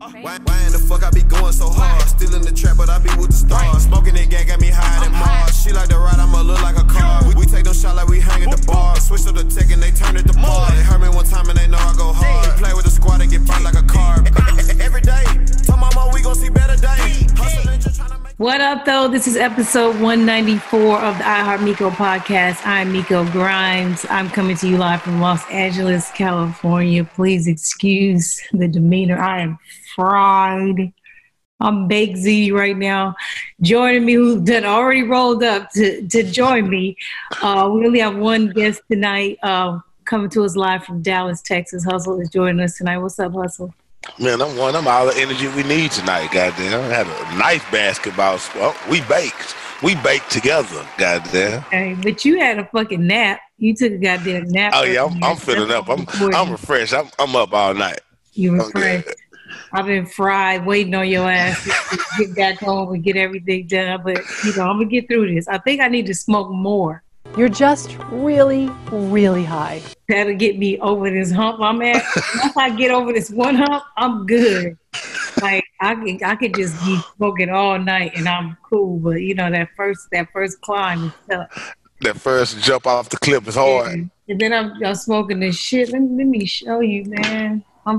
Why in the fuck I be going so hard? Still in the trap, but I be with the stars. Smoking that gang got me higher than Mars. She like to ride, I'ma look like a car. We take them shots like we hang at the bar. Switch up the tech and they turn it to bar. They heard me one time and they know I go hard. Play with the squad and get burnt like a car. Every day, tell mama we gon' see better days. Hustling, just tryna make. What up, though? This is episode 194 of the iHeartMikoPodcast. I'm Miko Grimes. I'm coming to you live from Los Angeles, California. Please excuse the demeanor. I am fried. I'm baked ziti right now. Joining me, who's done already rolled up to join me. We only have one guest tonight coming to us live from Dallas, Texas. Hustle is joining us tonight. What's up, Hustle? Man, I'm all the energy we need tonight, goddamn. I had a nice basketball sport. We baked together, goddamn. Okay, but you had a fucking nap. You took a goddamn nap. Oh yeah, I'm filling up. I'm refreshed. I'm up all night. You refreshed. I've been fried, waiting on your ass to get back home and get everything done. But I'm gonna get through this. I think I need to smoke more. You're just really, really high. That'll get me over this hump I'm at. Once I get over this one hump, I'm good. Like I could just be smoking all night and I'm cool. But that first climb is tough. That first jump off the cliff is hard. And then I'm smoking this shit. Let me show you, man. I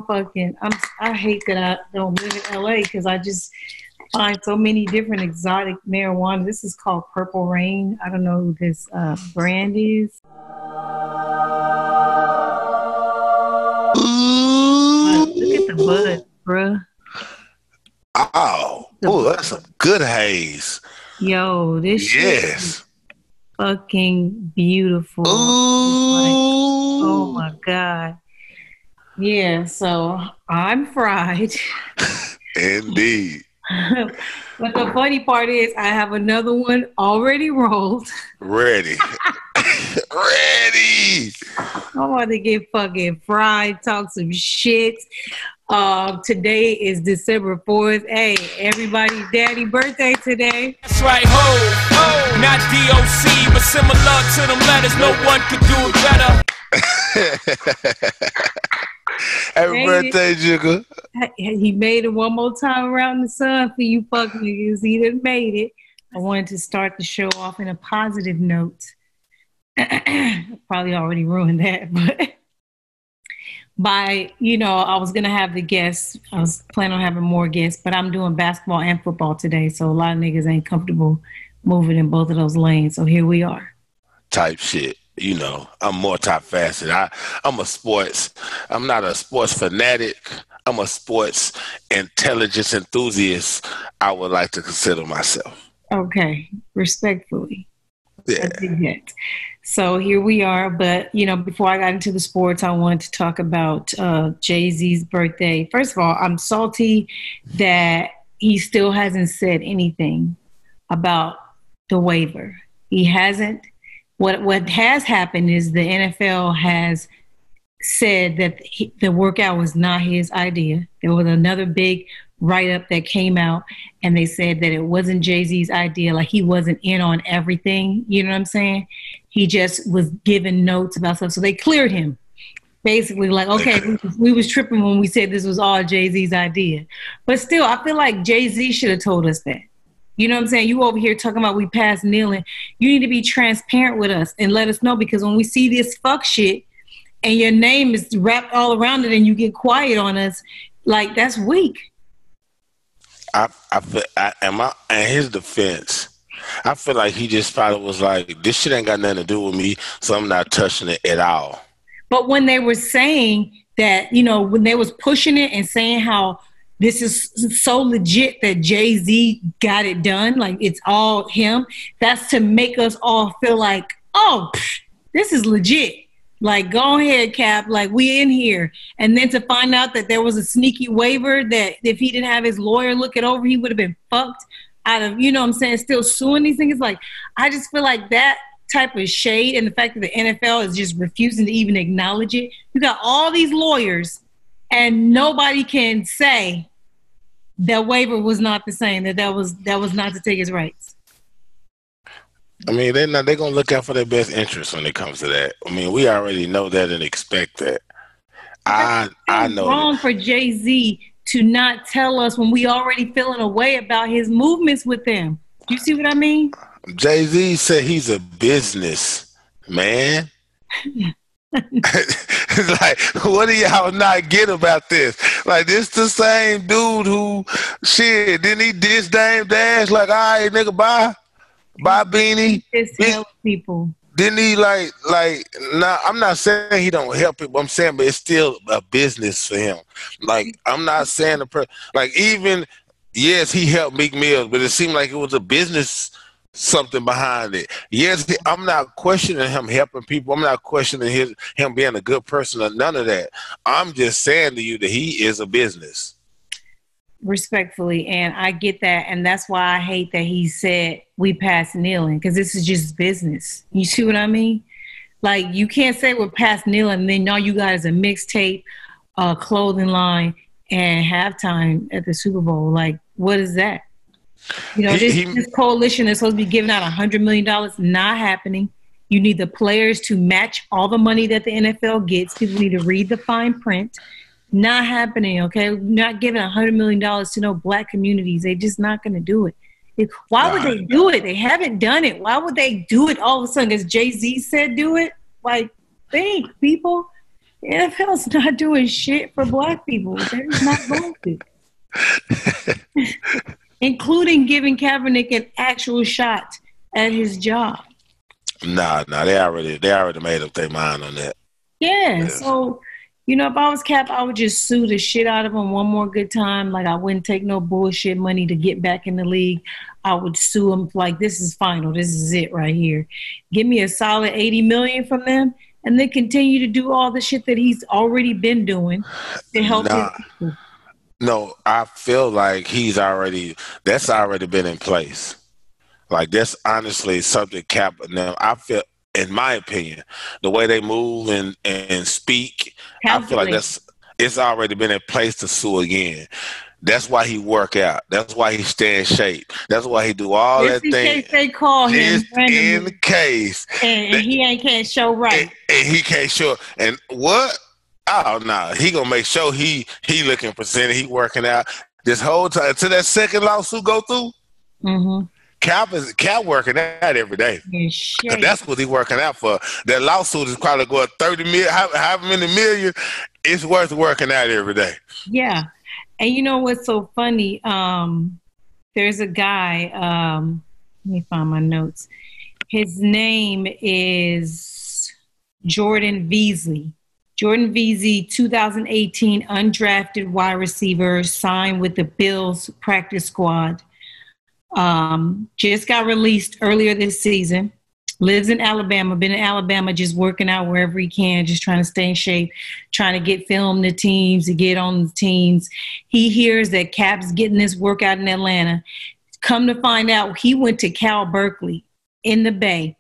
hate that I don't live in LA because I just find so many different exotic marijuana. This is called Purple Rain. I don't know who this brand is. Look at the bud, bruh. Oh, that's a good haze. Yo, this shit is fucking beautiful. Oh my God. Yeah, so I'm fried. Indeed. But the funny part is I have another one already rolled. Ready. Ready. I'm about to get fucking fried, talk some shit. Today is December 4th. Hey, everybody's daddy birthday today. That's right, ho, not DOC, but similar to them letters. No one could do it better. Happy birthday, Jigga. He made it one more time around the sun for you fuck niggas. He done made it. I wanted to start the show off in a positive note. Probably already ruined that, but I was going to have the guests. I was planning on having more guests, but I'm doing basketball and football today, so a lot of niggas ain't comfortable moving in both of those lanes, so here we are. Type shit. I'm multifaceted. I'm not a sports fanatic. I'm a sports intelligence enthusiast. I would like to consider myself. Okay. Respectfully. Yeah. I dig that. So here we are. But, before I got into the sports, I wanted to talk about Jay-Z's birthday. First of all, I'm salty that he still hasn't said anything about the waiver. He hasn't. What has happened is the NFL has said that the workout was not his idea. There was another big write-up that came out, and they said that it wasn't Jay-Z's idea. Like, he wasn't in on everything. You know what I'm saying? He just was giving notes about stuff. So they cleared him. Basically, like, okay, we was tripping when we said this was all Jay-Z's idea. But still, I feel like Jay-Z should have told us that. You know what I'm saying? You over here talking about we passed kneeling. You need to be transparent with us and let us know, because when we see this fuck shit and your name is wrapped all around it and you get quiet on us, like, that's weak. In his defense, I feel like he just probably was like, this shit ain't got nothing to do with me, so I'm not touching it at all. But when they were saying that, when they was pushing it and saying how this is so legit that Jay-Z got it done, like it's all him, that's to make us all feel like, oh, this is legit. Like, go ahead, Cap, like, we in here. And then to find out that there was a sneaky waiver that if he didn't have his lawyer look it over, he would have been fucked out of, still suing these things. Like, I just feel like that type of shade and the fact that the NFL is just refusing to even acknowledge it. You got all these lawyers and nobody can say that waiver was not the same, that was not to take his rights. I mean, they're going to look out for their best interests when it comes to that. I mean, we already know that and expect that. I know. It's wrong for Jay-Z to not tell us when we already feeling a way about his movements with them? You see what I mean? Jay-Z said he's a business man. Like, what do y'all not get about this? Like, this the same dude who, shit, didn't he diss Dame Dash? Like, all right, nigga, bye Beanie. People. Didn't he like? Nah, I'm not saying he don't help people. I'm saying, but it's still a business for him. Like, I'm not saying even, yes, he helped Meek Mills, but it seemed like it was a business something behind it. Yes, I'm not questioning him helping people. I'm not questioning him being a good person or none of that. I'm just saying to you that he is a business. Respectfully, and I get that, and that's why I hate that he said we past kneeling, because this is just business. You see what I mean? Like, you can't say we're past kneeling and then all you got is a mixtape, clothing line, and halftime at the Super Bowl. Like, what is that? You know, this coalition is supposed to be giving out $100 million. Not happening. You need the players to match all the money that the NFL gets. People need to read the fine print. Not happening, okay? Not giving $100 million to no black communities. They're just not going to do it. Why would they do it? They haven't done it. Why would they do it all of a sudden? Because Jay-Z said do it? Like, think, people. The NFL's not doing shit for black people. They're not going to. Including giving Kaepernick an actual shot at his job. Nah, they already made up their mind on that. Yeah, so, you know, if I was Cap, I would just sue the shit out of him one more good time. Like, I wouldn't take no bullshit money to get back in the league. I would sue him like, this is final. This is it right here. Give me a solid $80 million from them, and then continue to do all the shit that he's already been doing to help his people. No, I feel like that's already been in place. Like, that's honestly something Cap. Now, I feel, in my opinion, the way they move and speak, I feel like it's already been in place to sue again. That's why he work out. That's why he stay in shape. That's why he do all that thing. In case they call him. In case. And he can't show right. And he can't show. And what? Oh, no. He going to make sure he looking presented. He working out this whole time. Until that second lawsuit go through, Cap working out every day. That's what he working out for. That lawsuit is probably going 30 million, however many million. It's worth working out every day. Yeah. And you know what's so funny? There's a guy, let me find my notes. His name is Jordan Veasley. Jordan Veasley, 2018 undrafted wide receiver, signed with the Bills practice squad. Just got released earlier this season. Lives in Alabama, been in Alabama just working out wherever he can, just trying to stay in shape, trying to get film the teams, to get on the teams. He hears that Cap's getting this workout in Atlanta. Come to find out, he went to Cal Berkeley in the Bay.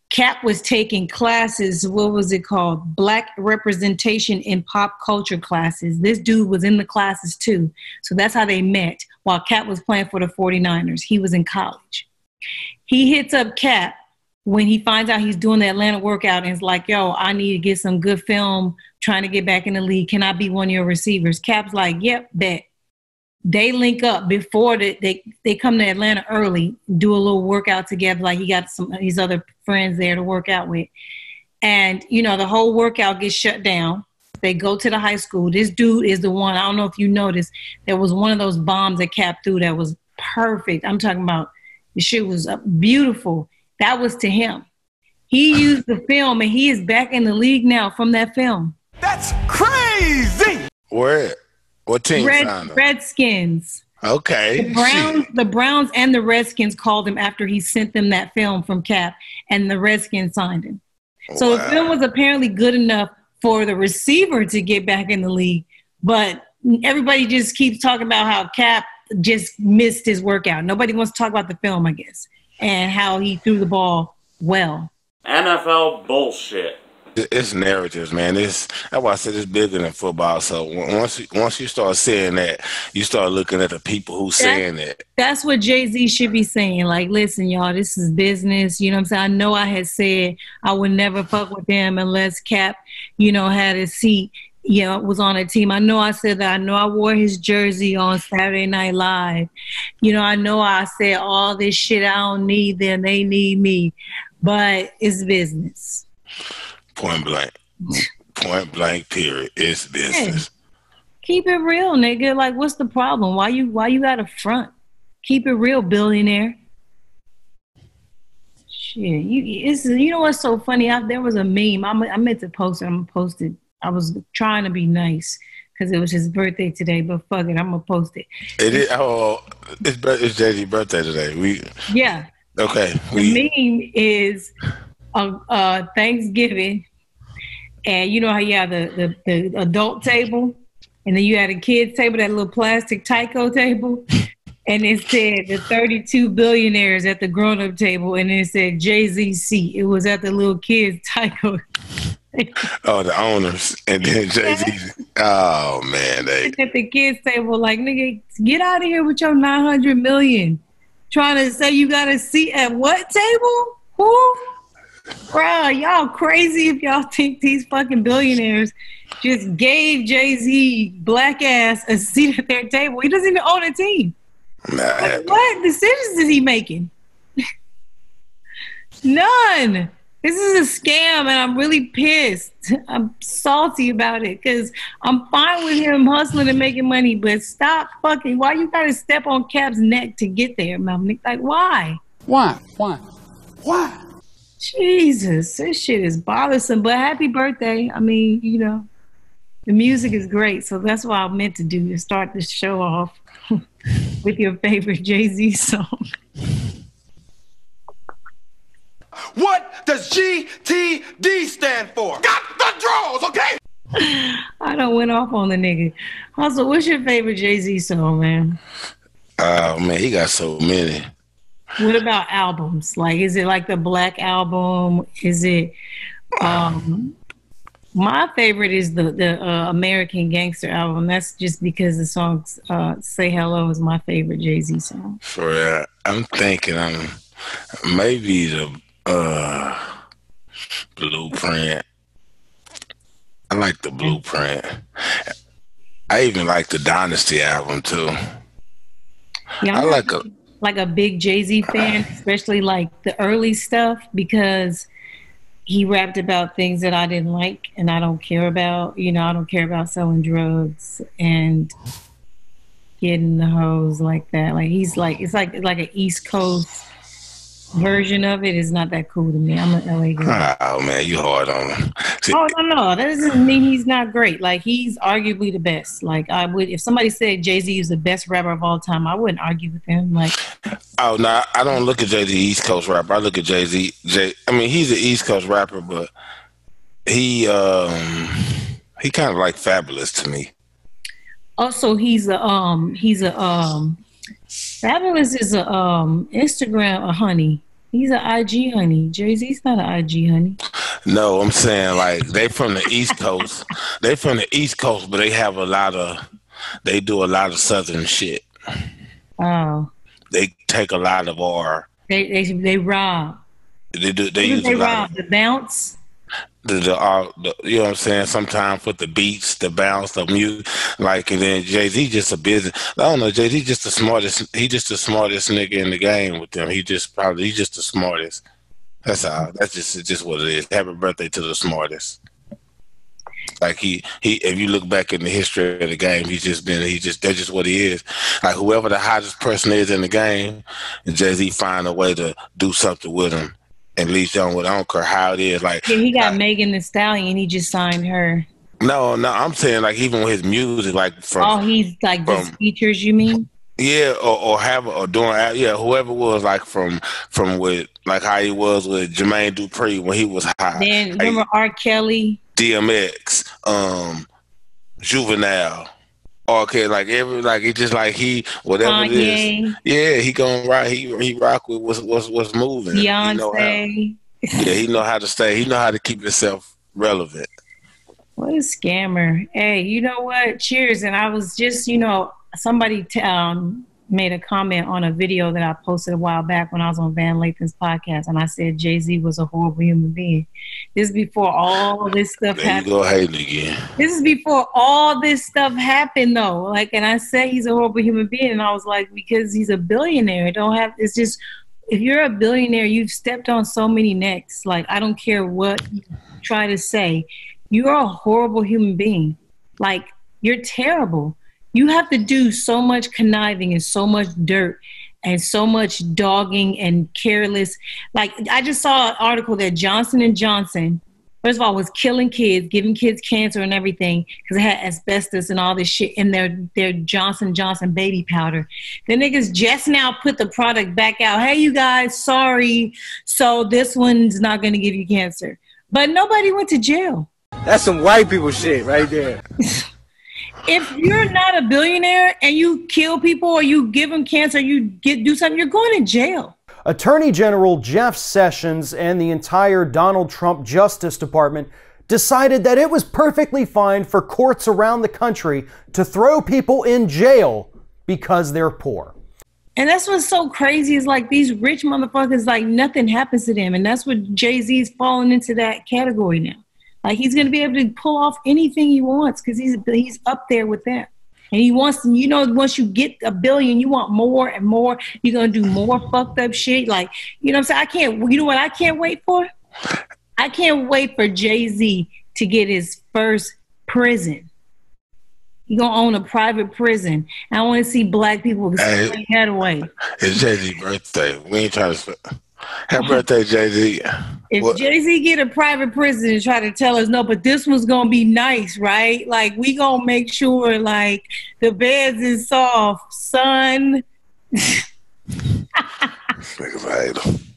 Cap was taking classes, what was it called? Black representation in pop culture classes. This dude was in the classes too. So that's how they met while Cap was playing for the 49ers. He was in college. He hits up Cap when he finds out he's doing the Atlanta workout and is like, yo, I need to get some good film, trying to get back in the league. Can I be one of your receivers? Cap's like, yep, bet. They link up before they come to Atlanta early, do a little workout together. Like, he got some of his other friends there to work out with. And, you know, the whole workout gets shut down. They go to the high school. This dude is the one, I don't know if you noticed, there was one of those bombs that Cap threw that was perfect. I'm talking about the shit was beautiful. That was to him. He used the film, and he is back in the league now from that film. That's crazy! Where? What team signed him? Redskins. Okay. The Browns and the Redskins called him after he sent them that film from Cap, and the Redskins signed him. So the film was apparently good enough for the receiver to get back in the league, but everybody just keeps talking about how Cap just missed his workout. Nobody wants to talk about the film, I guess, and how he threw the ball well. NFL bullshit. It's narratives, man. That's why I said it's bigger than football. So once you start saying that, you start looking at the people who saying that. That's what Jay-Z should be saying. Like, listen, y'all, this is business. You know what I'm saying? I know I had said I would never fuck with them unless Cap, you know, had a seat was on a team. I know I said that. I know I wore his jersey on Saturday Night Live. I know I said all this shit. I don't need them. They need me. But it's business. Point blank. Point blank, period. It's business. Yeah. Keep it real, nigga. Like, what's the problem? Why you got a front? Keep it real, billionaire. Shit. You know what's so funny? There was a meme. I meant to post it. I'm going to post it. I was trying to be nice because it was his birthday today, but fuck it. I'm going to post it. It is. Oh, it's Jay-Z's birthday today. Yeah. Okay. The meme is Thanksgiving, and you know how you have the adult table, and then you had a kids table, that little plastic Tyco table, and it said the 32 billionaires at the grown-up table, and it said Jay-Z's seat. It was at the little kids Tyco. Oh, the owners, and then Jay-Z. Oh man, at the kids table, like, nigga, get out of here with your 900 million. Trying to say you got a seat at what table? Who? Bruh, y'all crazy if y'all think these fucking billionaires just gave Jay-Z black ass a seat at their table. He doesn't even own a team. Like, what decisions is he making? None. This is a scam, and I'm really pissed. I'm salty about it because I'm fine with him hustling and making money, but stop fucking. Why you gotta step on Cap's neck to get there, man? Like, why? Why? Jesus, this shit is bothersome. But happy birthday. I mean, the music is great, so that's what I meant to do, to start this show off with your favorite Jay-Z song. What does GTD stand for? Got the draws, okay? I done went off on the nigga. Also, what's your favorite Jay-Z song, man? Oh, man, he got so many. What about albums? Like, is it like the Black Album? Is it... my favorite is the American Gangster album. That's just because the song Say Hello is my favorite Jay-Z song. For real, I'm thinking maybe the Blueprint. I like the Blueprint. I even like the Dynasty album too. Yeah, I'm like a big Jay-Z fan, especially like the early stuff, because he rapped about things that I didn't like and I don't care about. I don't care about selling drugs and getting the hoes like that. Like, he's like, it's like an East Coast version of it is not that cool to me. I'm an LA girl. Oh man, you hard on him. See, no. That doesn't mean he's not great. Like, he's arguably the best. Like, I would, if somebody said Jay-Z is the best rapper of all time, I wouldn't argue with him. Like, oh no, I don't look at Jay-Z East Coast rapper. I look at Jay-Z. I mean, he's an East Coast rapper, but he kind of like Fabulous to me. Also, he's a Fabulous is a Instagram a honey. He's an IG honey. Jay-Z's not an IG honey. No, I'm saying, like, they from the East Coast. They from the East Coast, but they have they do a lot of Southern shit. Oh. They take a lot of our. They rob. They do. They use they a lot rob of the bounce. The you know what I'm saying? Sometimes with the beats, the bounce, the music, like, and then Jay-Z just a business. I don't know. Jay-Z just the smartest. He just the smartest nigga in the game with them. He's just the smartest. That's all. That's just what it is. Happy birthday to the smartest. Like, he if you look back in the history of the game, that's just what he is. Like, whoever the hottest person is in the game, and Jay-Z find a way to do something with him. And least young with, I don't care how it is. Like, yeah, he got Megan Thee Stallion. He just signed her. No, I'm saying, like, even with his music, like, from he's like just features. You mean? Yeah, or doing, yeah, whoever was, like, from with, like, how he was with Jermaine Dupri when he was high. Then remember R. Kelly, DMX, Juvenile. Okay, like it's just like whatever Kanye. It is. Yeah, he gonna rock. He rock with what's moving. Beyonce. He know how to stay. He know how to keep himself relevant. What a scammer! Hey, you know what? Cheers! And I was just, somebody made a comment on a video that I posted a while back when I was on Van Lathan's podcast, and I said Jay-Z was a horrible human being. This is before all this stuff happened. There you go hating again. This is before all this stuff happened, though. Like, and I said he's a horrible human being, and I was like, because he's a billionaire. It's just, if you're a billionaire, you've stepped on so many necks. Like, I don't care what you try to say. You're a horrible human being. Like, you're terrible. You have to do so much conniving and so much dirt and so much dogging and careless. Like, I just saw an article that Johnson & Johnson, first of all, was killing kids, giving kids cancer and everything because it had asbestos and all this shit in their Johnson & Johnson baby powder. The niggas just now put the product back out. Hey, you guys, sorry. So this one's not going to give you cancer. But nobody went to jail. That's some white people shit right there. If you're not a billionaire and you kill people or you give them cancer, do something, you're going to jail. Attorney General Jeff Sessions and the entire Donald Trump Justice Department decided that it was perfectly fine for courts around the country to throw people in jail because they're poor. And that's what's so crazy is like these rich motherfuckers, like nothing happens to them. And that's what Jay-Z's falling into that category now. Like he's going to be able to pull off anything he wants because he's up there with that. And he wants, once you get $1 billion, you want more and more. You're going to do more fucked up shit. Like, you know what I'm saying? You know what I can't wait for? I can't wait for Jay-Z to get his first prison. He's going to own a private prison. I want to see black people explain that away. It's Jay-Z's birthday. We ain't trying to... Happy birthday, Jay-Z. If Jay-Z get a private prison and try to tell us, no, but this one's going to be nice, right? Like, we going to make sure, like, the beds is soft, son.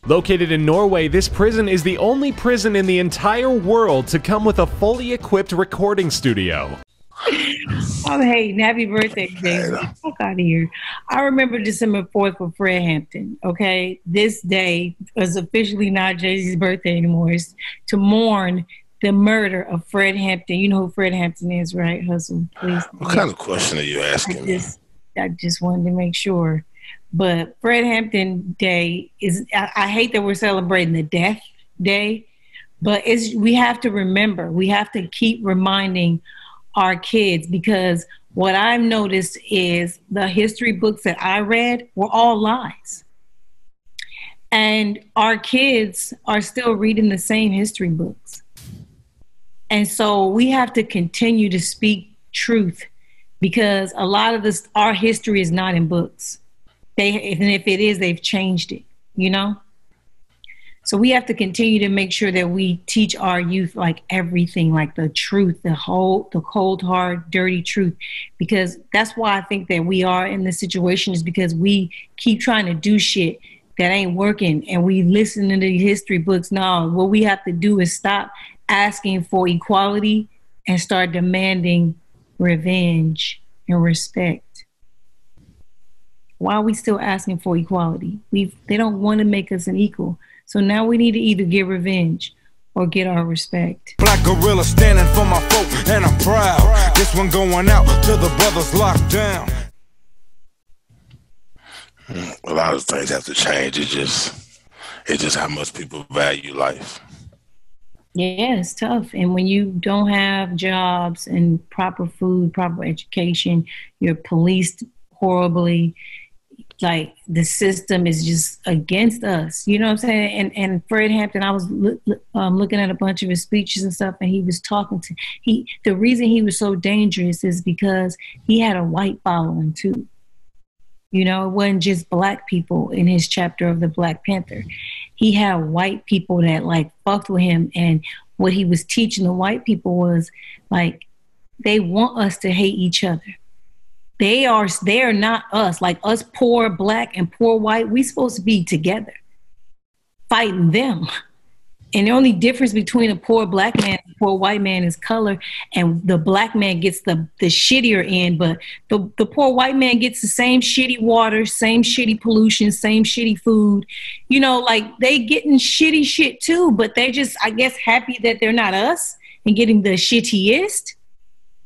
Located in Norway, this prison is the only prison in the entire world to come with a fully equipped recording studio. I'm hating. Happy birthday, Jay-Z. Fuck out of here. I remember December 4th for Fred Hampton, okay? This day is officially not Jay-Z's birthday anymore. It's to mourn the murder of Fred Hampton. You know who Fred Hampton is, right, Hustle? Please. What kind of question are you asking me? I just wanted to make sure. But Fred Hampton Day is, I hate that we're celebrating the death day, but we have to remember, we have to keep reminding our kids, because what I've noticed is the history books that I read were all lies. And our kids are still reading the same history books. And so we have to continue to speak truth, because a lot of this, our history is not in books. And if it is, they've changed it, So we have to continue to make sure that we teach our youth like everything, like the truth, the cold, hard, dirty truth, because that's why I think that we are in this situation, is because we keep trying to do shit that ain't working and we listen to the history books. No, what we have to do is stop asking for equality and start demanding revenge and respect. Why are we still asking for equality? They don't want to make us an equal. So now we need to either get revenge or get our respect. Black gorilla standing for my folk, and I'm proud. This one going out to the brothers locked down. A lot of things have to change. It's just how much people value life. Yeah, it's tough. And when you don't have jobs and proper food, proper education, you're policed horribly. Like the system is just against us, you know what I'm saying? And Fred Hampton, I was looking at a bunch of his speeches and stuff, and he was the reason he was so dangerous is because he had a white following too. It wasn't just black people in his chapter of the Black Panther. He had white people that like fucked with him, and what he was teaching the white people was like, they want us to hate each other. They are not us. Like us poor black and poor white, we supposed to be together fighting them. And the only difference between a poor black man and a poor white man is color, and the black man gets the shittier end, but the poor white man gets the same shitty water, same shitty pollution, same shitty food. Like they getting shitty shit too, but they're just, I guess, happy that they're not us and getting the shittiest.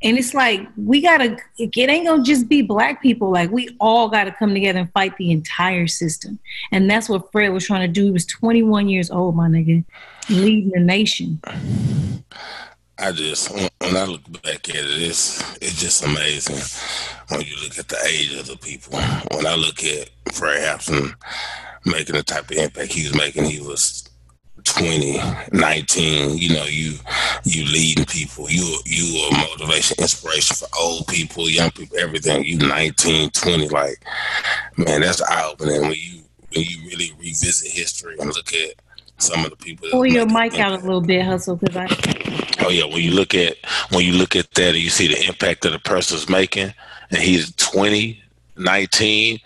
And it's like, it ain't gonna just be black people. Like, we all gotta come together and fight the entire system. And that's what Fred was trying to do. He was 21 years old, my nigga, leading the nation. When I look back at it, it's just amazing when you look at the age of the people. When I look at Fred Hampton making the type of impact he was making, he was 20, 19, you leading people. You are motivation, inspiration for old people, young people, everything. You 19, 20, like, man, that's eye-opening when you really revisit history and look at some of the people. Pull your mic out a little bit, Hustle, because Oh yeah, when you look at that and you see the impact that a person's making, and he's 20, 19,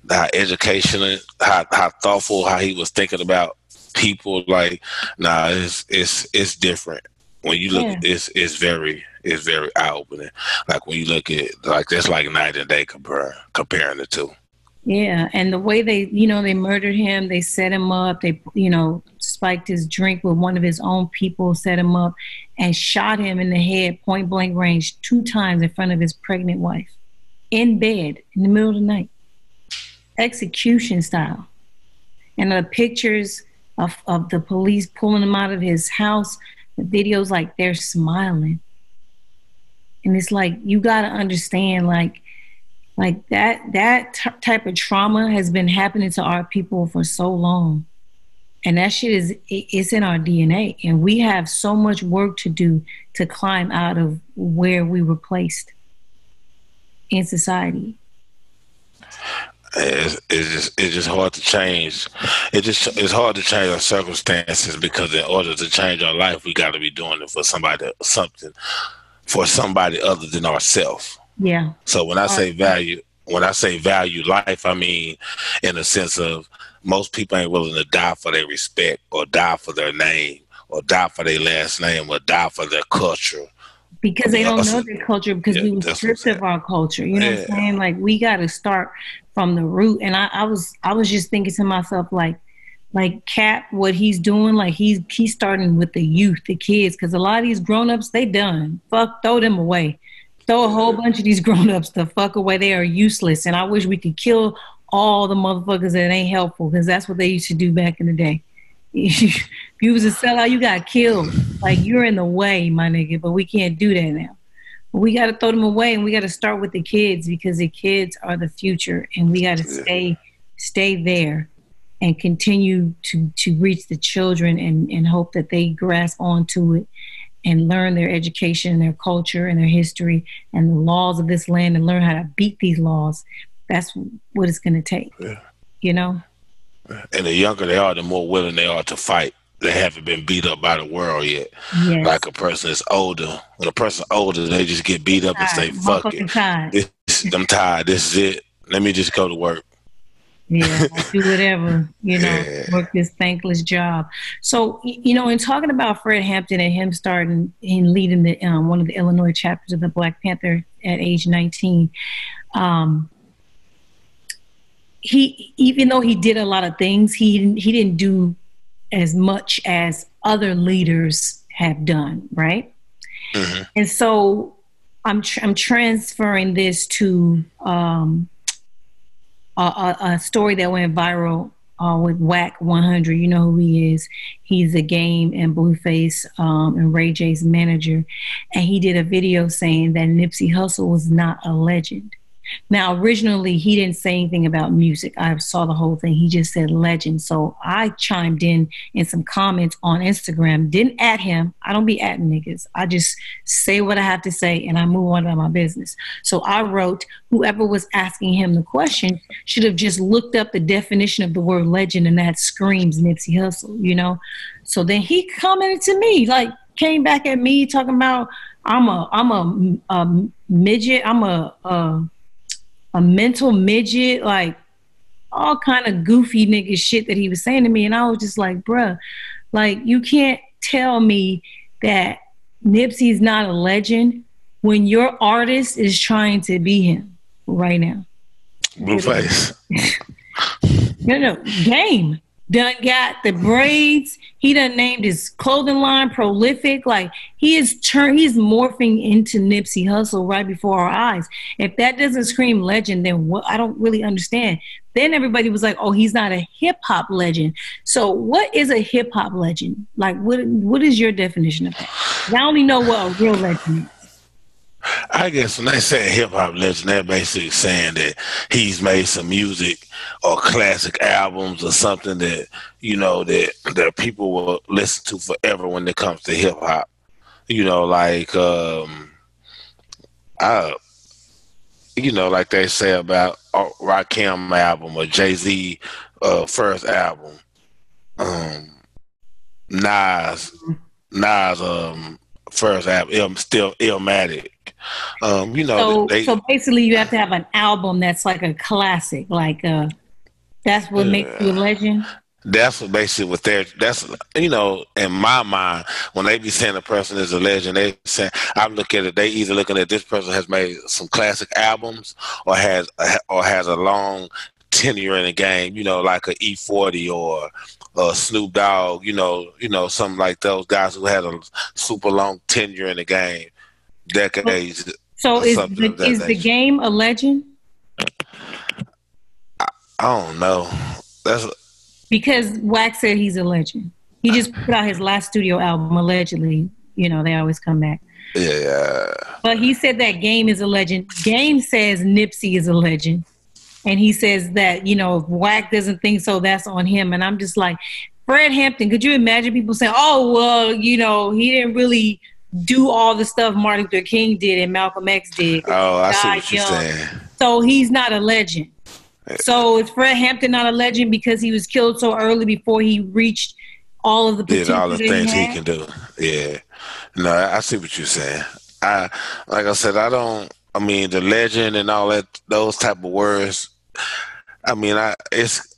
how educational, how thoughtful, how he was thinking about people, like, it's different. When you look at it's very eye-opening. Like when you look at, like, that's like night and day comparing the two. Yeah, and the way they murdered him, they set him up, they, spiked his drink with one of his own people, set him up, and shot him in the head, point blank range, 2 times in front of his pregnant wife, in bed, in the middle of the night. Execution style. And the pictures of the police pulling him out of his house, the videos, like, they're smiling. And it's like, you got to understand, like that type of trauma has been happening to our people for so long. And that shit it's in our DNA. And we have so much work to do to climb out of where we were placed in society. It's just hard to change. It's hard to change our circumstances, because in order to change our life, we got to be doing it for somebody other than ourselves. Yeah. So when I say value life, I mean in a sense of most people ain't willing to die for their respect, or die for their name, or die for their last name, or die for their culture. Because they don't know their culture, because we were stripped of our culture. You know what I'm saying? Like, we got to start from the root. And I was just thinking to myself, like Cap, what he's doing, like he's starting with the youth, the kids, because a lot of these grown-ups, they done. Fuck, throw them away. Throw a whole bunch of these grown-ups the fuck away. They are useless. And I wish we could kill all the motherfuckers that ain't helpful, because that's what they used to do back in the day. If you was a sellout, you got killed. Like, you're in the way, my nigga, but we can't do that now. But we got to throw them away, and we got to start with the kids, because the kids are the future, and we got to stay there and continue to reach the children and hope that they grasp onto it and learn their education and their culture and their history and the laws of this land, and learn how to beat these laws. That's what it's going to take, you know? And the younger they are, the more willing they are to fight. They haven't been beat up by the world yet. Yes. Like a person that's older. When a person's older, they just get beat up and say, fuck it. I'm tired. This is it. Let me just go to work. Yeah, do whatever, work this thankless job. So, in talking about Fred Hampton and him starting and leading the one of the Illinois chapters of the Black Panther at age 19, he, even though he did a lot of things, he didn't do as much as other leaders have done, right? Mm-hmm. And so I'm transferring this to a story that went viral with Whack 100. You know who he is. He's a Game and Blueface and Ray J's manager. And he did a video saying that Nipsey Hussle was not a legend. Now, originally, he didn't say anything about music. I saw the whole thing. He just said legend. So I chimed in some comments on Instagram. Didn't at him. I don't be atting niggas. I just say what I have to say, and I move on about my business. So I wrote, whoever was asking him the question should have just looked up the definition of the word legend, and that screams Nipsey Hussle, So then he commented to me, like, came back at me talking about I'm a midget. I'm a mental midget, like all kind of goofy nigga shit that he was saying to me. And I was just like, bruh, like, you can't tell me that Nipsey's not a legend when your artist is trying to be him right now. Blueface. No, Game. done got the braids. He done named his clothing line Prolific. Like he's morphing into Nipsey Hussle right before our eyes. If that doesn't scream legend, then what? I don't really understand. Then everybody was like, "Oh, he's not a hip hop legend." So, what is a hip hop legend? Like, what is your definition of that? I only know what a real legend is. I guess when they say hip hop legend, they're basically saying that he's made some music or classic albums or something that, you know, that people will listen to forever when it comes to hip hop. You know, like you know, like they say about Rakim album or Jay-Z first album. Nas first album, still Illmatic. You know, so basically you have to have an album that's like a classic, like that's what makes you a legend. That's what basically what that's, you know, in my mind, when they be saying a person is a legend, they say, I look at it, they either looking at this person has made some classic albums or has a long tenure in the game, you know, like a E40 or Snoop Dogg, you know, something like those guys who had a super long tenure in the game, decades. So is the game a legend? I don't know. Because Wax said he's a legend. He just put out his last studio album, allegedly. You know, they always come back. Yeah. But he said that Game is a legend. Game says Nipsey is a legend. And he says that, you know, if Wack doesn't think so, that's on him. And I'm just like, Fred Hampton, could you imagine people saying, oh, well, you know, he didn't really do all the stuff Martin Luther King did and Malcolm X did. Oh, I see what you're saying. So he's not a legend. So is Fred Hampton not a legend because he was killed so early before he reached all of the potential? Did all the things he can do. Yeah. No, I see what you're saying. Like I said, I mean, the legend and all that, those type of words, I mean, I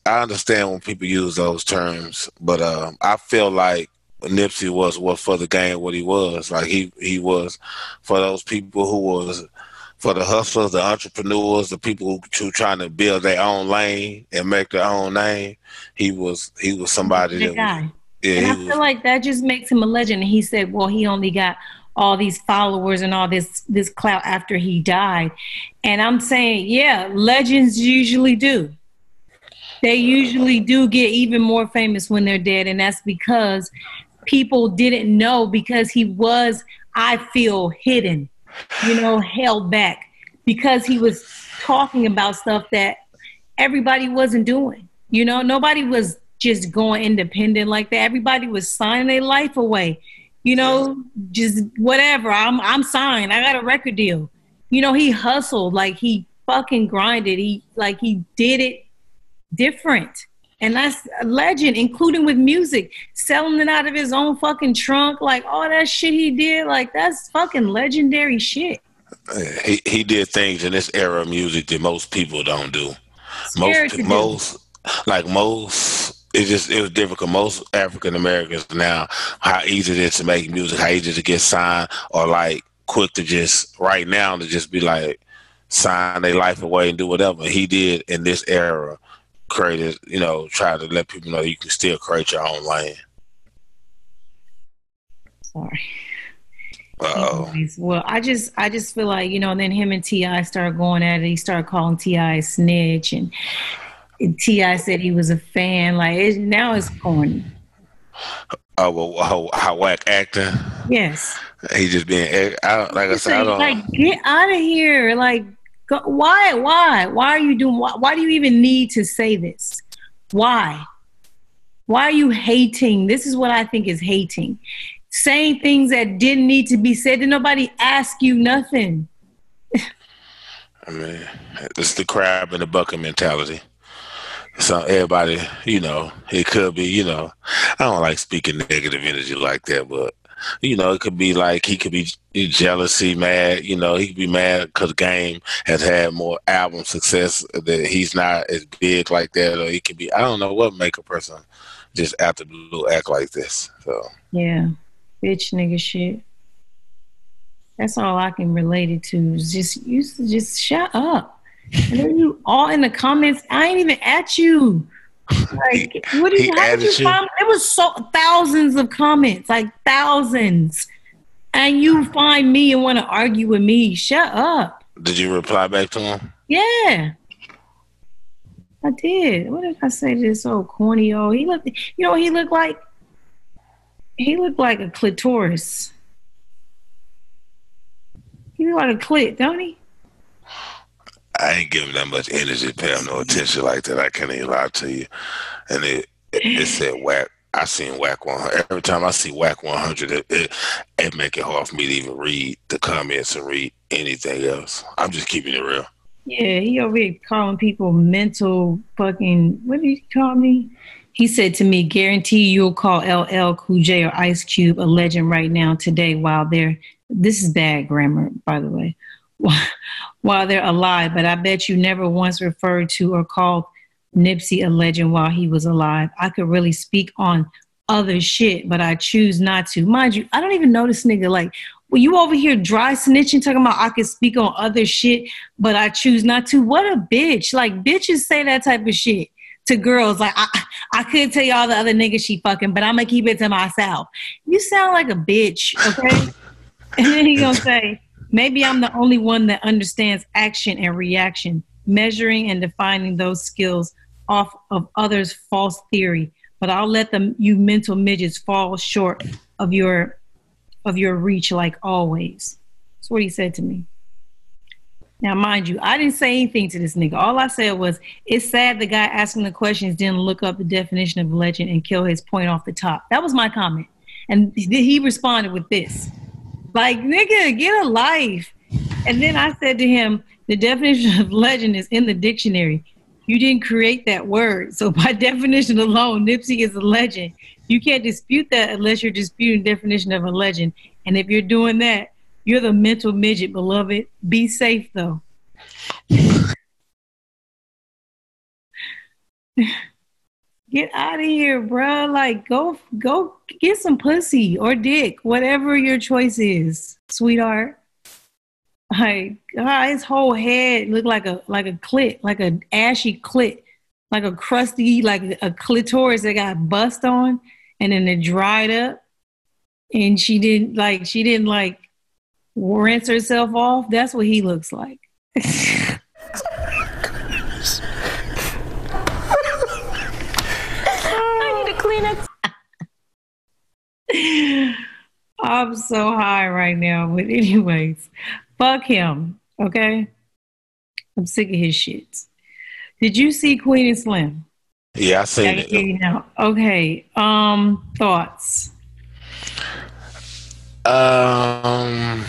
understand when people use those terms, but I feel like Nipsey was what for the game what he was. Like he was for those people who was for the hustlers, the entrepreneurs, the people who trying to build their own lane and make their own name. He was somebody that guy. And I feel like that just makes him a legend. And he said, well, he only got all these followers and all this clout after he died. And I'm saying, yeah, legends usually do. They usually do get even more famous when they're dead. And that's because people didn't know, because he was, I feel, hidden, you know, held back, because he was talking about stuff that everybody wasn't doing. You know, nobody was just going independent like that. Everybody was signing their life away. You know, just whatever. I'm signed. I got a record deal. You know, he hustled, like he fucking grinded. He did it different. And that's a legend, including with music, selling it out of his own fucking trunk. Like all that shit he did, like that's fucking legendary shit. He did things in this era of music that most people don't do. It was difficult. Most African Americans now, how easy it is to make music, how easy to get signed, or like quick to just right now to just be like sign their life away and do whatever. He did in this era, created, you know, try to let people know you can still create your own lane. Sorry. Uh-oh. Anyways, well, I just feel like, you know, and then him and T.I. started going at it. He started calling T.I. a snitch, and T.I. said he was a fan. Like, now it's corny. Well, how Wack acting? Yes. He just being, like I said, I don't. Like, get out of here. Like, why? Why are you doing, why do you even need to say this? Why? Why are you hating? This is what I think is hating. Saying things that didn't need to be said. Did nobody ask you nothing? I mean, it's the crab in the bucket mentality. So everybody, you know, it could be, you know, I don't like speaking negative energy like that, but, you know, it could be like he could be jealousy, mad, you know, he could be mad because Game has had more album success, that he's not as big like that, or he could be, I don't know what make a person just out the blue act like this. So yeah, bitch nigga shit. That's all I can relate it to. Is just shut up. And then you all in the comments, I ain't even at you. Like, what did you find? It was thousands of comments, like thousands. And you find me and want to argue with me. Shut up. Did you reply back to him? Yeah. I did. What did I say to this old corny old? He looked, you know what he looked like? He looked like a clitoris. He looked like a clit, don't he? I ain't giving that much energy to pay him no attention like that. I can't even lie to you. And it said whack. I seen whack 100. Every time I see whack 100, it make it hard for me to even read the comments and read anything else. I'm just keeping it real. Yeah, he over here calling people mental fucking, what did he call me? He said to me, guarantee you'll call LL Cool J or Ice Cube a legend right now today while they're, this is bad grammar, by the way, while they're alive, but I bet you never once referred to or called Nipsey a legend while he was alive. I could really speak on other shit, but I choose not to. Mind you, I don't even know this nigga. Like, well, you over here dry snitching, talking about I could speak on other shit, but I choose not to. What a bitch. Like, bitches say that type of shit to girls. Like, I could tell you all the other niggas she fucking, but I'm going to keep it to myself. You sound like a bitch, okay? And then he going to say, maybe I'm the only one that understands action and reaction, measuring and defining those skills off of others' false theory. But I'll let you mental midgets fall short of your reach like always. That's what he said to me. Now, mind you, I didn't say anything to this nigga. All I said was, it's sad the guy asking the questions didn't look up the definition of legend and kill his point off the top. That was my comment. And he responded with this. Like, nigga, get a life. And then I said to him, the definition of legend is in the dictionary. You didn't create that word. So by definition alone, Nipsey is a legend. You can't dispute that unless you're disputing the definition of a legend. And if you're doing that, you're the mental midget, beloved. Be safe, though. Get out of here, bro. Like, go get some pussy or dick, whatever your choice is, sweetheart. Like, God, his whole head looked like a clit, like an ashy clit, like a crusty, like a clitoris that got bust on, and then it dried up, and she didn't rinse herself off. That's what he looks like. I need to clean it. I'm so high right now, but anyways, fuck him, okay? I'm sick of his shit. Did you see Queen and Slim? Yeah, I seen it. Okay, thoughts? I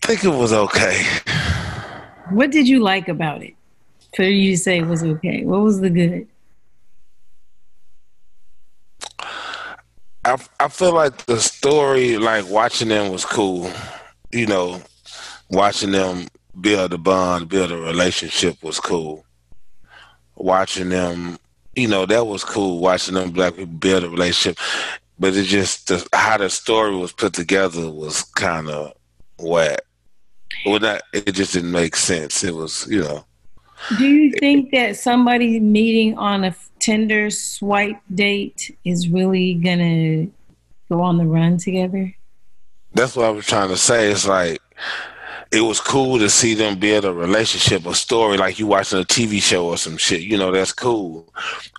think it was okay. What did you like about it for you to say it was okay? What was the good? I feel like the story, like watching them was cool. You know, watching them build a bond, build a relationship was cool. Watching them, you know, that was cool. Watching them black people build a relationship. But it just, how the story was put together was kind of whack. It just didn't make sense. It was, you know. Do you think that somebody meeting on a Tinder swipe date is really gonna go on the run together? That's what I was trying to say. It's like, it was cool to see them build a relationship, a story, like you watching a TV show or some shit. You know, that's cool.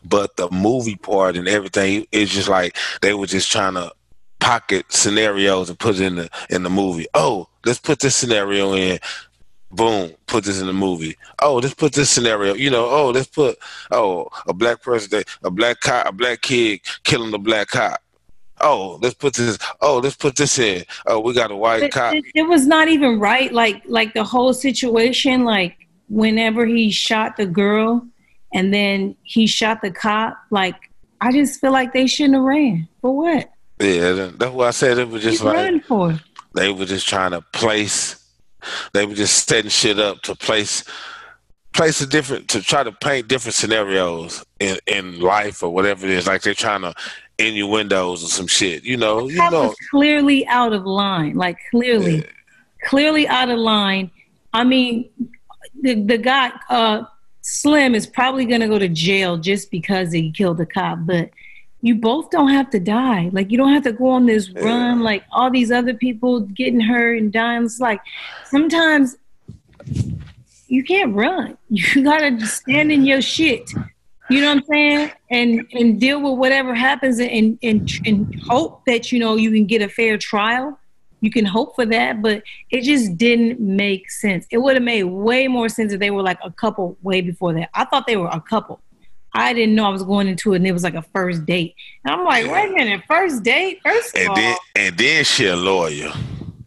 But the movie part and everything, it's just like they were just trying to pocket scenarios and put it in the movie. Oh, let's put this scenario in. Boom, put this in the movie. Oh, let's put this scenario. You know, let's put a black person, a black kid killing a black cop. Oh, let's put this in. Oh, we got a white cop. It was not even right. Like the whole situation, like whenever he shot the girl and then he shot the cop, like I just feel like they shouldn't have ran. For what? Yeah, that's what I said. It was just like for? They were just trying to place. They were just setting shit up to place to try to paint different scenarios in life or whatever it is. Like they're trying to innuendos or some shit. You know. Was clearly out of line. Like clearly out of line. I mean, the guy Slim is probably going to go to jail just because he killed a cop, but you both don't have to die. Like, you don't have to go on this run like all these other people getting hurt and dying. It's like sometimes you can't run. You got to stand in your shit. You know what I'm saying? And deal with whatever happens and hope that, you know, you can get a fair trial. You can hope for that, but it just didn't make sense. It would have made way more sense if they were like a couple way before that. I thought they were a couple. I didn't know I was going into it and it was like a first date. And I'm like, wait a minute, first date? First of all. And then she a lawyer.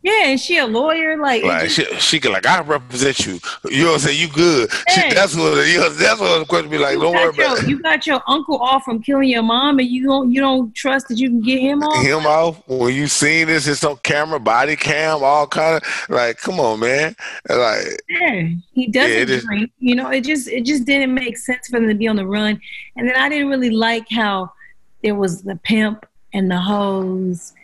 Yeah, and she a lawyer, like she can like, I represent you. You know what I'm saying? You good. Hey. That's what the question be like. Don't worry about it. You got your uncle off from killing your mom, and you don't trust that you can get him off. Him off when you seen this, it's on camera, body cam, all kind of like. Come on, man. Like, yeah, he doesn't drink. You know, it just didn't make sense for them to be on the run. And then I didn't really like how there was the pimp and the hoes.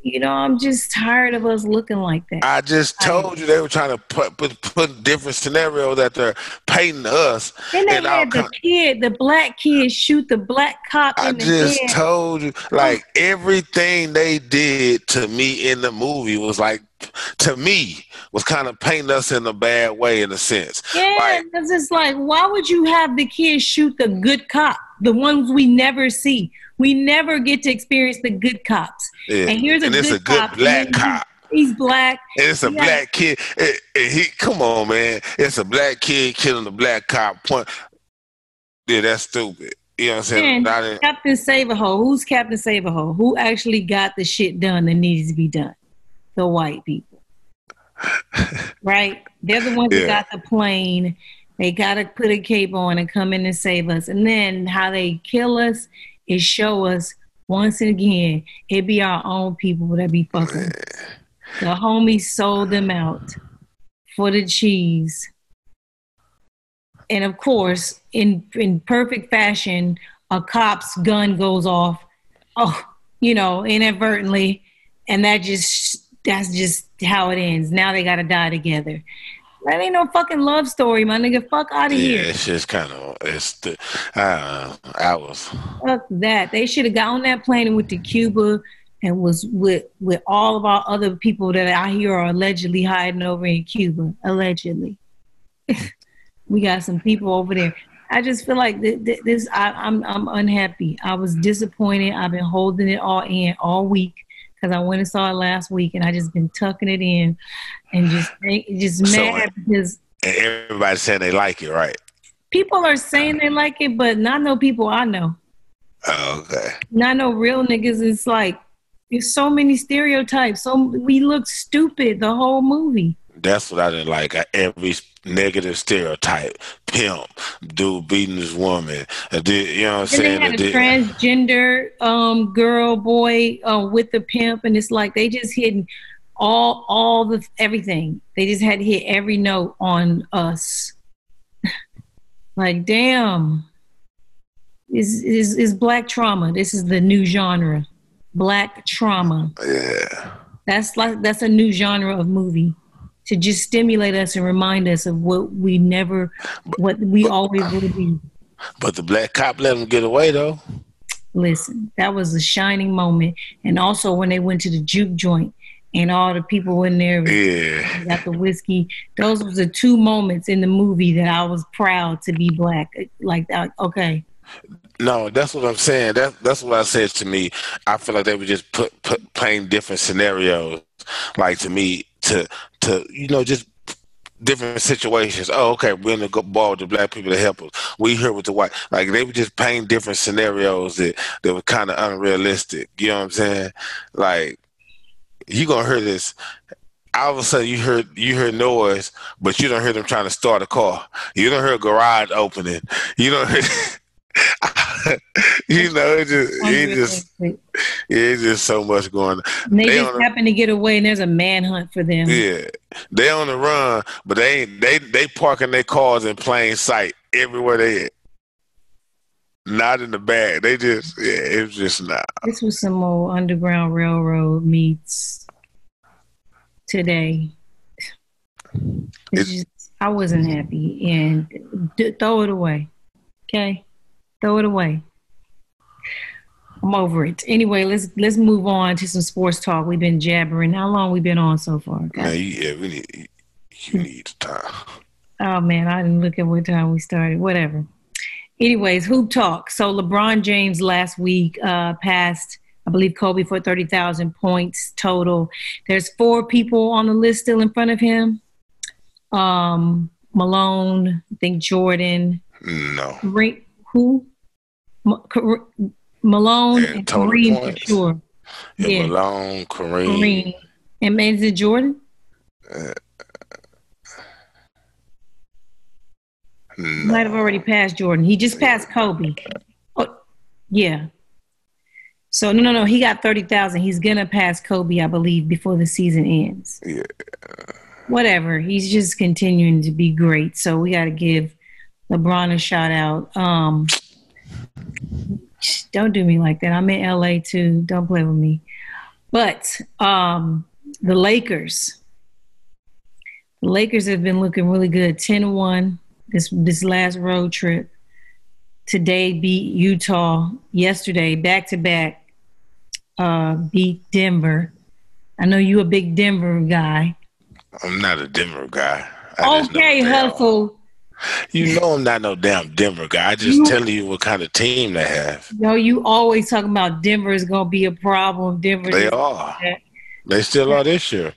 You know, I'm just tired of us looking like that. I just told you they were trying to put different scenarios that they're painting us. Then they had the black kid shoot the black cop in the head. I just told you, like, everything they did to me in the movie was like, to me, was kind of painting us in a bad way in a sense. Yeah, because it's like, why would you have the kid shoot the good cop? The ones we never see. We never get to experience the good cops. Yeah. And here's it's a good black cop. He's black. And it's a black kid. Come on, man. It's a black kid killing a black cop. Yeah, that's stupid. You know what I'm saying? Captain Save-A-Ho. Who's Captain Save-A-Ho? Who actually got the shit done that needs to be done? The white people. Right? They're the ones that got the plane. They got to put a cape on and come in and save us. And then how they kill us is show us once again, it be our own people that be fucking. The homies sold them out for the cheese. And of course, in perfect fashion, a cop's gun goes off, inadvertently. And that's just how it ends. Now they got to die together. That ain't no fucking love story, my nigga. Fuck out of here. Yeah, it's just kind of, Fuck that. They should have got on that plane and went to Cuba and was with all of our other people that I hear are allegedly hiding over in Cuba. Allegedly. We got some people over there. I just feel like I'm unhappy. I was disappointed. I've been holding it all in all week. Because I went and saw it last week, and I just been tucking it in, and just mad because everybody's saying they like it, right? People are saying they like it, but not no people I know. Oh, okay. Not no real niggas. It's like there's so many stereotypes. So we look stupid the whole movie. That's what I didn't like. Every negative stereotype. Pimp, dude beating his woman. You know what I'm saying? And they had a transgender girl, boy with the pimp. And it's like they just hit everything. They just had to hit every note on us. Like, damn. Is black trauma. This is the new genre. Black trauma. Yeah. That's a new genre of movie. To just stimulate us and remind us of what we always will be. But the black cop let him get away, though. Listen, that was a shining moment. And also when they went to the juke joint and all the people in there got the whiskey. Those were the two moments in the movie that I was proud to be black. Like, okay. No, that's what I'm saying. That's what I said to me. I feel like they were just playing different scenarios. Like, to me, to just different situations. Oh, okay, we're in the ball with the black people to help us. We here with the white. Like, they were just painting different scenarios that were kind of unrealistic. You know what I'm saying? Like, you gonna hear this. All of a sudden, you heard noise, but you don't hear them trying to start a car. You don't hear a garage opening. You don't hear. It's just so much going on. And they just happen to get away, and there's a manhunt for them. Yeah, they on the run, but they parking their cars in plain sight everywhere they at. Not in the bag. They just it was just not. This was some old Underground Railroad meets Today. I wasn't happy, and throw it away. Okay, throw it away. I'm over it. Anyway, let's move on to some sports talk. We've been jabbering. How long we been on so far? Okay? Man, you need time. Oh man, I didn't look at what time we started. Whatever. Anyways, hoop talk. So LeBron James last week passed, I believe, Kobe for 30,000 points total. There's 4 people on the list still in front of him. Malone, I think Jordan. No. Who? Malone and Kareem for sure. Yeah, Malone, Kareem. And is it Jordan? No. Might have already passed Jordan. He just passed Kobe. Oh, yeah. So no. He got 30,000. He's gonna pass Kobe, I believe, before the season ends. Yeah. Whatever. He's just continuing to be great. So we got to give LeBron a shout out. Don't do me like that. I'm in LA too. Don't play with me. But the Lakers. The Lakers have been looking really good. 10-1 this last road trip. Today beat Utah. Yesterday, back-to-back, beat Denver. I know you a big Denver guy. I'm not a Denver guy. Okay, Hustle. You know I'm not no damn Denver guy. I just telling you what kind of team they have. Yo, you always talking about Denver is going to be a problem. They are. They still are this year.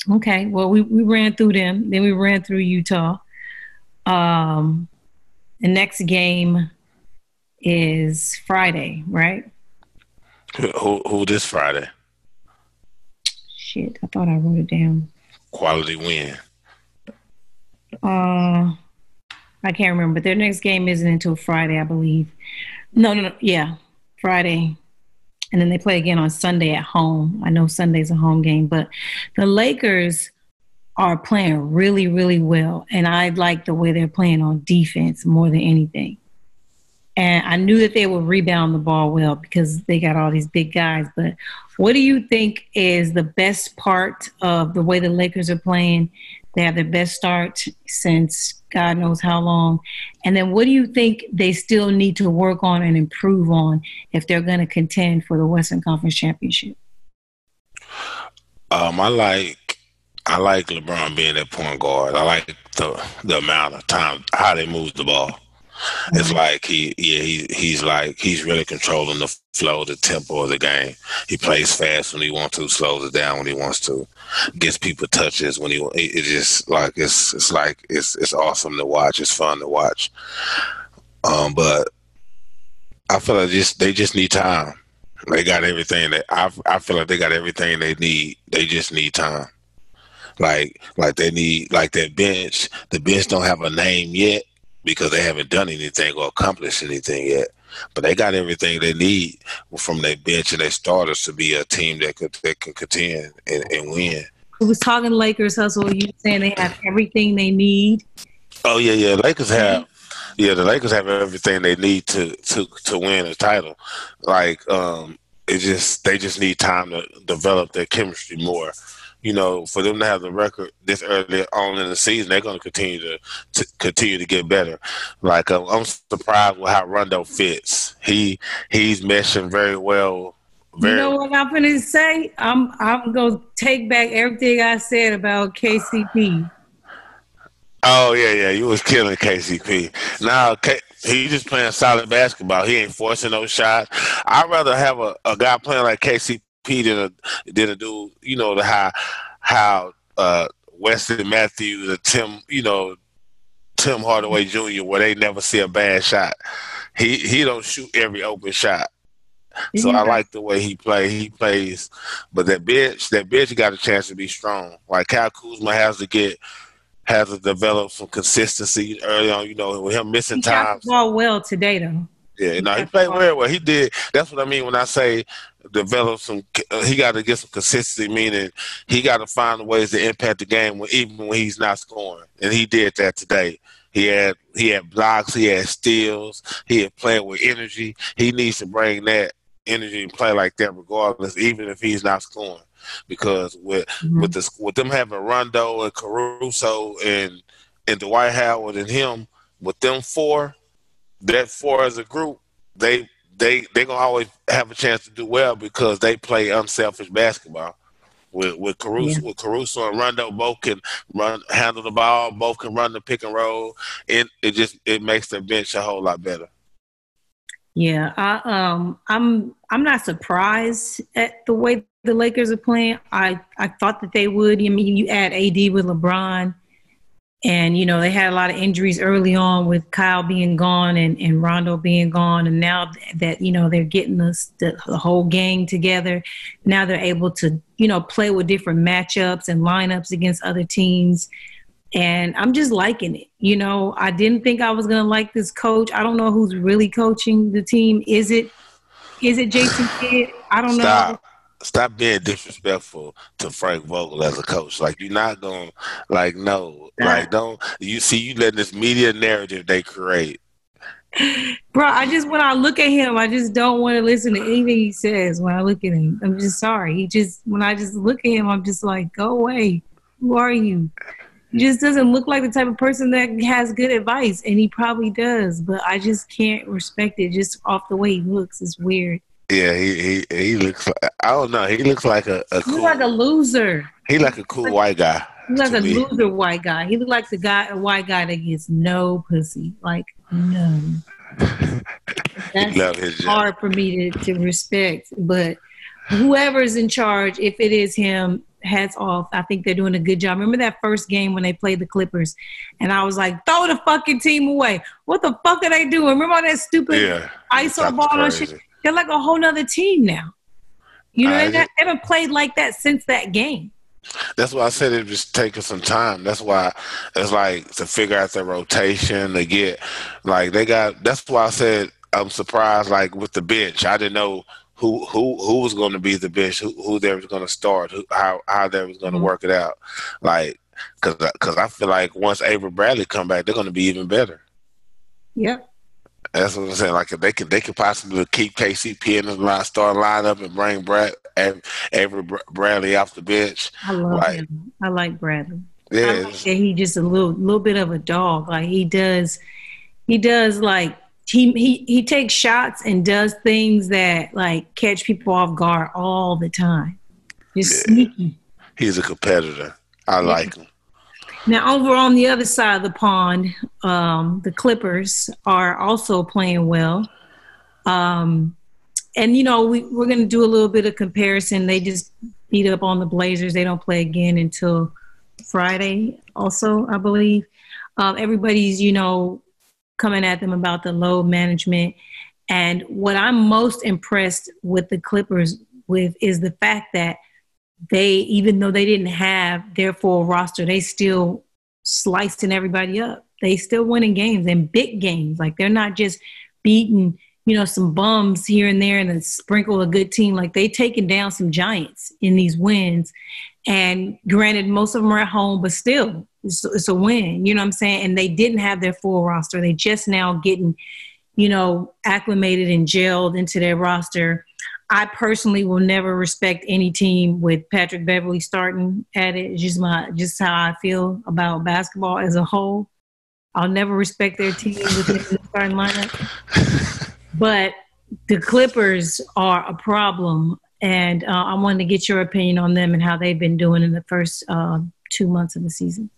Okay, well, we ran through them. Then we ran through Utah. The next game is Friday, right? Who this Friday? Shit, I thought I wrote it down. Quality win. I can't remember, but their next game isn't until Friday, I believe. No. Yeah, Friday. And then they play again on Sunday at home. I know Sunday's a home game, but the Lakers are playing really, really well. And I like the way they're playing on defense more than anything. And I knew that they would rebound the ball well because they got all these big guys. But what do you think is the best part of the way the Lakers are playing? They have their best start since God knows how long. And then what do you think they still need to work on and improve on if they're going to contend for the Western Conference Championship? I like LeBron being that point guard. I like the amount of time, how they move the ball. It's like he's really controlling the flow, the tempo of the game. He plays fast when he wants to, slows it down when he wants to, gets people touches when it's just like it's awesome to watch. It's fun to watch. But I feel like they just need time. They got everything I feel like they got everything they need. They just need time. Like they need their bench. The bench don't have a name yet, because they haven't done anything or accomplished anything yet. But they got everything they need from their bench and their starters to be a team that can contend and win. We was talking Lakers, Hustle. You saying they have everything they need? Oh, yeah. The Lakers have everything they need to win a title. Like, they just need time to develop their chemistry more. You know, for them to have the record this early on in the season, they're going to continue to get better. Like, I'm surprised with how Rondo fits. He's meshing very well. You know what I'm going to say? I'm going to take back everything I said about KCP. Oh, yeah. You was killing KCP. Now, he just playing solid basketball. He ain't forcing no shots. I'd rather have a guy playing like KCP than a dude, you know, how Wesley Matthews or Tim Hardaway Jr., where they never see a bad shot. He don't shoot every open shot. So I like the way he plays. But that bench got a chance to be strong. Like Kyle Kuzma has to develop some consistency early on, you know, with him missing times. He shot the ball well today, though. Yeah, he played very well. He did. That's what I mean when I say develop some. He got to get some consistency, meaning he got to find ways to impact the game even when he's not scoring, and he did that today. He had blocks, he had steals, he had playing with energy. He needs to bring that energy and play like that regardless, even if he's not scoring. because with them having Rondo and Caruso and Dwight Howard and him, with them four as a group, they gonna always have a chance to do well because they play unselfish basketball. With Caruso and Rondo, both can handle the ball, both can run the pick and roll, and it makes their bench a whole lot better. Yeah, I'm not surprised at the way the Lakers are playing. I thought that they would. I mean, you add AD with LeBron, and, you know, they had a lot of injuries early on with Kyle being gone and Rondo being gone. And now that, you know, they're getting the whole gang together, now they're able to, you know, play with different matchups and lineups against other teams. And I'm just liking it. You know, I didn't think I was going to like this coach. I don't know who's really coaching the team. Is it Jason Kidd? I don't know. Stop being disrespectful to Frank Vogel as a coach. Like, you're not going to, like, no. Like, don't. You see, you letting this media narrative they create. Bro, when I look at him, I just don't want to listen to anything he says when I look at him. I'm just sorry. When I just look at him, I'm just like, go away. Who are you? He just doesn't look like the type of person that has good advice, and he probably does, but I just can't respect it just off the way he looks. It's weird. Yeah, he looks like, I don't know, he looks like a cool, he's like a loser. He like a cool white guy. He's like a loser white guy. He look like a white guy that gets no pussy, like none. That's hard for me to respect, but whoever's in charge, if it is him, hats off. I think they're doing a good job. Remember that first game when they played the Clippers, and I was like, throw the fucking team away. What the fuck are they doing? Remember all that stupid ISO ball and shit? They're like a whole nother team now. You know, they haven't played like that since that game. That's why I said it just taking some time. That's why it's like to figure out their rotation, to get like that's why I said I'm surprised, like with the bench. I didn't know who was going to be the bench, who they was going to start, how they was going to work it out. Like, cause I feel like once Avery Bradley come back, they're going to be even better. Yep. That's what I'm saying. Like, if they could possibly keep KCP in the starting lineup and bring Avery Bradley off the bench. I love him. I like Bradley. Yeah, I like that he's just a little bit of a dog. Like he does like he takes shots and does things that like catch people off guard all the time. Just sneaky. He's a competitor. I like him. Now, over on the other side of the pond, the Clippers are also playing well. And, you know, we're going to do a little bit of comparison. They just beat up on the Blazers. They don't play again until Friday also, I believe. Everybody's, you know, coming at them about the load management. And what I'm most impressed with the Clippers with is the fact that even though they didn't have their full roster, they still slicing everybody up. They still winning games and big games. Like they're not just beating, you know, some bums here and there and then sprinkle a good team. Like they taking down some giants in these wins. And granted, most of them are at home, but still it's a win. You know what I'm saying? And they didn't have their full roster. They just now getting, you know, acclimated and gelled into their roster. I personally will never respect any team with Patrick Beverley starting at it. It's just how I feel about basketball as a whole. I'll never respect their team with him in the starting lineup. But the Clippers are a problem, and I wanted to get your opinion on them and how they've been doing in the first 2 months of the season.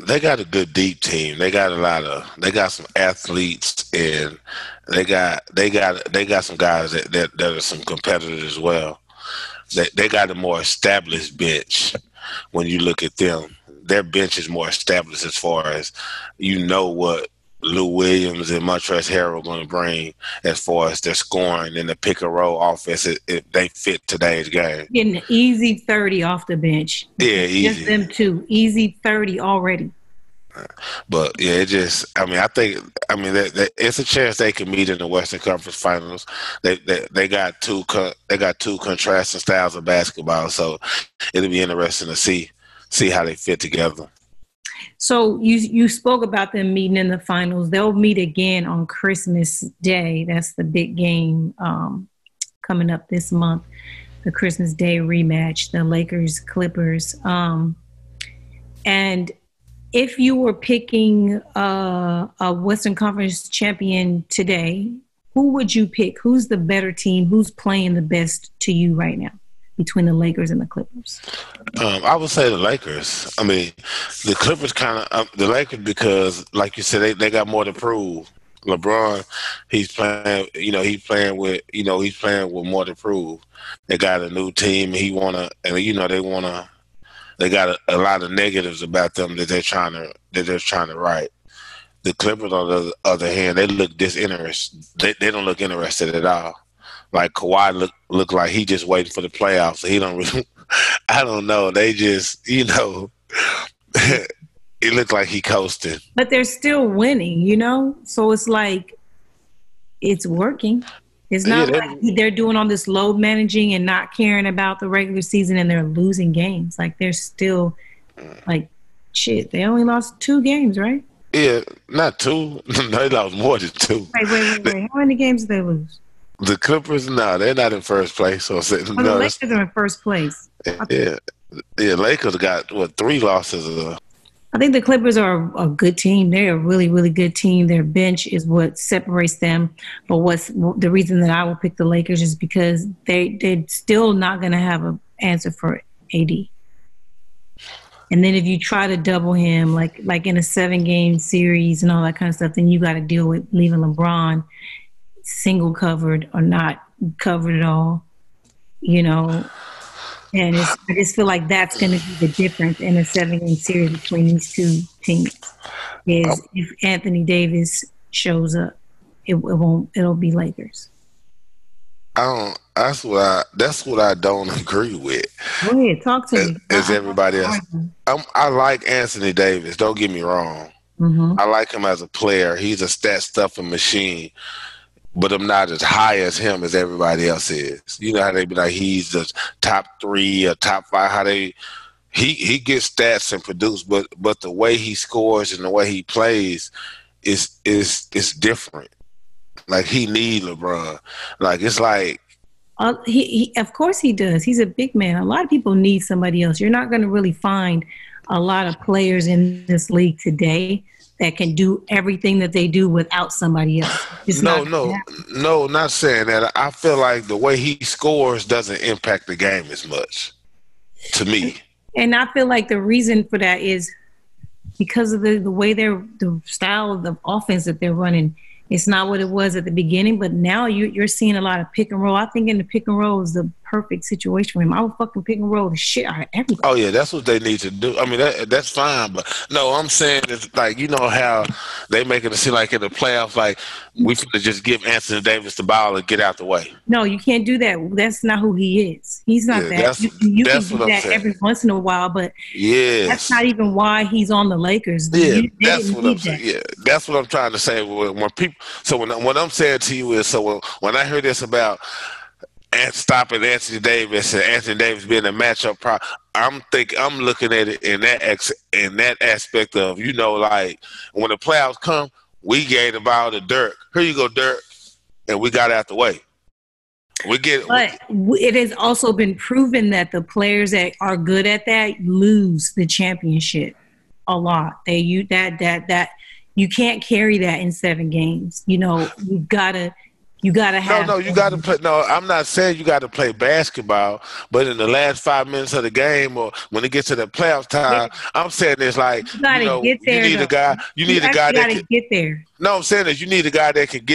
They got a good deep team. They got some athletes, and they got some guys that are some competitors as well. They got a more established bench. When you look at them, their bench is more established as far as, you know, what Lou Williams and Montrezl Harrell are going to bring as far as their scoring and the pick and roll offense. They fit today's game. Getting an easy 30 off the bench. Yeah, easy. Just them two. Easy 30 already. But yeah, I think it's a chance they can meet in the Western Conference Finals. They got two contrasting styles of basketball, so it'll be interesting to see how they fit together. So you spoke about them meeting in the finals. They'll meet again on Christmas Day. That's the big game coming up this month. the Christmas Day rematch, the Lakers Clippers. And if you were picking a Western Conference champion today, who would you pick? Who's the better team? Who's playing the best to you right now between the Lakers and the Clippers? I would say the Lakers. I mean, the Clippers kind of the Lakers because, like you said, they got more to prove. LeBron, he's playing. He's playing with more to prove. They got a new team. They got a lot of negatives about them that they're trying to right. The Clippers, on the other hand, they look disinterested. They don't look interested at all. Like Kawhi look like he just waiting for the playoffs. So he don't really. I don't know. They just it looked like he coasted. But they're still winning, So it's like it's working. It's not like they're doing all this load managing and not caring about the regular season and they're losing games. Like they're still like shit. They only lost 2 games, right? Yeah, not 2. They lost more than 2. Wait. How many games did they lose? The Clippers, no, they're not in first place. So the Lakers are in first place. Yeah, Lakers got 3 losses. I think the Clippers are a good team. They're a really, really good team. Their bench is what separates them. But what's the reason that I will pick the Lakers is because they're still not going to have an answer for AD. And then if you try to double him, like in a 7-game series and all that kind of stuff, then you got to deal with leaving LeBron single covered or not covered at all, And I just feel like that's going to be the difference in a 7-game series between these 2 teams. Is if Anthony Davis shows up, it'll be Lakers. That's what I don't agree with. Go ahead, talk to me. As everybody else, I like Anthony Davis. Don't get me wrong. Mm-hmm. I like him as a player. He's a stat stuffing machine. But I'm not as high as him as everybody else is. You know how they be like he's the top 3 or top 5. How he gets stats and produce, but the way he scores and the way he plays is different. Like he need LeBron. Like it's like he of course he does. He's a big man. A lot of people need somebody else. You're not going to really find a lot of players in this league today that can do everything that they do without somebody else. No, not saying that. I feel like the way he scores doesn't impact the game as much, to me. And I feel like the reason for that is because of the way the style of the offense that they're running. It's not what it was at the beginning, but now you're seeing a lot of pick and roll. I think in the pick and roll is the perfect situation for him. I would fucking pick and roll the shit out of everybody. Oh, yeah, that's what they need to do. I mean, that's fine. But, no, I'm saying it's like, how they making it seem like in the playoffs, like we finna just give Anthony Davis the ball and get out the way. No, you can't do that. That's not who he is. He's not that. You can do that every once in a while, but that's not even why he's on the Lakers. Yeah, that's what I'm saying. Yeah, that's what I'm trying to say. When people, so what I'm saying to you is, so when I hear this about stopping Anthony Davis and Anthony Davis being a matchup problem, I'm looking at it in that aspect of, like when the playoffs come, we gave the ball to Dirk. Here you go, Dirk, and we got out the way. But it has also been proven that the players that are good at that lose the championship a lot. You can't carry that in 7 games. You gotta have. No, you gotta play. No, I'm not saying you gotta play basketball, but in the last 5 minutes of the game or when it gets to the playoff time, I'm saying it's like you gotta get there. You need a guy. You need a guy that can get there. No, I'm saying that you need a guy that can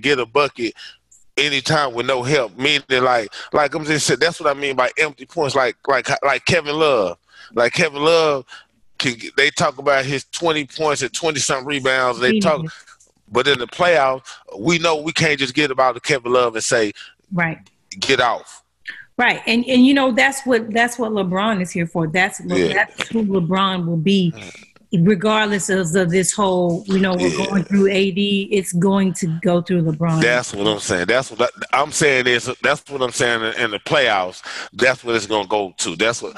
get a bucket anytime with no help. Meaning like I'm just saying, that's what I mean by empty points. Like Kevin Love. Like Kevin Love. They talk about his 20 points and 20-something rebounds. But in the playoffs, we know we can't just get about to Kevin Love and say, right, get off. Right, and that's what LeBron is here for. That's who LeBron will be regardless of this whole, we're going through AD, it's going to go through LeBron. That's what I'm saying. That's what I'm saying that's what I'm saying in the playoffs. That's what it's going to go to. That's what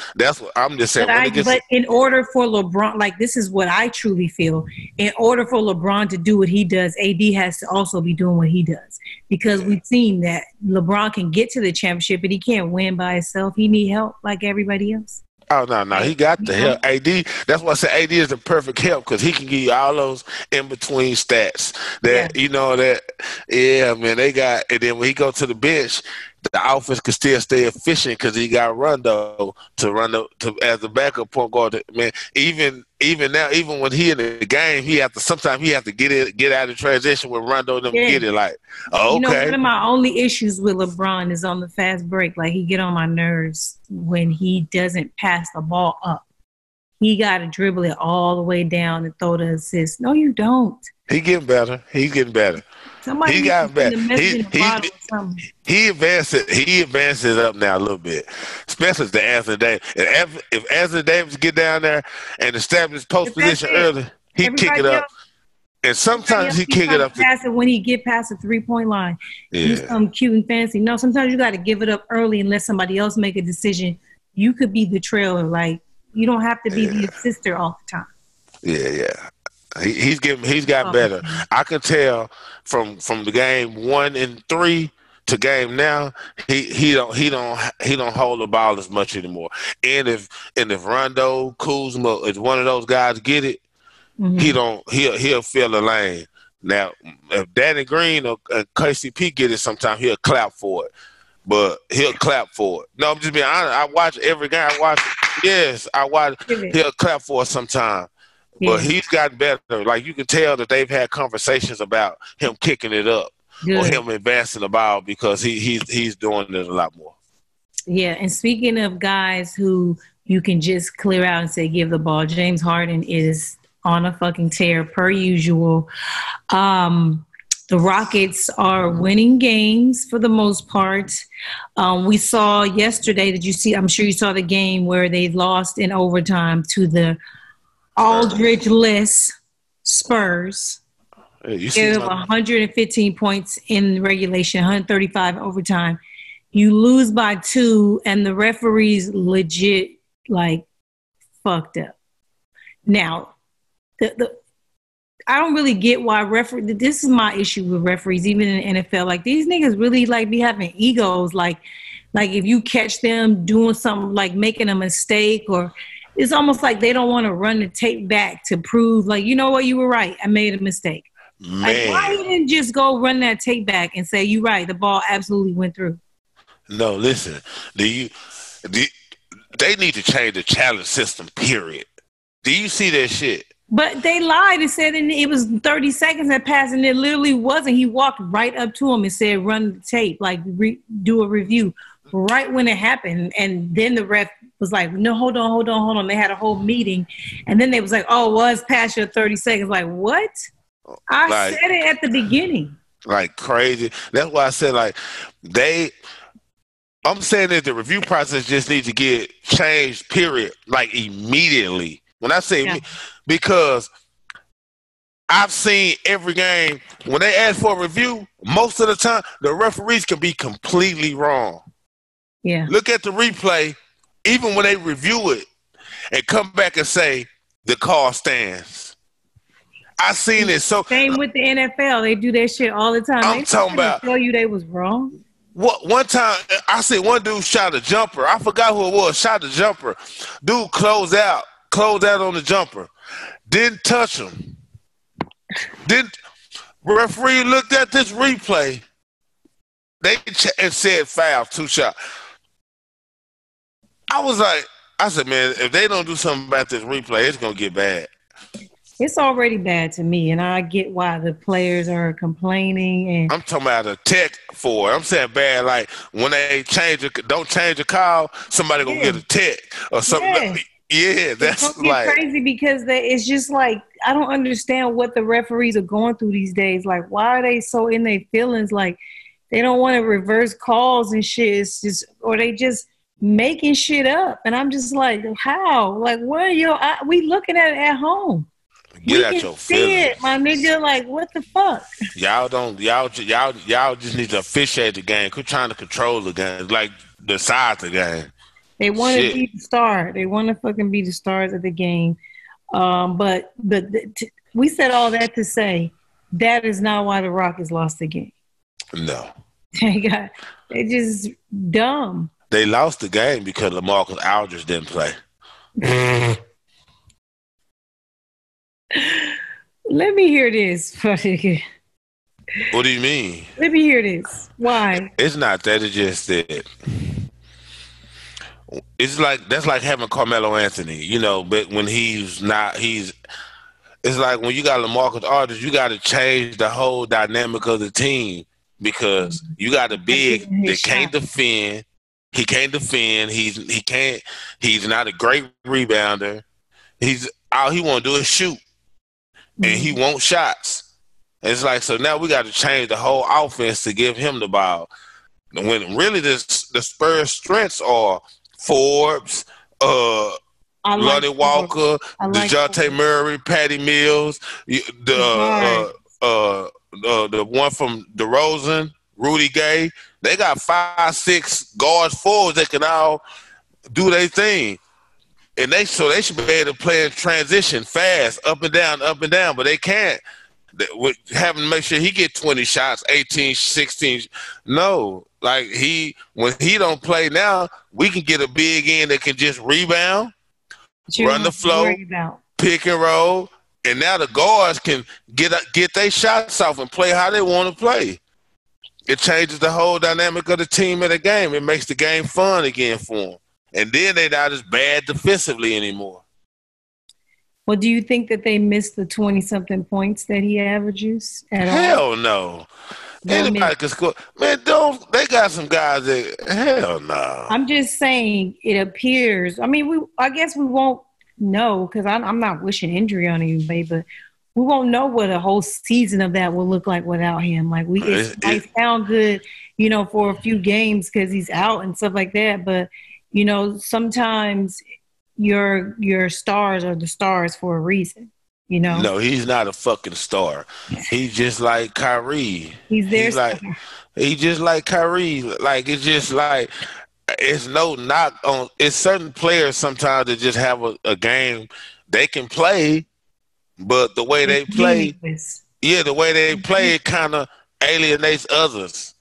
I'm just saying. But in order for LeBron, like, this is what I truly feel. In order for LeBron to do what he does, AD has to also be doing what he does, because we've seen that LeBron can get to the championship, but he can't win by himself. He need help like everybody else. Oh, no. He got the help. AD, that's why I said AD is the perfect help, because he can give you all those in-between stats that, man, they got. And then when he go to the bench, the offense can still stay efficient because he got Rondo to as the backup point guard. Man, even now, even when he in the game, sometimes he have to get out of transition with Rondo and them get it like, okay. One of my only issues with LeBron is on the fast break. Like, he get on my nerves when he doesn't pass the ball up. He got to dribble it all the way down and throw the assist. No, you don't. He getting better. Somebody he got better. He advances up now a little bit, especially to Anthony Davis. If Anthony Davis get down there and establish post position early, he kick it up. And sometimes he kick it up. When he get past the 3-point line, do something cute and fancy. No, sometimes you got to give it up early and let somebody else make a decision. You could be the trailer. Like, you don't have to be the assister all the time. Yeah. He's got better. I can tell from the game 1 and 3 to game now, he don't hold the ball as much anymore. And if Rondo, Kuzma, if one of those guys get it, he'll fill the lane. Now, if Danny Green or KCP get it, sometimes he'll clap for it. But he'll clap for it. No, I'm just being honest. I watch every game. He'll clap for it sometime. But he's gotten better. Like, you can tell that they've had conversations about him kicking it up or him advancing the ball, because he's doing it a lot more. Yeah, and speaking of guys who you can just clear out and say, give the ball, James Harden is on a fucking tear per usual. The Rockets are winning games for the most part. We saw yesterday, I'm sure you saw the game where they lost in overtime to the Aldridge-less Spurs. You gave 115 points in regulation, 135 overtime. You lose by 2, and the referees legit, like, fucked up. Now, I don't really get why this is my issue with referees, even in the NFL. Like, these niggas really, like, be having egos. Like if you catch them doing something, like making a mistake, or it's almost like they don't want to run the tape back to prove, like, you know what, you were right, I made a mistake. Man. Like, why you didn't just go run that tape back and say, you're right, the ball absolutely went through? No, listen. They need to change the challenge system, period. Do you see that shit? But they lied and said it was 30 seconds that passed, and it literally wasn't. He walked right up to him and said, run the tape, like, do a review right when it happened. And then the ref was like, no, hold on. They had a whole meeting. And then they was like, oh, well, it's past your 30 seconds. Like, what? I said it at the beginning. Like, crazy. That's why I said, like, I'm saying that the review process just needs to get changed, period, like, immediately. When I say because I've seen every game, when they ask for a review, most of the time, the referees can be completely wrong. Yeah. Look at the replay, even when they review it and come back and say the call stands. I seen it. So same with the NFL. They do that shit all the time. I'm talking about tell you they was wrong. One time I see one dude shot a jumper. I forgot who it was. Shot a jumper. Dude closed out on the jumper. Didn't touch him. Referee looked at this replay. And said foul, 2 shots. I said, man, if they don't do something about this replay, it's going to get bad. It's already bad to me, and I get why the players are complaining. And I'm talking about a tech for it. I'm saying bad, like when they don't change the call, somebody going to get a tech or something. Yeah, that's like crazy, because it's just like, I don't understand what the referees are going through these days. Like, why are they so in their feelings? Like, they don't want to reverse calls and shit. It's just, or they just making shit up. And I'm just like, how? Like, where are we looking at it at home? Get out your feelings. It, my nigga. Like, what the fuck? Y'all just need to officiate the game. Quit trying to control the game, like decide the game. They want to be the star. They want to fucking be the stars of the game. But we said all that to say that is not why the Rockets lost the game. No, they just dumb. They lost the game because LaMarcus Aldridge didn't play. Let me hear this. What do you mean? Let me hear this. Why? It's not that. It's just that. It's like that's like having Carmelo Anthony, you know. But when it's like when you got LaMarcus Aldridge, you got to change the whole dynamic of the team because you got a big that can't defend. He can't defend. He's not a great rebounder. All he want to do is shoot, and he wants shots. It's like so now we got to change the whole offense to give him the ball. When really the Spurs' strengths are Forbes, Lonnie Walker, DeJounte Murray, Patty Mills, the one from DeRozan, Rudy Gay. They got 5, 6 guards, forwards that can all do their thing. And they should be able to play in transition fast, up and down, but they can't. With having to make sure he get 20 shots, 18, 16. No, like when he don't play now, we can get a big end that can just rebound, run the flow, pick and roll, and now the guards can get their shots off and play how they want to play. It changes the whole dynamic of the team and the game. It makes the game fun again for them. And then they're not as bad defensively anymore. Well, do you think that they missed the 20-something points that he averages at all? Hell no. Anybody can score. Man, they got some guys that, hell no. I'm just saying it appears. I mean, I guess we won't know because I'm not wishing injury on anybody, but we won't know what a whole season of that will look like without him. Like it might sound good, you know, for a few games because he's out and stuff like that. But, you know, sometimes your stars are the stars for a reason, you know? No, he's not a fucking star. He's just like Kyrie. He's just like Kyrie. Like, it's just like, it's no knock on, it's certain players sometimes that just have a game they can play, but the way they play, it kind of alienates others.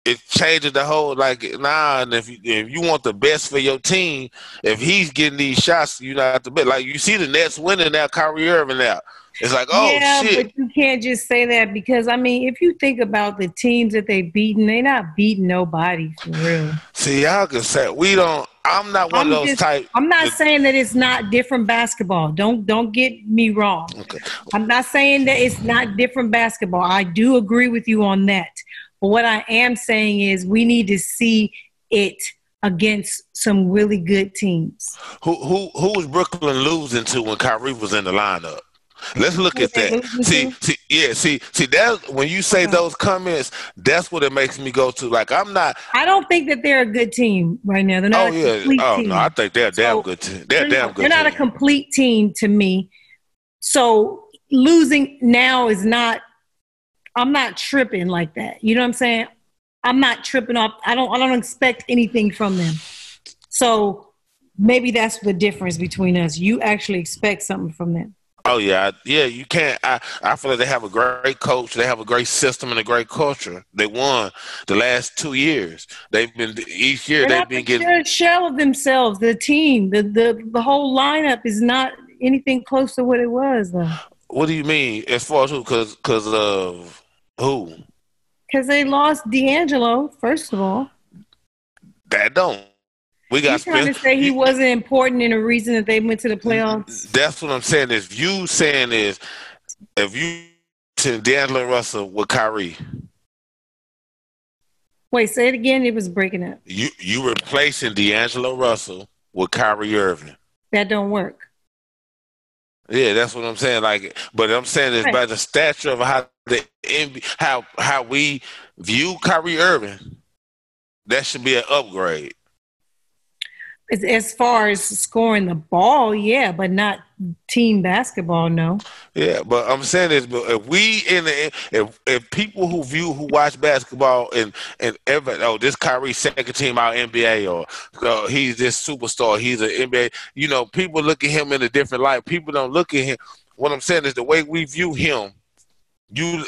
It changes the whole, like, and if you want the best for your team, if he's getting these shots, you not the best. Like, you see the Nets winning now, Kyrie Irving now. It's like, shit. But you can't just say that because, I mean, if you think about the teams that they've beaten, they're not beating nobody for real. See, y'all can say, I'm not one of those type. I'm not saying that it's not different basketball. Don't get me wrong. Okay. I'm not saying that it's not different basketball. I do agree with you on that. But what I am saying is we need to see it against some really good teams. Who was Brooklyn losing to when Kyrie was in the lineup? Let's look at that. See, that when you say those comments, that's what it makes me go to. Like, I don't think that they're a good team right now. They're not a complete team. No, I think they're a damn good team. They're not a complete team to me. So losing now is not. I'm not tripping like that. You know what I'm saying? I'm not tripping off. I don't expect anything from them. So maybe that's the difference between us. You actually expect something from them. Oh, yeah. Yeah, you can't. I feel like they have a great coach. They have a great system and a great culture. They won the last 2 years. They've been each year. They've been getting. They're a shell of themselves. The team, the whole lineup is not anything close to what it was, though. What do you mean? As far as who? Because of who? Because they lost D'Angelo, first of all. That don't. We got trying to say he wasn't important in a reason that they went to the playoffs? That's what I'm saying. If you to D'Angelo Russell with Kyrie. Wait, say it again. It was breaking up. You replacing D'Angelo Russell with Kyrie Irving. That don't work. Yeah, that's what I'm saying. Like, but I'm saying is by the stature of how we view Kyrie Irving, that should be an upgrade. As far as scoring the ball, yeah, but not team basketball, no. Yeah, but I'm saying this, but if we if people who watch basketball and ever this Kyrie second team out NBA or he's this superstar, he's an NBA, you know, people look at him in a different light. People don't look at him. What I'm saying is the way we view him, you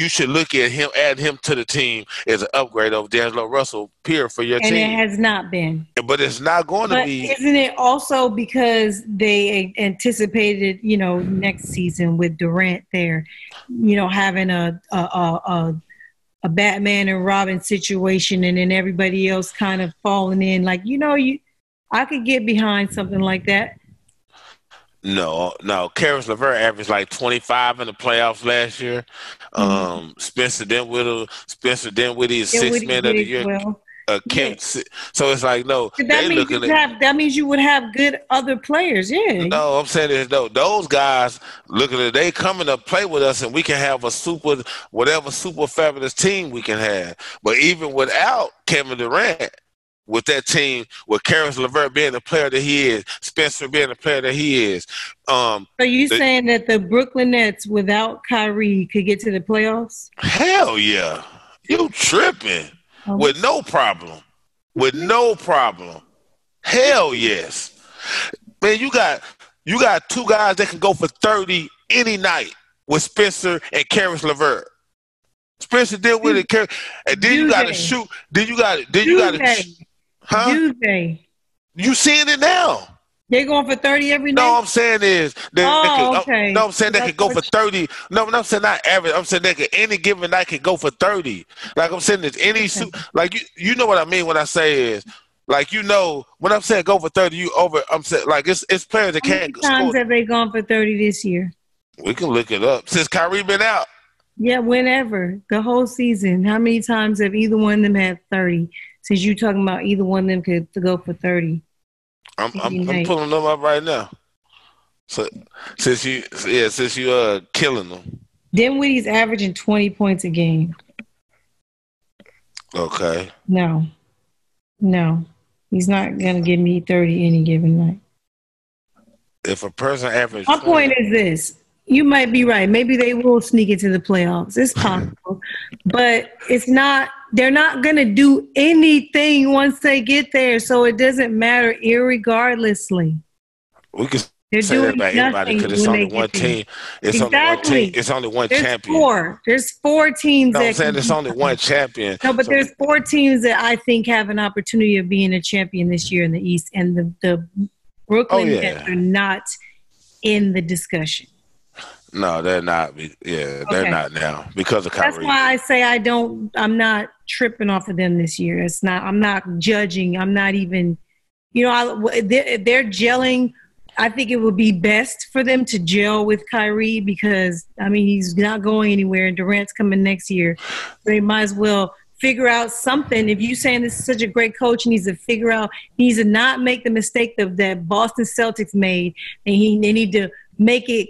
should look at him, add him to the team as an upgrade over D'Angelo Russell, peer for your team. And it has not been. But it's not going to be. Isn't it also because they anticipated, you know, next season with Durant there, you know, having a Batman and Robin situation, and then everybody else kind of falling in. Like, you know, I could get behind something like that. No. Karis LeVert averaged like 25 in the playoffs last year. Spencer Dinwiddie is sixth man of the year. Well. So it's like that means you would have good other players. Yeah. No, I'm saying is those guys looking at they coming to play with us, and we can have a super fabulous team we can have. But even without Kevin Durant, with that team, with Karis LeVert being the player that he is, Spencer being the player that he is. So you saying that the Brooklyn Nets without Kyrie could get to the playoffs? Hell yeah. You tripping. With no problem. With no problem. Hell yes. Man, you got two guys that can go for 30 any night with Spencer and Karis LeVert. Spencer did with it, and then you got to shoot. Then you got to. Huh? You seeing it now? They going for 30 every night? No, I'm saying is okay. No, I'm saying they could go for 30. No, I'm saying not average. I'm saying they could any given night could go for 30. Like I'm saying there's any like you know what I mean when I say is like, you know, when I'm saying go for 30, I'm saying like it's players that can't score. How many times have they gone for 30 this year? We can look it up. Since Kyrie been out. Yeah, whenever. The whole season. How many times have either one of them had 30? Since you talking about either one of them could go for 30. I'm pulling them up right now. So since you killing them. Dinwiddie's averaging 20 points a game. Okay. No. He's not gonna give me 30 any given night. If a person averages, my point is this. You might be right. Maybe they will sneak into the playoffs. It's possible. But it's not – they're not going to do anything once they get there, so it doesn't matter irregardlessly. We can say that about anybody because it's only one team. It's only one team. It's only one champion. There's four teams. No, I'm saying it's only one champion. No, but there's 4 teams that I think have an opportunity of being a champion this year in the East, and the Brooklyn Nets are not in the discussion. No, they're not. Yeah, they're not now because of Kyrie. That's why I say I'm not tripping off of them this year. It's not. I'm not judging. I'm not even. You know, they're gelling. I think it would be best for them to gel with Kyrie because I mean he's not going anywhere, and Durant's coming next year. They might as well figure out something. If you're saying this is such a great coach, he needs to figure out. He needs to not make the mistake that Boston Celtics made, and they need to make it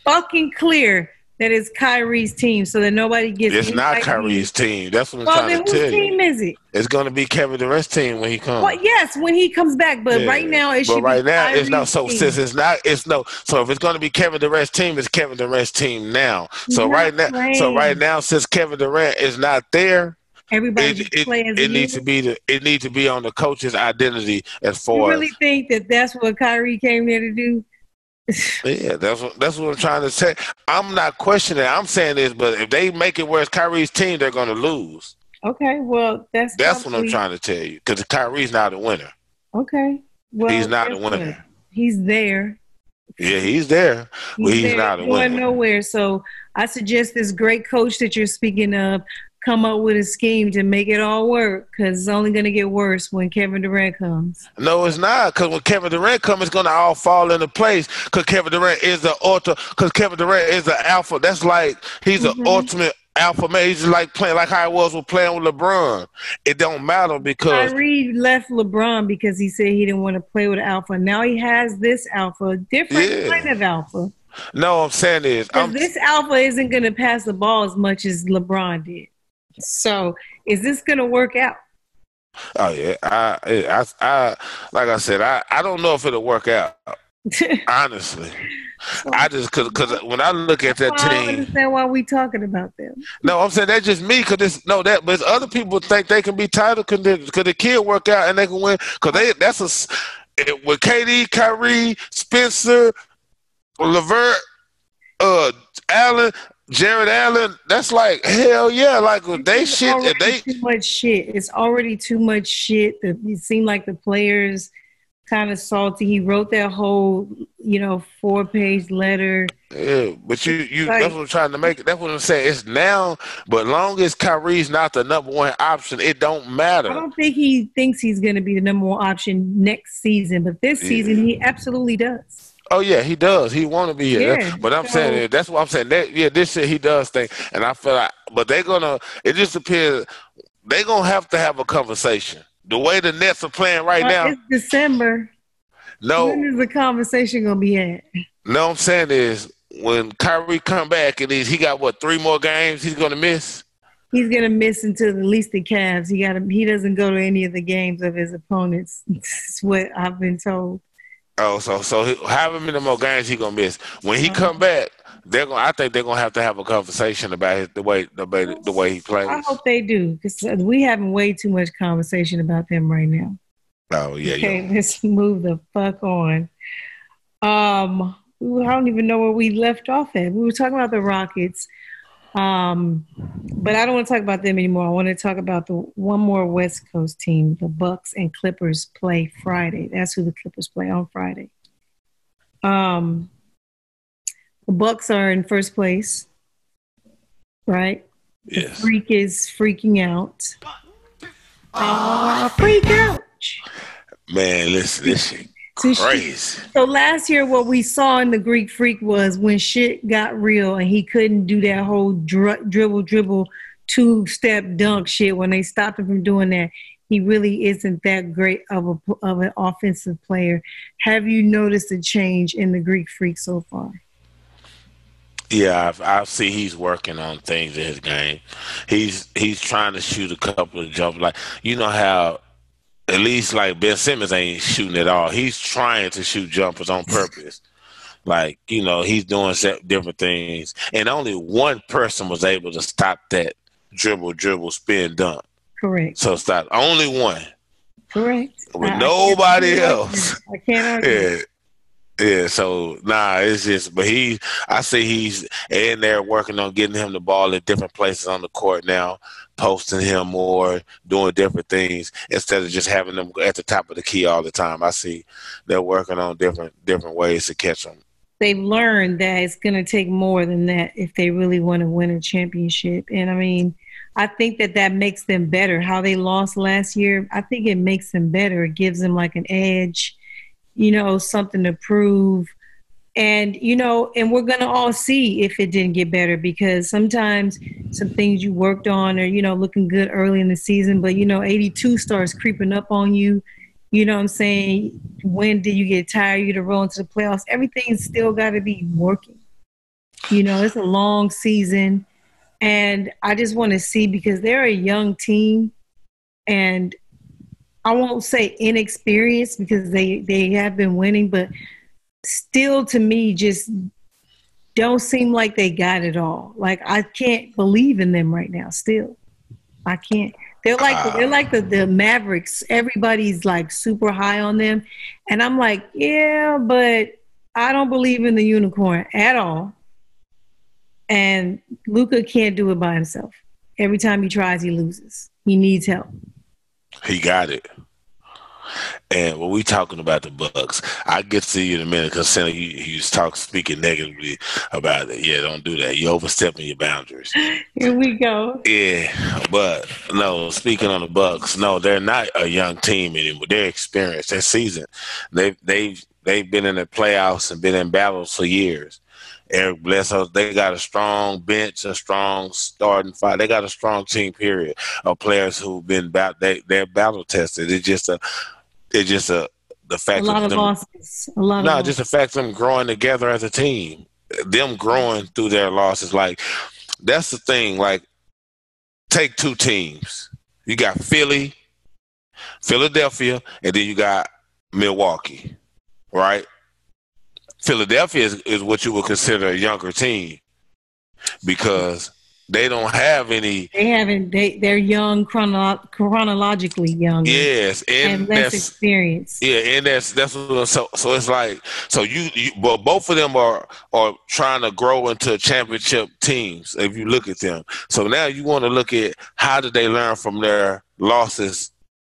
fucking clear that it's Kyrie's team so that nobody gets It's not Kyrie's team. That's what I'm trying to tell you. Whose team is it? It's going to be Kevin Durant's team when he comes. Well, yes, when he comes back. But right now it should be right now Kyrie's it's not. So team. since it's not, so if it's going to be Kevin Durant's team, it's Kevin Durant's team now. So right now, since Kevin Durant is not there, everybody it needs to be on the coach's identity as far. You really think that that's what Kyrie came there to do? Yeah, that's what I'm trying to say. I'm not questioning it. I'm saying this, but if they make it where it's Kyrie's team, they're going to lose. Okay, well, that's what I'm trying to tell you because Kyrie's not a winner. Okay, well, he's not a winner. He's there. Yeah, he's there, but he's not a winner. Going nowhere. So I suggest this great coach that you're speaking of come up with a scheme to make it all work because it's only going to get worse when Kevin Durant comes. No, it's not because when Kevin Durant comes, it's going to all fall into place because Kevin Durant is the alpha. That's like he's the ultimate alpha man. He's just like playing like how I was playing with LeBron. It don't matter because Kyrie left LeBron because he said he didn't want to play with alpha. Now he has this alpha, different kind of alpha. No, I'm saying is this alpha isn't going to pass the ball as much as LeBron did. So is this going to work out? Oh yeah, like I said, I don't know if it'll work out. Honestly, I just because when I look at that I don't team, understand why we talking about them. no, I'm saying that's just me because but other people think they can be title contenders because the kid work out and they can win because with KD, Kyrie, Spencer, LeVert, Allen. Jared Allen, that's like hell yeah! Like they shit, if they too much shit. It's already too much shit. It seemed like the players kind of salty. He wrote that whole, 4-page letter. Yeah, but you that's what I'm trying to make. That's what I'm saying. It's now, but long as Kyrie's not the number one option, it don't matter. I don't think he thinks he's going to be the number one option next season, but this season he absolutely does. Oh yeah, he does. He want to be here. Yeah, but I'm saying that's what I'm saying. This shit he does think, and I feel like, but they're gonna. It just appears they're gonna have to have a conversation. The way the Nets are playing right now. It's December. No, when is the conversation gonna be at? No, I'm saying is when Kyrie come back and he got 3 more games he's gonna miss. He's gonna miss until at least the Cavs. He doesn't go to any of the games of his opponents. That's what I've been told. Oh, so however many more games he gonna miss. When he come back, I think they're gonna have to have a conversation about the way he plays. I hope they do because we having way too much conversation about them right now. Oh yeah. Okay, let's move the fuck on. I don't even know where we left off at. We were talking about the Rockets, but I don't want to talk about them anymore. I want to talk about the one more West Coast team. The Bucks and Clippers play Friday. That's who the Clippers play on Friday. The Bucks are in first place, right? Yes. The Freak is freaking out. Freak out. Man, listen, this shit crazy. So last year, what we saw in the Greek Freak was when shit got real and he couldn't do that whole dribble, 2-step dunk shit. When they stopped him from doing that, he really isn't that great of an offensive player. Have you noticed a change in the Greek Freak so far? Yeah, I see he's working on things in his game. He's trying to shoot a couple of jumps. Like, you know how at least like Ben Simmons ain't shooting at all. He's trying to shoot jumpers on purpose. Like, he's doing different things. And only one person was able to stop that dribble, spin, dunk. Correct. So stop. Only one. Correct. With nobody else. I can't argue. Yeah. Yeah, so it's just, but I see he's in there working on getting him the ball at different places on the court now, posting him more, doing different things instead of just having them at the top of the key all the time. I see they're working on different ways to catch them. They've learned that it's going to take more than that if they really want to win a championship. And I mean, I think that makes them better. How they lost last year, I think it makes them better. It gives them like an edge. Something to prove. And, and we're going to all see if it didn't get better because sometimes some things you worked on are, looking good early in the season, but, 82 starts creeping up on you. You know what I'm saying? When do you get tired? You to roll into the playoffs. Everything's still got to be working. It's a long season. And I just want to see because they're a young team and I won't say inexperienced because they have been winning, but still to me just don't seem like they got it all. Like I can't believe in them right now. Still, I can't. They're like the Mavericks. Everybody's like super high on them, and I'm like, yeah, but I don't believe in the unicorn at all. And Luka can't do it by himself. Every time he tries, he loses. He needs help. He got it. And when we talking about the Bucks, I get to you in a minute because he was speaking negatively about it. Yeah, don't do that. You're overstepping your boundaries. Here we go. Yeah, but no. Speaking on the Bucks, no, they're not a young team anymore. They're experienced. They're seasoned. They've been in the playoffs and been in battles for years. Eric Bledsoe, they got a strong bench, a strong starting five. They got a strong team, period, of players who've been they're battle tested. It's just the fact a lot of them, losses. A lot. No, just the fact of them growing together as a team, them growing through their losses. Like that's the thing. Like take two teams. You got Philly Philadelphia, and then you got Milwaukee, right? Philadelphia is what you would consider a younger team because they don't have any. They're young, chronologically young. Yes, and less experience. Yeah, and that's what, so it's like but both of them are trying to grow into championship teams. If you look at them, so now you want to look at how did they learn from their losses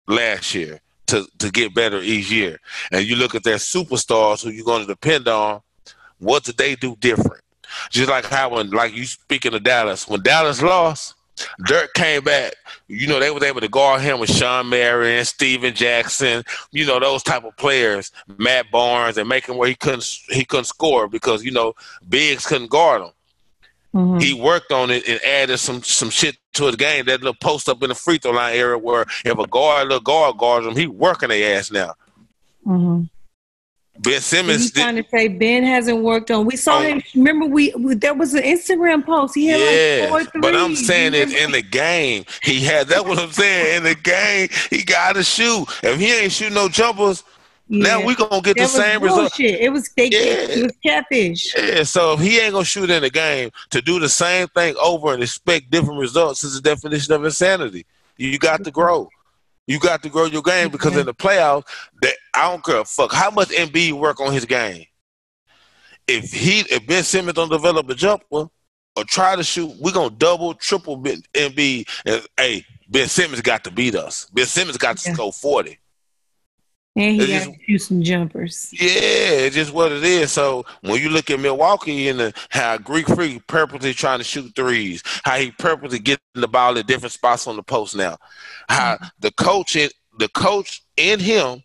last year to get better each year, and you look at their superstars who you're going to depend on. What did they do different? Just like how like you speaking of Dallas, when Dallas lost, Dirk came back. You know, they were able to guard him with Sean Marion, Steven Jackson, you know, those type of players, Matt Barnes, and make him where he couldn't score because, you know, bigs couldn't guard him. Mm-hmm. He worked on it and added some shit to his game. That little post up in the free throw line area where if a little guard guards him, he working their ass now. Mm-hmm. Ben Simmons. You trying to say Ben hasn't worked on? We saw him. Remember, there was an Instagram post. He had like 4 threes. But I'm saying it in the game. He had. That's what I'm saying. In the game, he got to shoot. If he ain't shooting no jumpers, now we gonna get the same result. It was fake. It was catfish. Yeah. So if he ain't gonna shoot in the game to do the same thing over and expect different results is the definition of insanity. You got to grow. You got to grow your game because in the playoffs, I don't care how much Embiid work on his game. If Ben Simmons don't develop a jumper or try to shoot, we're gonna double, triple Embiid. And hey, Ben Simmons got to beat us. Ben Simmons got to score 40. And he got to shoot some jumpers. Yeah, it's just what it is. So when you look at Milwaukee and how Greek Freak purposely trying to shoot threes, how he purposely getting the ball at different spots on the post now, how the coach and him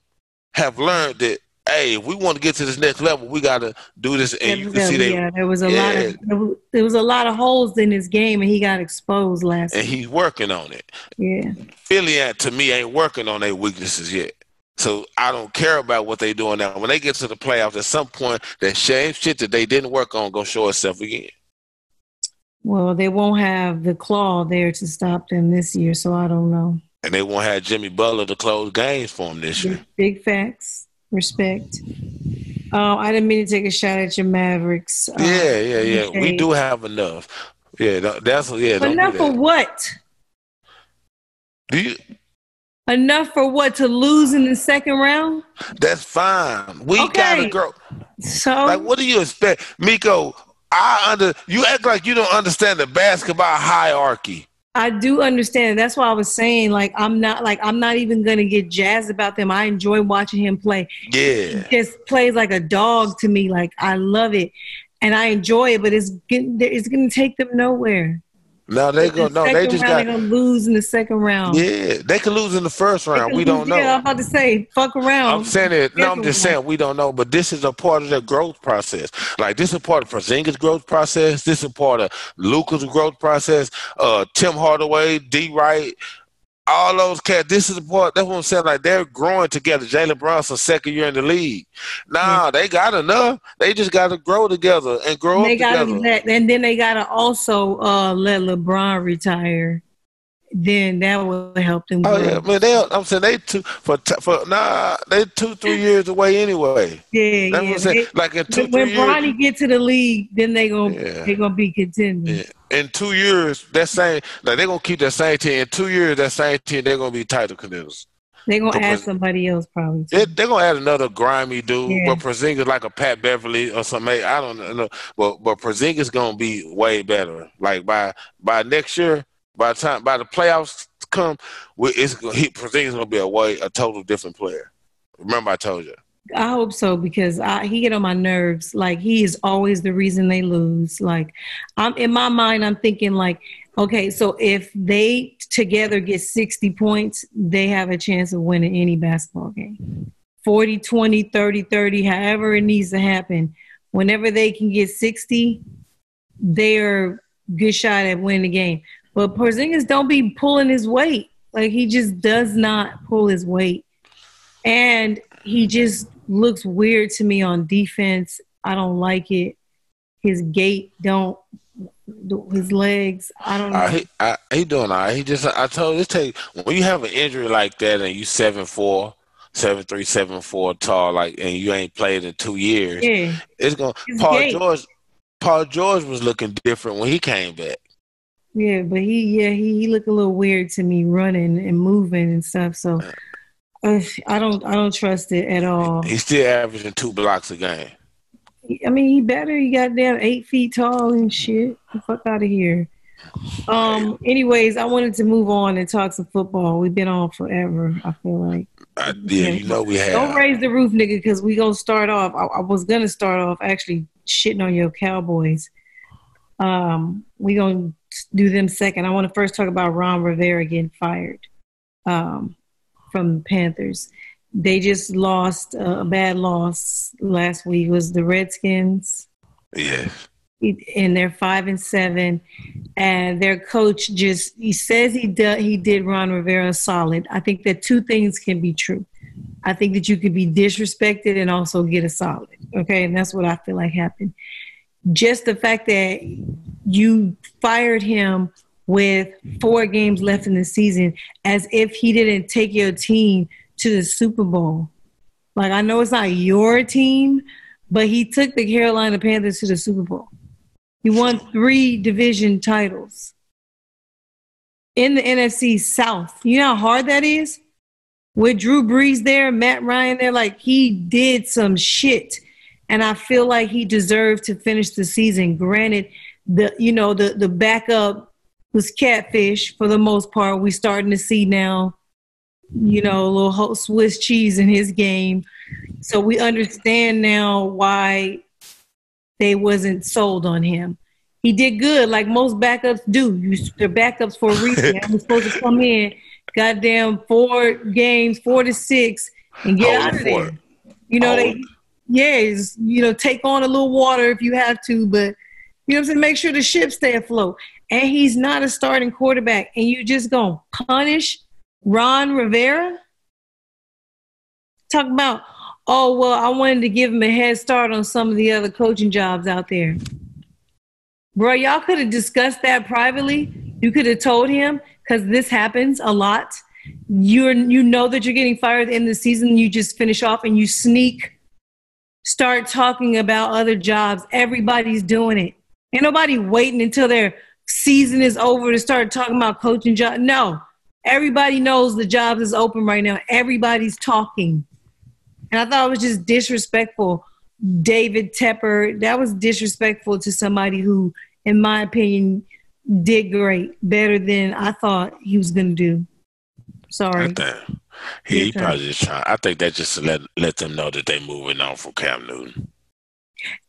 have learned that, hey, if we want to get to this next level, we got to do this. And you can see there was a lot of holes in his game, and he got exposed last and he's working on it. Yeah, Philly, to me, ain't working on their weaknesses yet. So I don't care about what they doing now. When they get to the playoffs, at some point, that same shit that they didn't work on gonna show itself again. Well, they won't have the claw there to stop them this year, so I don't know. And they won't have Jimmy Butler to close games for them this year. Big facts. Respect. I didn't mean to take a shot at your Mavericks. Yeah. We do have enough. Yeah, that's enough for what? Do you? Enough for what? To lose in the second round? That's fine. We gotta grow. So, like, what do you expect, Miko? You act like you don't understand the basketball hierarchy. I do understand. That's why I was saying, I'm not even gonna get jazzed about them. I enjoy watching him play. Yeah, he just plays like a dog to me. Like, I love it, and I enjoy it. But it's gonna take them nowhere. No, they just got to lose in the second round. Yeah, they could lose in the first round. We don't know. Yeah, I'm about to say, fuck around. I'm saying it. No, I'm just saying we don't know. But this is a part of their growth process. Like, this is a part of Porzingis' growth process. This is a part of Luka's growth process. Tim Hardaway, D. Wright, all those cats. This is the part. That's what I'm saying. Like, they're growing together. Jalen Brunson's second year in the league. They got enough. They just got to grow together and grow up together. And then they got to also let LeBron retire. Then that will help them grow. Oh yeah, man. I'm saying they 2-3 years away anyway. Yeah, That's what I'm saying. Like in 2-3 years. When Bronny get to the league, then they gonna be contenders. Yeah. In 2 years, they're gonna keep that same team. In 2 years, that same team, they're gonna be title contenders. They're gonna add somebody else probably. They're gonna add another grimy dude, but Porzingis like a Pat Beverly or something. I don't know, but Porzingis gonna be way better. Like by next year, by the playoffs come, Porzingis gonna be a total different player. Remember, I told you. I hope so, because he get on my nerves. Like, he is always the reason they lose. Like, in my mind, I'm thinking like, okay, so if they together get 60 points, they have a chance of winning any basketball game. 40-20, 30-30, however it needs to happen. Whenever they can get 60, they're good shot at winning the game. But Porzingis don't be pulling his weight. Like, he just does not pull his weight. And he just looks weird to me on defense. I don't like it. His gait don't his legs. I don't know. He doing all right. I told you, when you have an injury like that and you 7'4", 7'3", 7'4" tall, and you ain't played in 2 years, it's going. Paul George was looking different when he came back. Yeah, but he looked a little weird to me, running and moving and stuff. So I don't trust it at all. He's still averaging 2 blocks a game. I mean, he better. He got damn 8 feet tall and shit. Get the fuck out of here. Anyways, I wanted to move on and talk some football. We've been on forever, I feel like. We have. Don't raise the roof, nigga, because we gonna start off. I was gonna start off actually shitting on your Cowboys. We gonna do them second. I want to first talk about Ron Rivera getting fired from the Panthers. They just lost a bad loss last week. It was the Redskins. Yes. And they're 5-7, and their coach he says he did Ron Rivera solid. I think that 2 things can be true. I think that you could be disrespected and also get a solid. Okay, and that's what I feel like happened. Just the fact that you fired him with 4 games left in the season, as if he didn't take your team to the Super Bowl. Like, I know it's not your team, but he took the Carolina Panthers to the Super Bowl. He won 3 division titles in the NFC South. You know how hard that is? With Drew Brees there, Matt Ryan there, like, he did some shit. And I feel like he deserved to finish the season. Granted, the backup was catfish for the most part. We starting to see now, a little Swiss cheese in his game. So we understand now why they wasn't sold on him. He did good, like most backups do. They're backups for a reason. I'm supposed to come in, goddamn 4 games, 4 to 6, and get out of there. Take on a little water if you have to, but you know what I'm saying, make sure the ship stay afloat. And he's not a starting quarterback, and you just gonna punish Ron Rivera? Talk about, I wanted to give him a head start on some of the other coaching jobs out there. Bro, y'all could have discussed that privately. You could have told him, because this happens a lot. You know that you're getting fired at the end of the season. You just finish off and you start talking about other jobs. Everybody's doing it. Ain't nobody waiting until their season is over to start talking about coaching jobs. No. Everybody knows the job is open right now. Everybody's talking. And I thought it was just disrespectful. David Tepper, that was disrespectful to somebody who, in my opinion, did great. Better than I thought he was going to do. Sorry. He probably just trying. I think that just to let them know that they moving on from Cam Newton.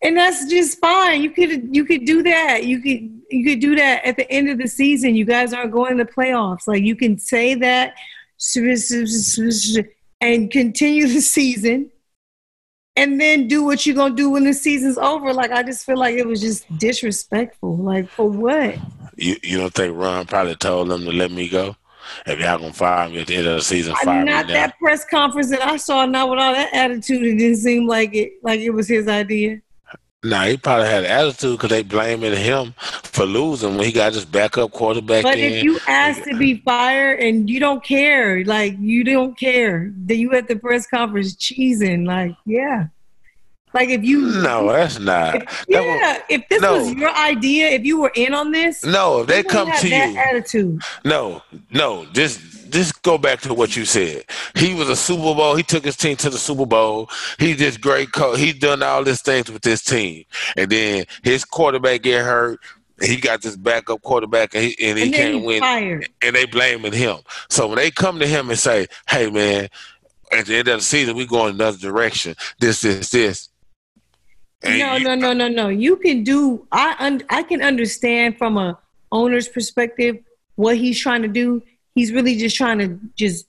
And that's just fine. You could do that. You could do that at the end of the season. You guys aren't going to the playoffs. Like, you can say that and continue the season, and then do what you're gonna do when the season's over. Like, I just feel like it was just disrespectful. Like, for what? You don't think Ron probably told them to let me go? If y'all gonna fire me at the end of the season, fire me now. Not that press conference that I saw, not with all that attitude. It didn't seem like it was his idea. Nah, he probably had an attitude because they blaming him for losing when he got his backup quarterback. But if you asked to be fired and you don't care, then you at the press conference cheesing, like, yeah. Like, if you... No, that's not. If this was your idea, if you were in on this... No, if they come to you... attitude. No, just go back to what you said. He was a Super Bowl. He took his team to the Super Bowl. He's this great coach. He's done all these things with this team. And then his quarterback get hurt. He got this backup quarterback, and he can't win. Fired. And they blaming him. So when they come to him and say, hey, man, at the end of the season, we going another direction. This. No. You can do. I can understand from a owner's perspective what he's trying to do. He's really just trying to just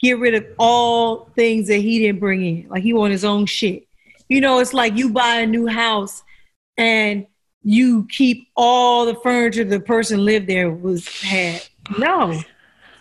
get rid of all things that he didn't bring in. Like, he want his own shit. It's like you buy a new house and you keep all the furniture the person lived there had. No.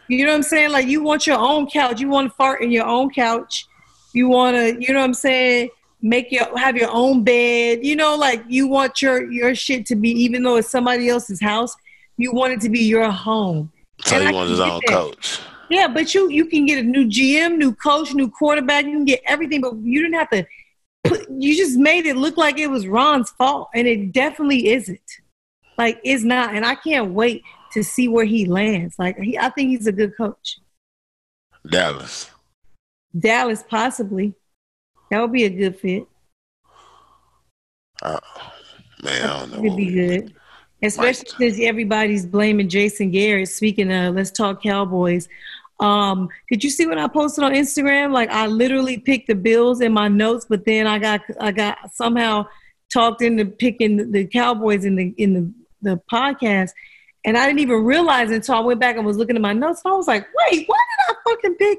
You know what I'm saying? Like, you want your own couch. You want to fart in your own couch. You want to, you know what I'm saying, have your own bed. You know, like you want your shit to be, even though it's somebody else's house, you want it to be your home. So he wants his own coach. Yeah, but you can get a new GM, new coach, new quarterback. You can get everything, but you didn't have to. You just made it look like it was Ron's fault, and it definitely isn't. Like, it's not. And I can't wait to see where he lands. Like, I think he's a good coach. Dallas, possibly. That would be a good fit. Man, I don't know. It'd be good. Especially since everybody's blaming Jason Garrett. Speaking of, let's talk Cowboys. Did you see what I posted on Instagram? Like, I literally picked the Bills in my notes, but then I got somehow talked into picking the Cowboys in the podcast, and I didn't even realize it until I went back and was looking at my notes. And I was like, wait, why did I fucking pick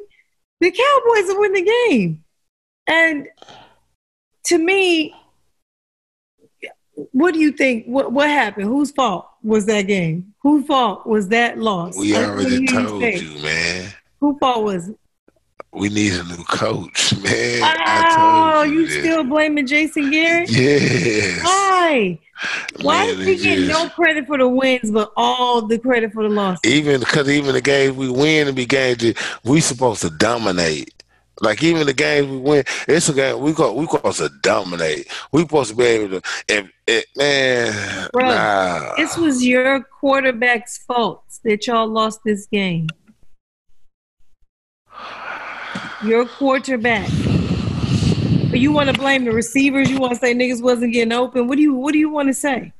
the Cowboys to win the game? And to me, what do you think? What happened? Whose fault was that game? Whose fault was that loss? We already told you, man. Whose fault was it? We need a new coach, man. Oh, you still blaming Jason Garrett? Yes. Why? Why is he getting no credit for the wins, but all the credit for the losses? Even the games we win and be games we supposed to dominate. Like, even the games we win, it's a game we supposed to dominate. We supposed to be able to, This was your quarterback's fault that y'all lost this game. Your quarterback. But you want to blame the receivers? You want to say niggas wasn't getting open? What do you want to say?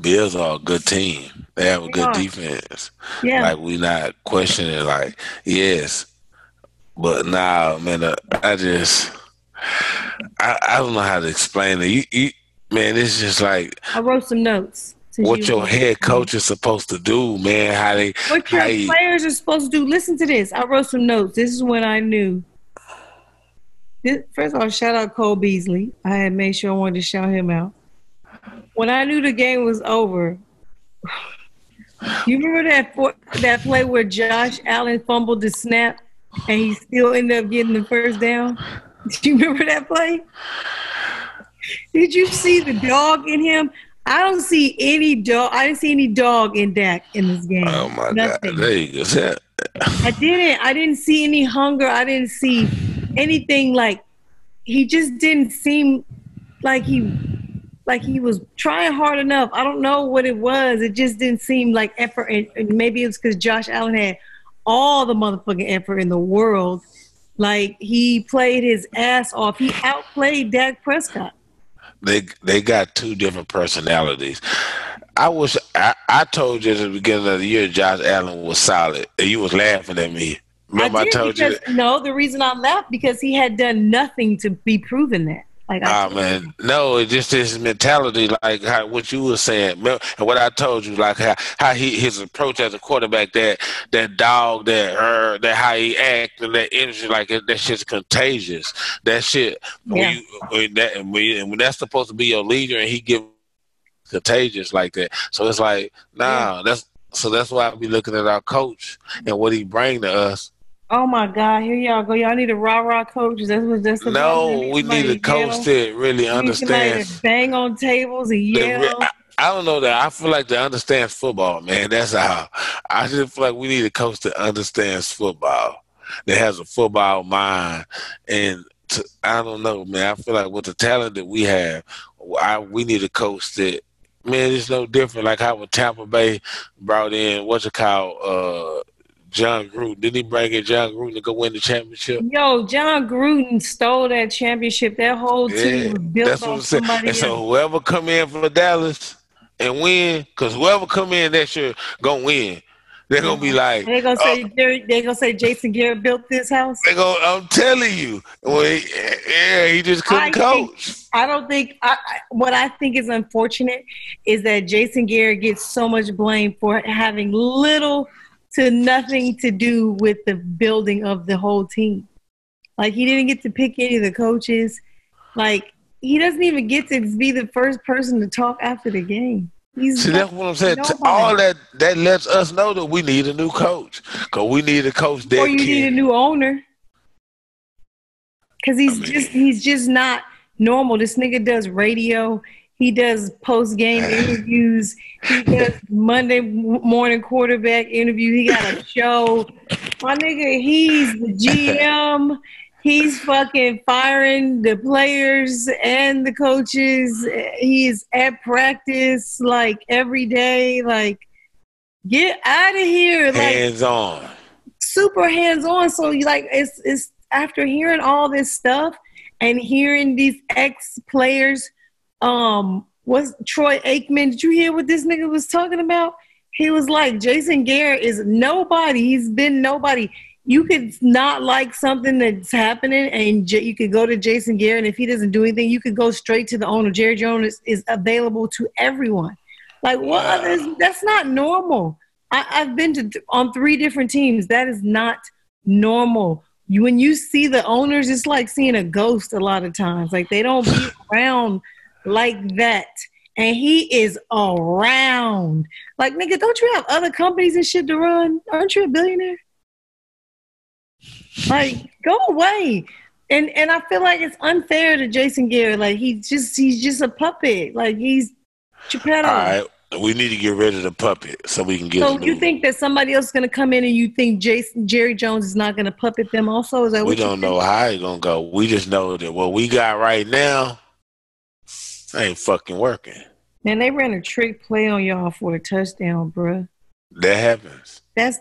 Bills are a good team. They have a good defense. Yeah. Like, we not questioning, like, yes. But now, man, I don't know how to explain it. Man, it's just like, I wrote some notes. What your head coach is supposed to do, man. What your players are supposed to do. Listen to this. I wrote some notes. This is when I knew. First of all, shout out Cole Beasley. I had made sure I wanted to shout him out. When I knew the game was over, you remember that play where Josh Allen fumbled the snap and he still ended up getting the first down? Do you remember that play? Did you see the dog in him? I don't see any dog. I didn't see any dog in Dak in this game. Oh my God! There you go. I didn't see any hunger. I didn't see anything. Like, he just didn't seem like he was trying hard enough. I don't know what it was. It just didn't seem like effort. And maybe it was because Josh Allen had all the motherfucking effort in the world. Like, he played his ass off. He outplayed Dak Prescott. They got two different personalities. I told you at the beginning of the year Josh Allen was solid, and you was laughing at me. Remember I told you that? No, the reason I laughed because he had done nothing to be proven that. Like, man, no, it's just his mentality, like what you were saying, and what I told you, like how his approach as a quarterback, that dog, that how he acts, and that energy, like that shit's contagious. That shit, when that's supposed to be your leader, and he give contagious like that. So it's like, that's why I be looking at our coach and what he bring to us. Oh my God! Here y'all go. Y'all need a rah-rah coach. That's no. We need a coach that really understands. Bang on tables and yell. I don't know that. I feel like that understands football, man. That's how. I just feel like we need a coach that understands football, that has a football mind, and I don't know, man. I feel like with the talent that we have, we need a coach that. Man, it's no different. Like how when Tampa Bay brought in John Gruden. Didn't he bring in John Gruden to go win the championship? Yo, John Gruden stole that championship. That whole team was built on somebody else. So whoever come in for Dallas and win, because whoever come in that year gonna win. They're gonna be like they're gonna say Jason Garrett built this house. I'm telling you, he just couldn't coach. What I think is unfortunate is that Jason Garrett gets so much blame for having little to nothing to do with the building of the whole team. Like, he didn't get to pick any of the coaches. Like, he doesn't even get to be the first person to talk after the game. See, that's what I'm saying. All that lets us know that we need a new coach. Because we need a coach that need a new owner. Because he's just not normal. This nigga does radio. He does post-game interviews. He does Monday morning quarterback interview. He got a show. My nigga, he's the GM. He's fucking firing the players and the coaches. He is at practice like every day. Like, get out of here. Hands on. Super hands on. So like it's after hearing all this stuff and hearing these ex-players. Was Troy Aikman? Did you hear what this nigga was talking about? He was like, Jason Garrett is nobody. He's been nobody. You could not like something that's happening, and you could go to Jason Garrett, and if he doesn't do anything, you could go straight to the owner. Jerry Jones is available to everyone. Like, what? That's not normal. I've been on 3 different teams. That is not normal. When you see the owners, it's like seeing a ghost a lot of times. Like, they don't be around like that. And he is around. Like, nigga, don't you have other companies and shit to run? Aren't you a billionaire? Like, go away. And I feel like it's unfair to Jason Garrett. Like, he's just a puppet. Like, he's Geppetto. All right. We need to get rid of the puppet so we can get. So you think that somebody else is going to come in and you think Jerry Jones is not going to puppet them also? Is that we don't know how it's going to go. We just know that what we got right now ain't fucking working. Man, they ran a trick play on y'all for a touchdown, bruh. That happens. That's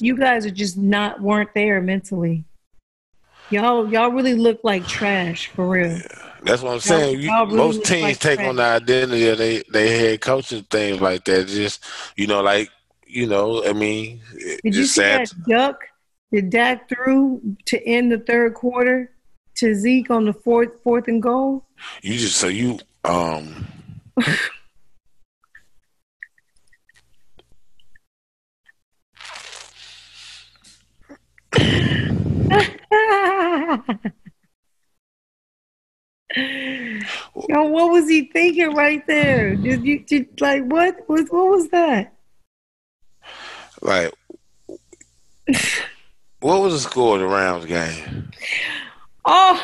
you guys are just weren't there mentally. Y'all really look like trash for real. Yeah, that's what I'm saying. Most teams take on the identity of they head coaching things like that. Just I mean, did you see that duck that Dak threw to end the third quarter to Zeke on the fourth and goal? Yo, what was he thinking right there? What was that? Like, what was the score of the Rams game? Oh,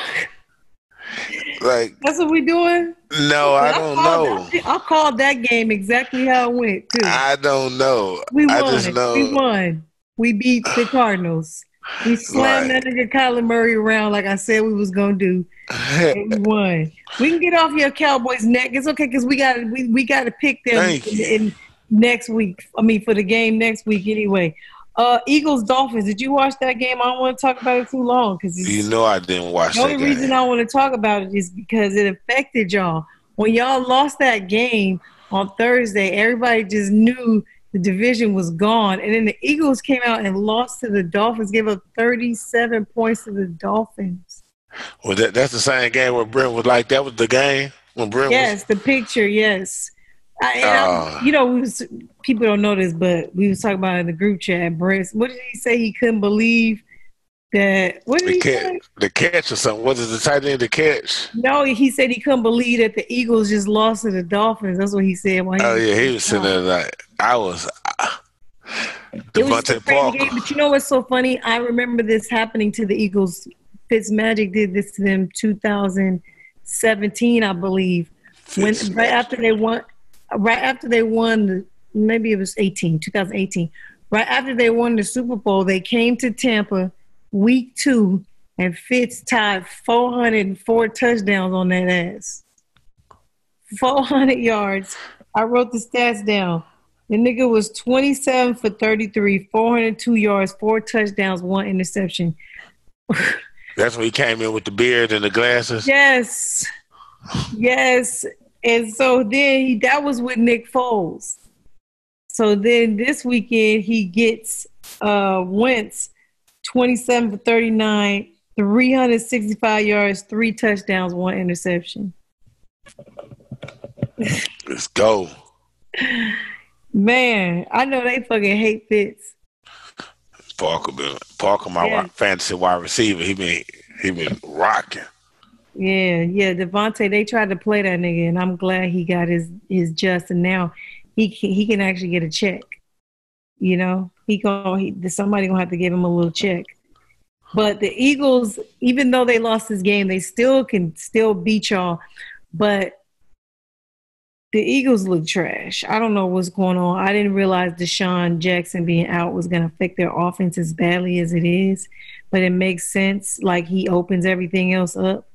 like, that's what we doing? No, I don't know. I called that game exactly how it went too. I don't know. We won. I just know we won. We beat the Cardinals. We slammed that nigga Kyler Murray around like I said we was gonna do. And we won. We can get off your Cowboys' neck. It's okay because we got to pick them in next week. I mean, for the game next week anyway. Eagles Dolphins. Did you watch that game? I don't want to talk about it too long because I didn't watch that game. The only reason I want to talk about it is because it affected y'all. When y'all lost that game on Thursday, everybody just knew the division was gone. And then the Eagles came out and lost to the Dolphins, gave up 37 points to the Dolphins. Well, that's the same game where Brent was like, that was the game when Brent was. The picture, yes. People don't know this, but we was talking about it in the group chat. Brent, what did he say? He couldn't believe that. What did he say? The catch or something. Was it the tight end, the catch? No, he said he couldn't believe that the Eagles just lost to the Dolphins. That's what he said. He was sitting there like, I was. It was a crazy game, but you know what's so funny? I remember this happening to the Eagles. Fitzmagic did this to them 2017, I believe. Right after they won, maybe it was 2018. Right after they won the Super Bowl, they came to Tampa week 2, and Fitz tied 404 touchdowns on that ass. 400 yards. I wrote the stats down. The nigga was 27 for 33, 402 yards, 4 touchdowns, 1 interception. That's when he came in with the beard and the glasses? Yes. And so then that was with Nick Foles. So then this weekend he gets Wentz 27 for 39, 365 yards, 3 touchdowns, 1 interception. Let's go. Man, I know they fucking hate Fitz. Parker, my fantasy wide receiver, he been rocking. Yeah, Devontae, they tried to play that nigga, and I'm glad he got his just, and now he can actually get a check. You know, somebody gonna have to give him a little check. But the Eagles, even though they lost this game, they still can beat y'all. But the Eagles look trash. I don't know what's going on. I didn't realize Deshaun Jackson being out was going to affect their offense as badly as it is. But it makes sense. Like, he opens everything else up.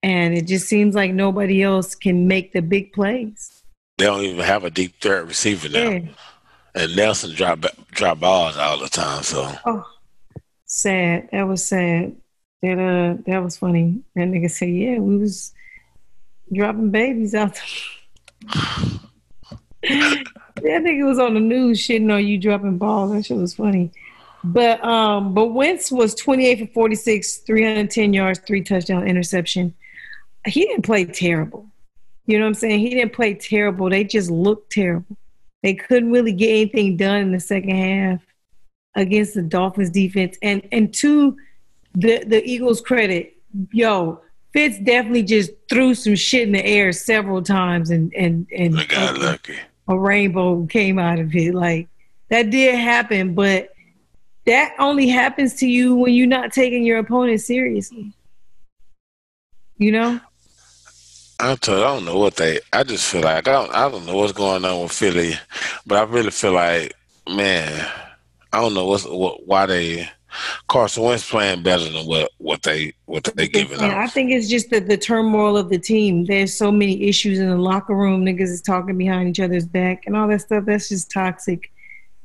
And it just seems like nobody else can make the big plays. They don't even have a deep threat receiver now. Yeah. And Nelson drop balls all the time. So sad. That was sad. That was funny. That nigga said, "Yeah, we was dropping babies out." That nigga was on the news shitting on you dropping balls. That shit was funny. But Wentz was 28 for 46, 310 yards, 3 touchdown interception. He didn't play terrible. You know what I'm saying? He didn't play terrible. They just looked terrible. They couldn't really get anything done in the second half against the Dolphins defense. And to the Eagles' credit, Fitz definitely just threw some shit in the air several times and they got lucky. A rainbow came out of it. Like, that did happen, but that only happens to you when you're not taking your opponent seriously. You know? I don't know what I just feel like I don't know what's going on with Philly, but I really feel like, man, I don't know why Carson Wentz playing better than what they giving up. I think it's just the turmoil of the team. There's so many issues in the locker room. Niggas is talking behind each other's back and all that stuff. That's just toxic.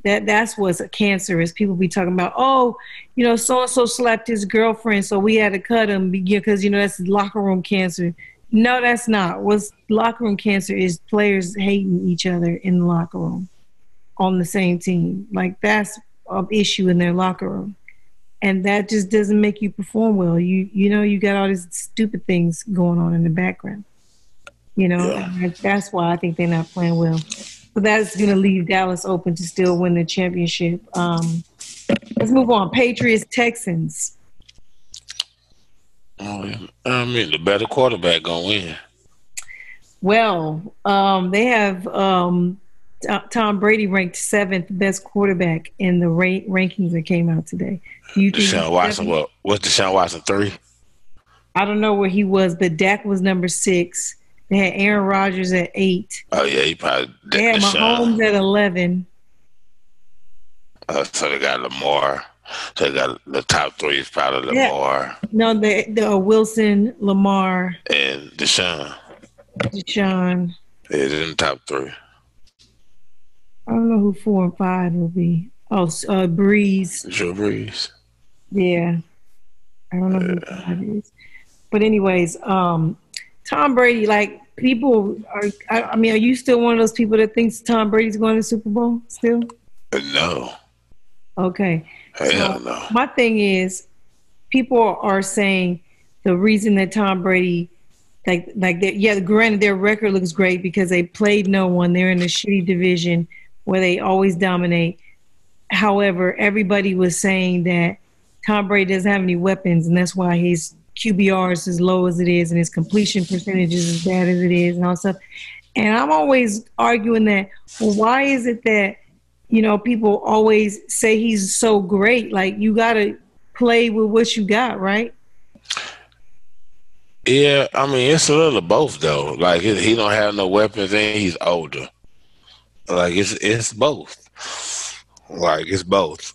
That's what's cancerous. People be talking about, so-and-so slapped his girlfriend, so we had to cut him because, that's locker room cancer. No, that's not. What's locker room cancer is players hating each other in the locker room on the same team. Like, that's an issue in their locker room. And that just doesn't make you perform well. You got all these stupid things going on in the background. And that's why I think they're not playing well. But that's going to leave Dallas open to still win the championship. Let's move on. Patriots, Texans. I mean, the better quarterback gonna win. Well, they have Tom Brady ranked 7th best quarterback in the rankings that came out today. Do you think Deshaun Watson? What's Deshaun Watson 3? I don't know where he was, but Dak was number 6. They had Aaron Rodgers at 8. Oh yeah, he probably. They had Mahomes at 11. So they got Lamar. So they got the top 3 is probably Lamar. Yeah. No, the Wilson, Lamar, and Deshaun. Yeah, they're in the top 3. I don't know who 4 and 5 will be. Oh, Breeze. Drew Brees. Yeah. I don't know who 5 is. But anyways, Tom Brady, like, people are you still one of those people that thinks Tom Brady's going to the Super Bowl still? No. Okay. Hell no. My thing is, people are saying the reason that Tom Brady, granted their record looks great because they played no one. They're in a shitty division where they always dominate. However, everybody was saying that Tom Brady doesn't have any weapons, and that's why his QBR is as low as it is and his completion percentage is as bad as it is and all stuff. And I'm always arguing that, well, why is it that people always say he's so great? Like, you got to play with what you got, right? Yeah, I mean, it's a little of both, though. Like, he don't have no weapons and he's older. Like, it's both. Like, it's both.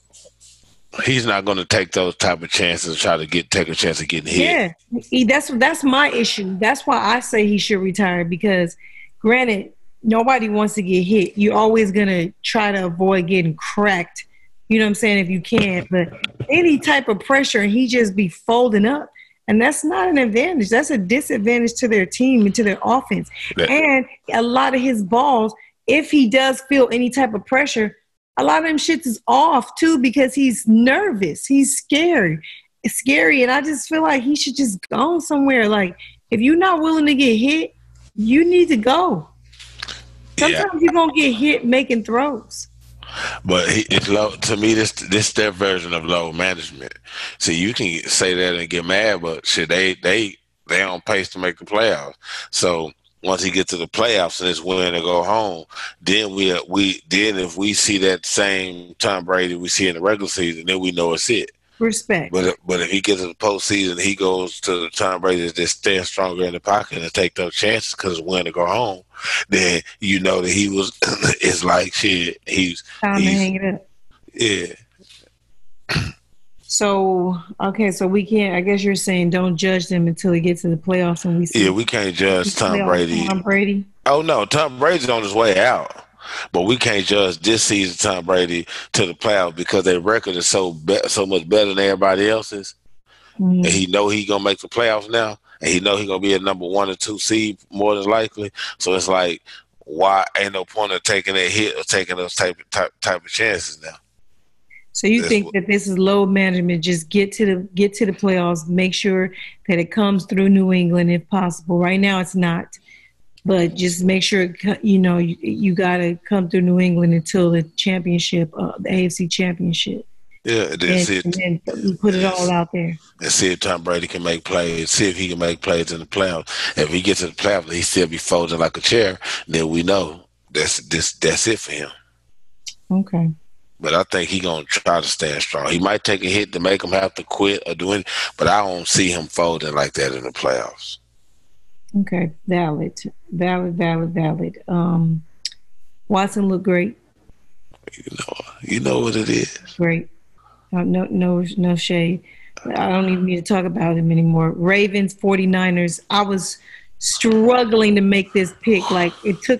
He's not going to take those type of chances and try to take a chance of getting hit. Yeah, that's my issue. That's why I say he should retire because, granted, nobody wants to get hit. You're always going to try to avoid getting cracked, you know what I'm saying, if you can. But any type of pressure, he just be folding up. And that's not an advantage. That's a disadvantage to their team and to their offense. And a lot of his balls, if he does feel any type of pressure, a lot of them shits is off, too, because he's nervous. He's scary. It's scary. And I just feel like he should just go somewhere. Like, if you're not willing to get hit, you need to go. Sometimes you're going to get hit making throws. But it's low. To me, this their version of low management. See, you can say that and get mad, but shit, they on pace to make the playoffs. So once he gets to the playoffs and it's win or go home, then if we see that same Tom Brady we see in the regular season, then we know it's it. Respect. But if he gets to the postseason, he goes to Tom Brady just stand stronger in the pocket and take those chances because it's win to go home. Then you know that he was. It's like shit. He's time to hang it up. Yeah. So we can't. I guess you're saying don't judge them until he gets to the playoffs and we see. Yeah, we can't judge Tom Brady. Tom Brady. Oh no, Tom Brady's on his way out. But we can't judge this season Tom Brady to the playoffs because their record is so much better than everybody else's. And he know he gonna make the playoffs now, and he know he gonna be a number 1 or 2 seed more than likely. So it's like, why ain't no point of taking that hit or taking those type of chances now? So you think that this is load management? Just get to the playoffs, make sure that it comes through New England if possible. Right now it's not. But just make sure, you got to come through New England until the championship, the AFC championship. Yeah, and then put it all out there. And see if Tom Brady can make plays. See if he can make plays in the playoffs. If he gets to the playoffs, he still be folding like a chair. Then we know that's it for him. Okay. But I think he's going to try to stand strong. He might take a hit to make him have to quit or do it, but I don't see him folding like that in the playoffs. Okay, valid. Watson looked great. You know what it is. Great. No shade. I don't even need to talk about him anymore. Ravens, 49ers. I was struggling to make this pick. Like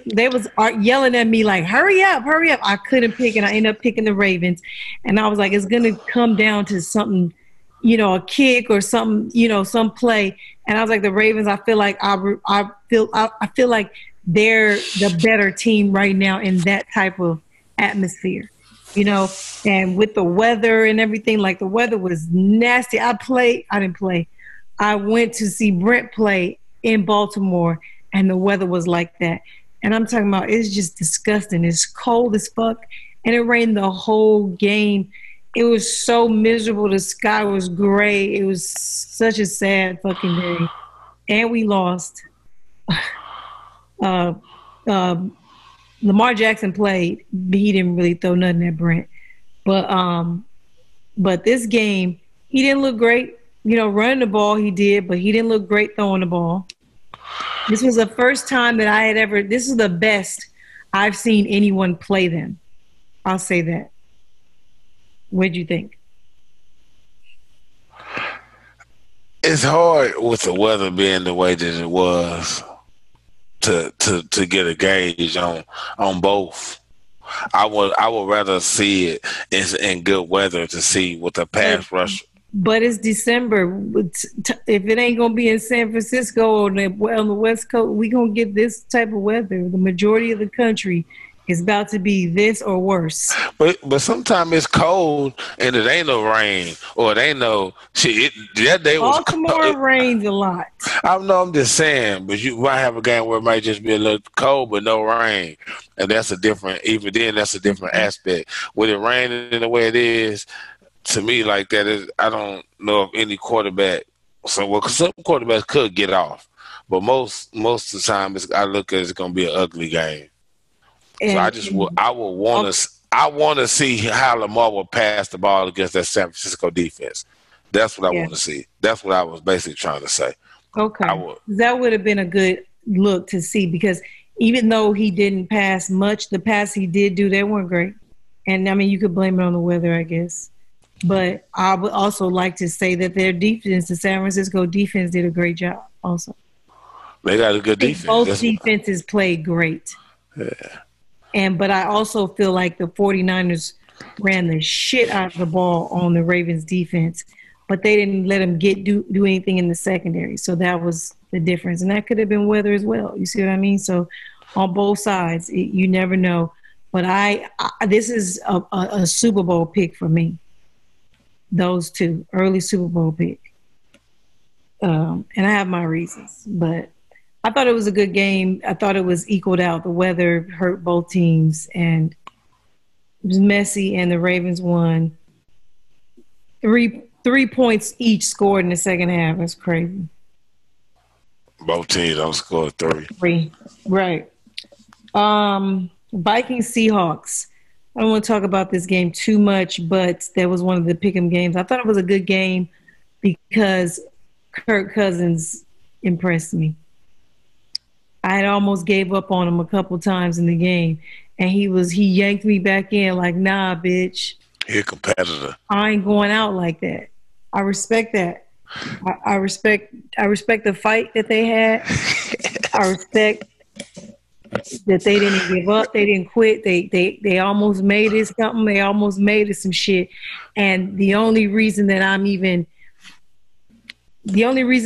they was yelling at me like, hurry up. I couldn't pick, and I ended up picking the Ravens. And I was like, it's going to come down to something, a kick or something, some play. And I was like, the Ravens, I feel like I feel like they're the better team right now in that type of atmosphere, and with the weather and everything, like the weather was nasty. I didn't play. I went to see Brent play in Baltimore and the weather was like that. And I'm talking about, it's just disgusting. It's cold as fuck. And it rained the whole game. It was so miserable. The sky was gray. It was such a sad fucking day. And we lost. Lamar Jackson played, but he didn't really throw nothing at Brent. But this game, he didn't look great. Running the ball he did, but he didn't look great throwing the ball. This was the first time that this is the best I've seen anyone play them. I'll say that. What'd you think? It's hard with the weather being the way that it was to get a gauge on both. I would rather see it in good weather to see what the pass rush. But it's December. If it ain't gonna be in San Francisco on the West Coast, we gonna get this type of weather. The majority of the country is about to be this or worse. But sometimes it's cold and it ain't no rain or it ain't no shit. That day was Baltimore rains a lot. I know. I'm just saying, but you might have a game where it might just be a little cold but no rain, and that's a different. Even then, that's a different aspect. With it raining the way it is. To me, like that, I don't know of any quarterback. Some quarterbacks could get off, but most of the time, I look at it's going to be an ugly game. And so I want to see how Lamar will pass the ball against that San Francisco defense. That's what I want to see. That's what I was basically trying to say. Okay, that would have been a good look to see because even though he didn't pass much, the pass he did do, they weren't great. And I mean, you could blame it on the weather, I guess. But I would also like to say that their defense, the San Francisco defense, did a great job also. They got a good defense. Both defenses played great. Yeah. But I also feel like the 49ers ran the shit out of the ball on the Ravens defense, but they didn't let them do anything in the secondary. So that was the difference. And that could have been weather as well. You see what I mean? So on both sides, you never know. But this is a Super Bowl pick for me. Those two, early Super Bowl pick. And I have my reasons, but I thought it was a good game. I thought it was equaled out. The weather hurt both teams, and it was messy, and the Ravens won. Three points each scored in the second half. That's crazy. Both teams don't score three. Right. Vikings Seahawks. I don't want to talk about this game too much, but that was one of the pick'em games. I thought it was a good game because Kirk Cousins impressed me. I had almost gave up on him a couple times in the game, and he yanked me back in like, nah, bitch. You're a competitor. I ain't going out like that. I respect that. I respect the fight that they had. I respect that they didn't give up. They didn't quit. They almost made it something. They almost made it some shit. And the only reason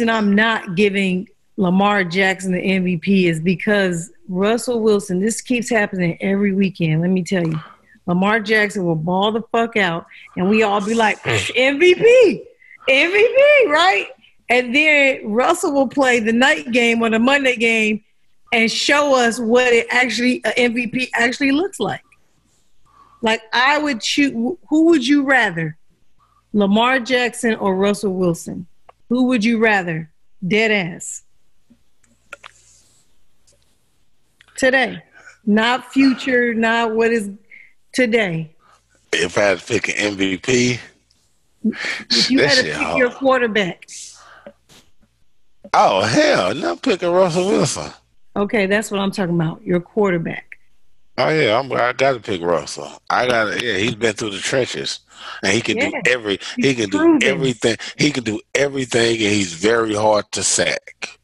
I'm not giving Lamar Jackson the MVP is because Russell Wilson, this keeps happening every weekend. Let me tell you, Lamar Jackson will ball the fuck out and we all be like, MVP, right? And then Russell will play the night game or the Monday game and show us what it actually, an MVP actually looks like. Like I would who would you rather? Lamar Jackson or Russell Wilson? Who would you rather? Dead ass. Today. Not future, not what is today. If I had to pick an MVP, if you had to pick your quarterback. Oh, hell, no, I'm picking Russell Wilson. Okay, that's what I'm talking about. Your quarterback. Oh yeah, I got to pick Russell. He's been through the trenches, and he can do everything. He can do everything, and he's very hard to sack.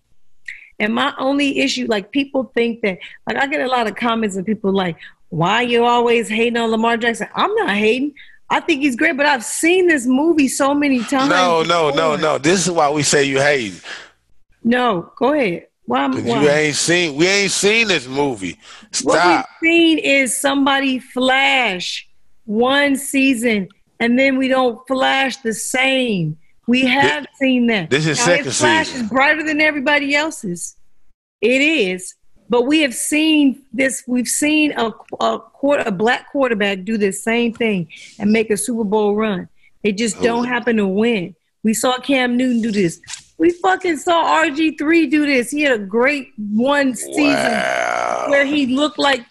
And my only issue, like people think that, like I get a lot of comments and people like, why you always hating on Lamar Jackson? I'm not hating. I think he's great, but I've seen this movie so many times. No. This is why we say you hate. No, go ahead. Why? We ain't seen this movie. Stop. What we've seen is somebody flash one season and then we don't flash the same. We have seen that. This is now, second his flash season. Is brighter than everybody else's. It is. But we have seen this. We've seen a black quarterback do the same thing and make a Super Bowl run. They just don't happen to win. We saw Cam Newton do this. We fucking saw RG3 do this. He had a great one season where he looked like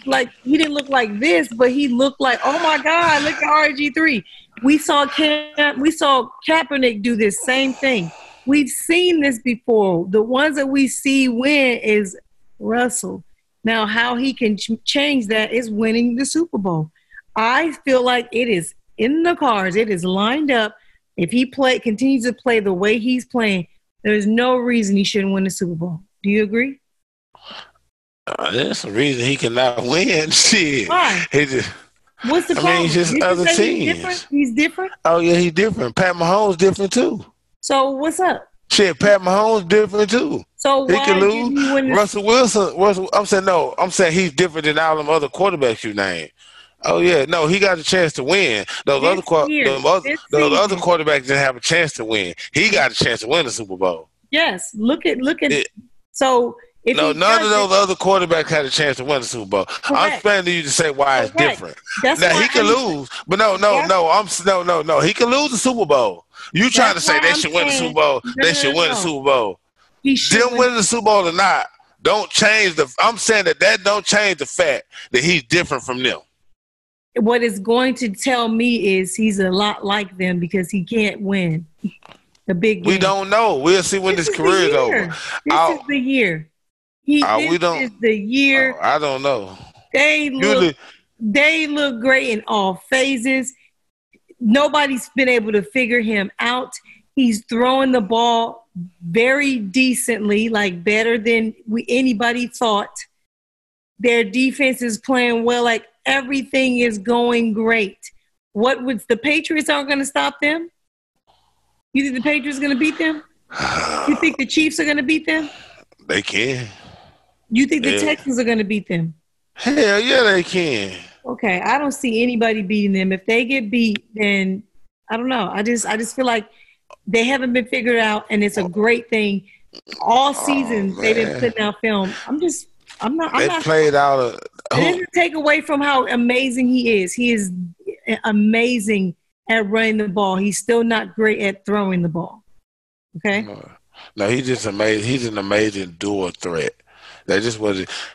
he didn't look like this, but he looked like, oh my God, look at RG3. We saw Kaepernick do this same thing. We've seen this before. The ones that we see win is Russell. Now, how he can change that is winning the Super Bowl. I feel like it is in the cards. It is lined up. If he continues to play the way he's playing, there's no reason he shouldn't win the Super Bowl. Do you agree? There's a reason he cannot win. Shit. Why? What's the problem? I mean, he's just other teams. He's different? Oh, yeah, he's different. Pat Mahomes different, too. So, what's up? Shit, Pat Mahomes different, too. So, he why can lose. Didn't he win Russell Wilson, I'm saying he's different than all them other quarterbacks you named. Oh, yeah. No, he got a chance to win. Those other quarterbacks didn't have a chance to win. He got a chance to win the Super Bowl. Yes. Look at it. So, none of those other quarterbacks had a chance to win the Super Bowl. Correct. I'm explaining to you to say why it's different. Now he can lose, but no. He can lose the Super Bowl. You trying to say they should win the Super Bowl? They should win the Super Bowl. Them winning the Super Bowl or not don't change I'm saying that don't change the fact that he's different from them. What it's going to tell me is he's a lot like them because he can't win the big game. We don't know. We'll see when this career is over. This is the year. This is the year. I don't know. They look great in all phases. Nobody's been able to figure him out. He's throwing the ball very decently, like better than anybody thought. Their defense is playing well. Like everything is going great. The Patriots aren't going to stop them? You think the Patriots are going to beat them? You think the Chiefs are going to beat them? They can. You think the Texans are going to beat them? Hell yeah, they can. Okay, I don't see anybody beating them. If they get beat, then I don't know. I just feel like they haven't been figured out, and it's a great thing. All season they've been putting out film. It doesn't take away from how amazing he is. He is amazing at running the ball. He's still not great at throwing the ball. Okay? No, he's just amazing. He's an amazing dual threat.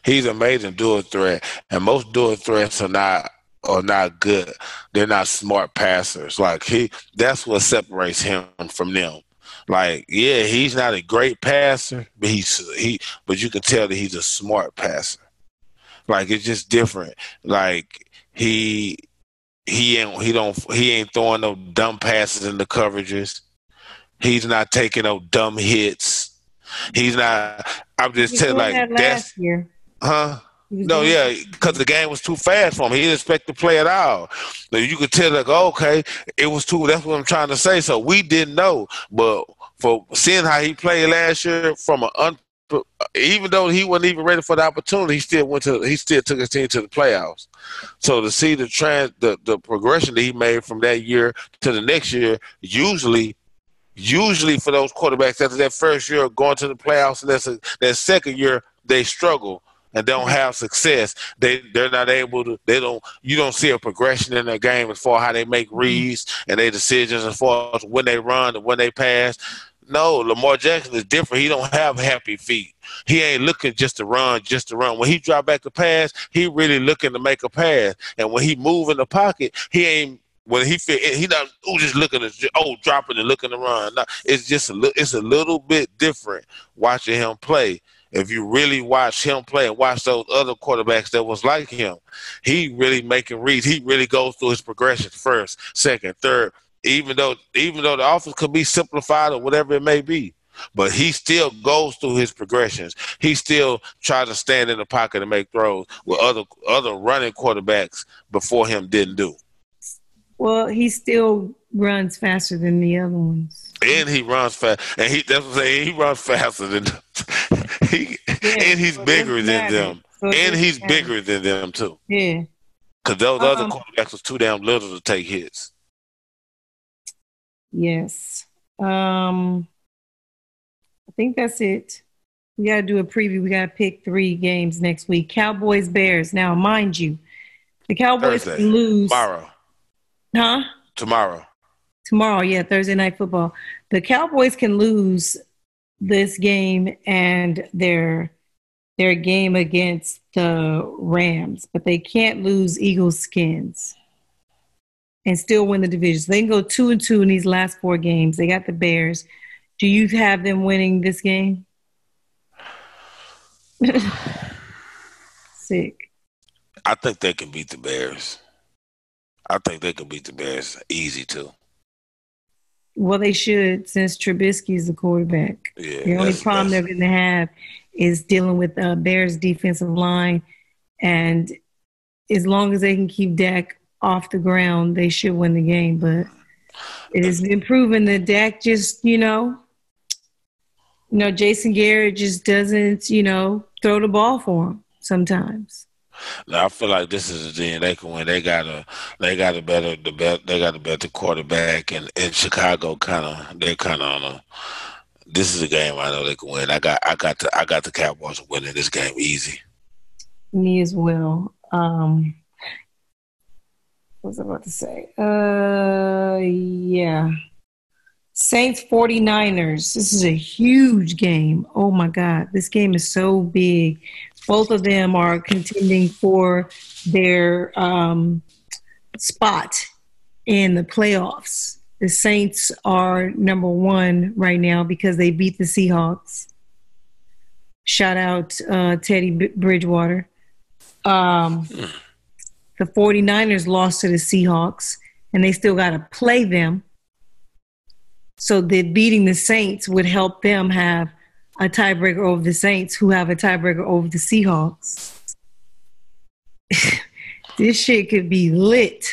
He's an amazing dual threat. And most dual threats are not are not good. They're not smart passers. Like that's what separates him from them. Like, yeah, he's not a great passer, but but you can tell that he's a smart passer. Like, it's just different. Like, he ain't throwing no dumb passes in the coverages. He's not taking no dumb hits. He's not. I'm just telling, like, last year. Huh? No, yeah, because the game was too fast for him. He didn't expect to play at all. Now, you could tell, like, okay, it was too. That's what I'm trying to say. So we didn't know, but for seeing how he played last year, even though he wasn't even ready for the opportunity, he still took his team to the playoffs. So to see the progression that he made from that year to the next year, usually for those quarterbacks after that first year going to the playoffs and that second year they struggle and don't have success. They're not able to. You don't see a progression in their game as far as how they make reads and their decisions as far as when they run and when they pass. No, Lamar Jackson is different. He don't have happy feet. He ain't looking just to run. When he drop back to pass, he really looking to make a pass. And when he move in the pocket, he ain't. When he not just looking to dropping and looking to run. No, it's a little bit different watching him play. If you really watch him play and watch those other quarterbacks that was like him, he really making reads. He really goes through his progression first, second, third. Even though the offense could be simplified or whatever it may be, but he still goes through his progressions. He still tries to stand in the pocket and make throws with other running quarterbacks before him didn't do. Well, he still runs faster than the other ones. And he runs fast. And that's what I'm saying. He runs faster than them. And he's bigger than them. And he's bigger than them, too. Yeah. Because those other quarterbacks was too damn little to take hits. Yes. I think that's it. We got to do a preview. We got to pick 3 games next week. Cowboys, Bears. Now, mind you, the Cowboys Thursday. can lose. Tomorrow. Huh? Tomorrow, yeah, Thursday Night Football. The Cowboys can lose this game and their game against the Rams, but they can't lose Eagles skins and still win the division. So they can go 2-2 in these last 4 games. They got the Bears. Do you have them winning this game? Sick. I think they can beat the Bears. I think they can beat the Bears easy, too. Well, they should, since Trubisky is the quarterback. Yeah, the only problem they're going to have is dealing with Bears' defensive line. And as long as they can keep Dak off the ground, they should win the game. But it has been proven that Dak just, Jason Garrett just doesn't, throw the ball for him sometimes. Now, I feel like this is a game they can win. They got a better quarterback, and in Chicago they're kind of on a. This is a game I know they can win. I got the Cowboys winning this game easy. Me as well. What was I about to say? Yeah. Saints 49ers. This is a huge game. Oh my God. This game is so big. Both of them are contending for their spot in the playoffs. The Saints are number 1 right now because they beat the Seahawks. Shout out Teddy Bridgewater. The 49ers lost to the Seahawks, and they still got to play them. So that beating the Saints would help them have a tiebreaker over the Saints, who have a tiebreaker over the Seahawks. This shit could be lit.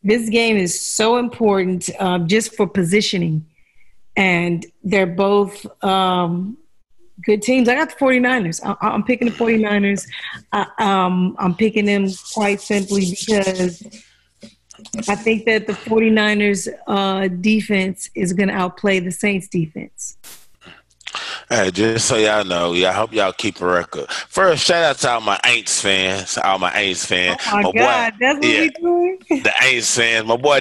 This game is so important just for positioning. And they're both good teams. I got the 49ers. I'm picking the 49ers. I'm picking them quite simply because I think that the 49ers defense is going to outplay the Saints defense. Hey, just so y'all know, I hope y'all keep a record. First, shout out to all my Aints fans. Oh my God, that's what we doing? The Aints fans. My boy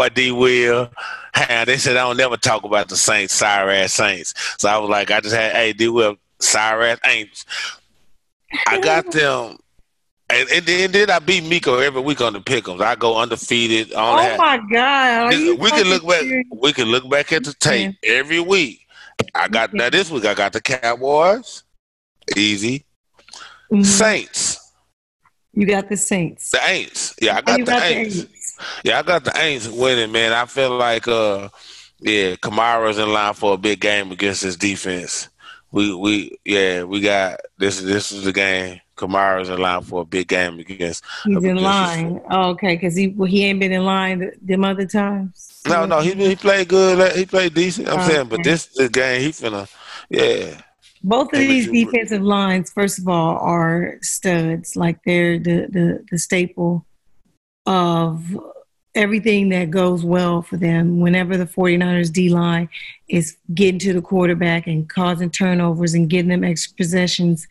D Will. Hey, they said I don't never talk about the Saints, sorry ass Saints. So I was like, I just had, hey, D Will, sorry ass Aints. I got them. Hey, And then I beat Miko every week on the pick'ems. I go undefeated. Oh my God! We can look back. We can look back at the tape every week. Now this week I got the Cowboys. Easy. Saints. You got the Saints. The Aints. Yeah, I got the Aints. Yeah, I got the Aints winning, man. I feel like Kamara's in line for a big game against this defense. We got this is the game. Kamara's in line for a big game against. He's in line. Oh, okay, because he ain't been in line them other times. No, he played good. He played decent. I'm saying, but this game he finna, Both of these defensive lines, first of all, are studs. Like they're the staple of everything that goes well for them. Whenever the 49ers D-line is getting to the quarterback and causing turnovers and getting them extra possessions,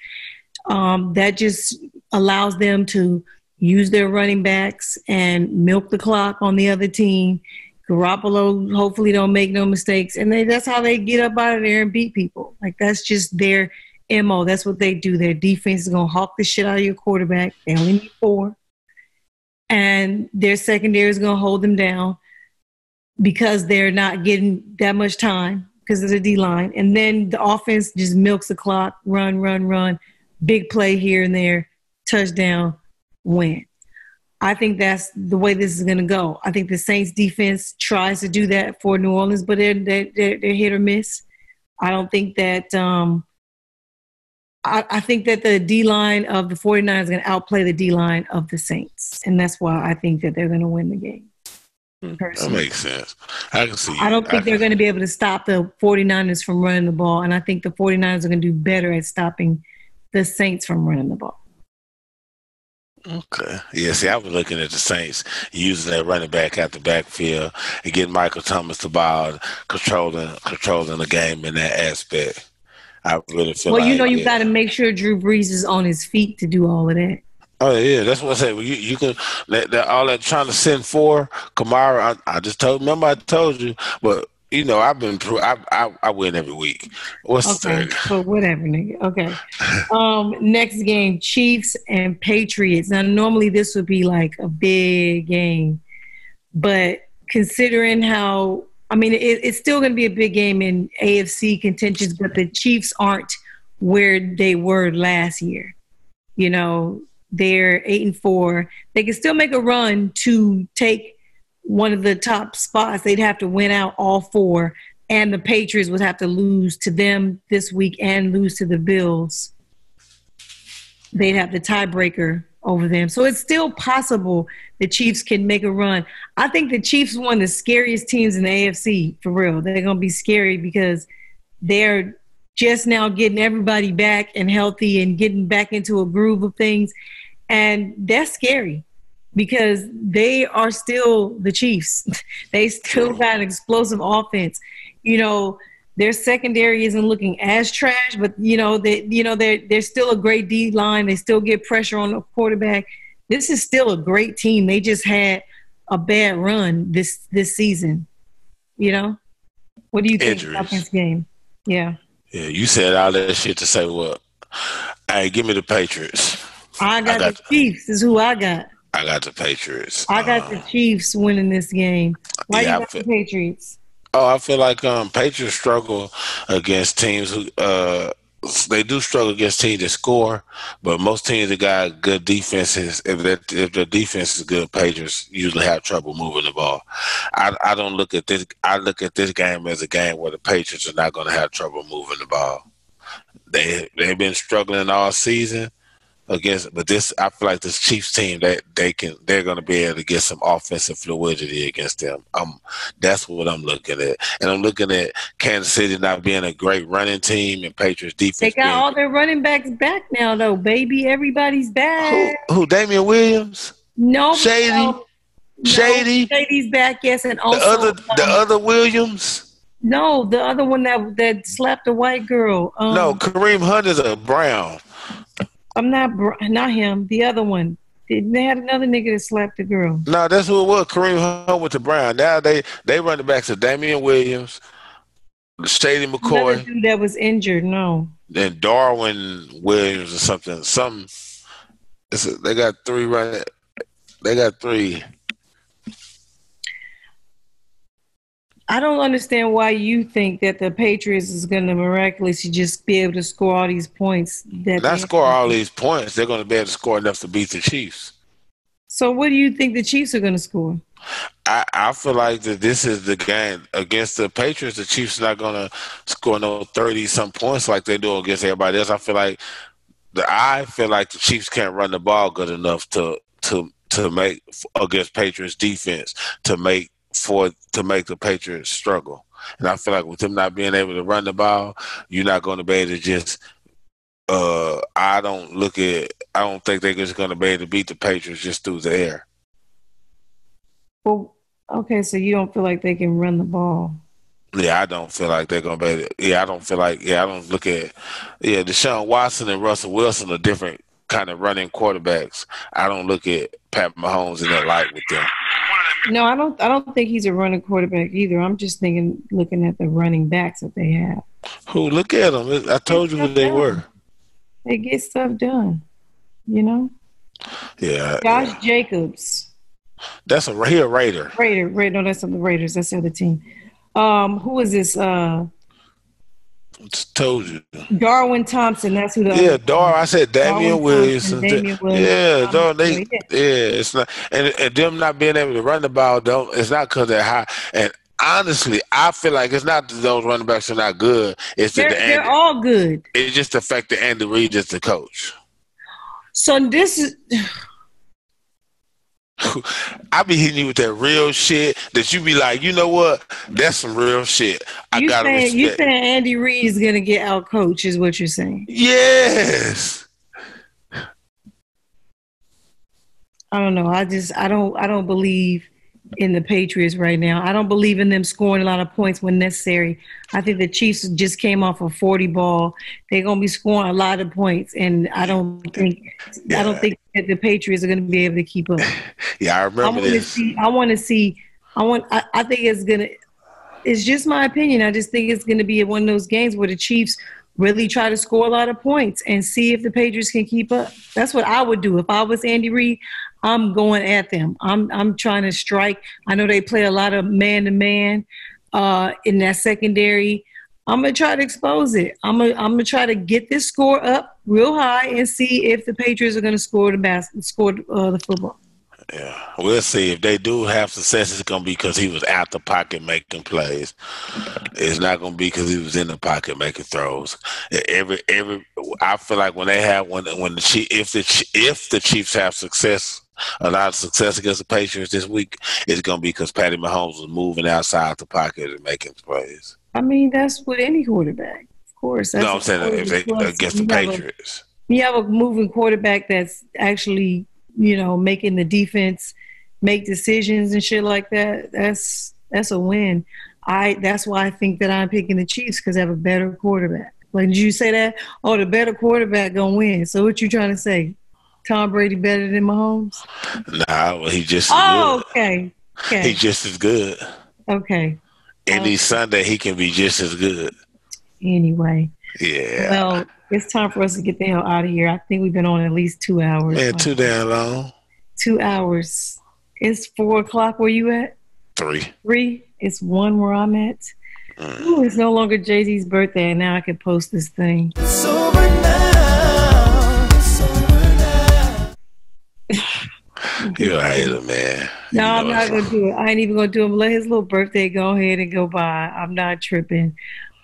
that just allows them to use their running backs and milk the clock on the other team. Garoppolo hopefully don't make no mistakes. And that's how they get up out of there and beat people. Like, that's just their MO. That's what they do. Their defense is going to hawk the shit out of your quarterback. They only need 4. And their secondary is going to hold them down because they're not getting that much time because of the D-line. And then the offense just milks the clock, run, big play here and there, touchdown, win. I think that's the way this is going to go. I think the Saints defense tries to do that for New Orleans, but they're hit or miss. I don't think that I think that the D-line of the 49ers is going to outplay the D-line of the Saints, and that's why I think that they're going to win the game. That makes sense. I can see. I don't think they're going to be able to stop the 49ers from running the ball, and I think the 49ers are going to do better at stopping the Saints from running the ball. Okay. Yeah, see, I was looking at the Saints using that running back out the backfield and getting Michael Thomas the ball, controlling the game in that aspect. I really feel well, you got to make sure Drew Brees is on his feet to do all of that. Oh, yeah, that's what I said. Well, you can all that trying to send for Kamara. I just told you, but I've been I win every week. What's the third? So whatever, nigga. Okay. Next game, Chiefs and Patriots. Now, normally this would be like a big game, but considering how, it's still going to be a big game in AFC contentions, but the Chiefs aren't where they were last year. They're 8-4. They can still make a run to take one of the top spots. They'd have to win out all 4, and the Patriots would have to lose to them this week and lose to the Bills. They'd have the tiebreaker over them. So it's still possible the Chiefs can make a run. I think the Chiefs are one of the scariest teams in the AFC, for real. They're going to be scary because they're just now getting everybody back and healthy and getting back into a groove of things. And that's scary because they are still the Chiefs. They still got an explosive offense. Their secondary isn't looking as trash, but they're still a great D line. They still get pressure on the quarterback. This is still a great team. They just had a bad run this season. What do you think about this game? Yeah. Yeah, you said all that shit to say what? Hey, give me the Patriots. I got the Chiefs. Is who I got. I got the Patriots. I got the Chiefs winning this game. Why you got the Patriots? Oh, I feel like Patriots struggle against teams who they do struggle against teams that score, but most teams that got good defenses, if their defense is good, Patriots usually have trouble moving the ball. I don't look at this. I look at this game as a game where the Patriots are not going to have trouble moving the ball. They've been struggling all season. But I feel like this Chiefs team they're going to be able to get some offensive fluidity against them. That's what I'm looking at, and I'm looking at Kansas City not being a great running team and Patriots defense. They got all their running backs back now, though, baby. Everybody's back. Who? Damian Williams? No, Shady. Shady's back, yes, and also the other Williams. No, the other one that slapped a white girl. No, Kareem Hunt is a Brown. I'm not him. The other one. They had another nigga that slapped the girl. No, that's who it was. Kareem Hunt with the Brown. Now they run the backs of Damian Williams, Shady McCoy. Another dude that was injured. No. And Darwin Williams or something. They got three right. They got three. I don't understand why you think that the Patriots is going to miraculously just be able to score all these points. Not score all these points. They're going to be able to score enough to beat the Chiefs. So what do you think the Chiefs are going to score? I feel like that this is the game against the Patriots. The Chiefs are not going to score no 30-some points like they do against everybody else. I feel like the Chiefs can't run the ball good enough to make against Patriots defense to make the Patriots struggle. And I feel like with them not being able to run the ball, you're not going to be able to just. I don't think they're just going to be able to beat the Patriots just through the air. Well, okay, so you don't feel like they can run the ball. Yeah, I don't feel like they're going to be able to. Yeah, I don't look at. Yeah, Deshaun Watson and Russell Wilson are different kind of running quarterbacks. I don't look at Pat Mahomes in that light with them. No, I don't think he's a running quarterback either. I'm just looking at the running backs that they have. Who? Look at them. I told you who they were. They get stuff done, you know? Yeah. Josh Jacobs. That's a Raider. Raider. No, that's not the Raiders. That's the other team. Who is this? Just told you. Darwin Thompson. That's who. I said Damian Williams. Damian Williams. It's not, and them not being able to run the ball. It's not because they're high. And honestly, I feel like it's not that those running backs are not good. It's they're all good. It's just the fact that Andy Reid is the coach. So this is. I be hitting you with that real shit that you be like, you know what? That's some real shit. I gotta respect. You saying Andy Reid is gonna get out coached is what you're saying? Yes. I don't know. I don't believe in the Patriots right now. I don't believe in them scoring a lot of points when necessary. I think the Chiefs just came off a 40 ball. They're going to be scoring a lot of points, and I don't think that the Patriots are going to be able to keep up. Yeah, I remember this. I think it's going to – it's just my opinion. I just think it's going to be one of those games where the Chiefs really try to score a lot of points and see if the Patriots can keep up. That's what I would do. If I was Andy Reid, I'm going at them. I'm trying to strike. I know they play a lot of man-to-man in that secondary. I'm going to try to expose it. I'm gonna try to get this score up real high and see if the Patriots are going to score the football. Yeah, we'll see. If they do have success, it's going to be because he was out the pocket making plays. It's not going to be because he was in the pocket making throws. I feel like when if the Chiefs have success, a lot of success against the Patriots this week, it's going to be because Patty Mahomes was moving outside the pocket and making plays. I mean, that's with any quarterback, of course. That's I'm saying if they against the Patriots. You have a moving quarterback that's actually, making the defense make decisions and shit like that. That's a win. That's why I think that I'm picking the Chiefs, because they have a better quarterback. Like, did you say that? Oh, the better quarterback gonna win. So what you trying to say? Tom Brady better than Mahomes? Nah, well, he just good. Okay. He's just as good. Okay. Any Sunday he can be just as good. Anyway. Yeah. Well, it's time for us to get the hell out of here. I think we've been on at least 2 hours. Man, too damn long. 2 hours. It's 4 o'clock where you at? 3. 3? It's 1 where I'm at. Ooh, it's no longer Jay-Z's birthday, and now I can post this thing. Sober now. You're a hater, man. No, I'm not going to do it. I ain't even going to do it. Let his little birthday go ahead and go by. I'm not tripping.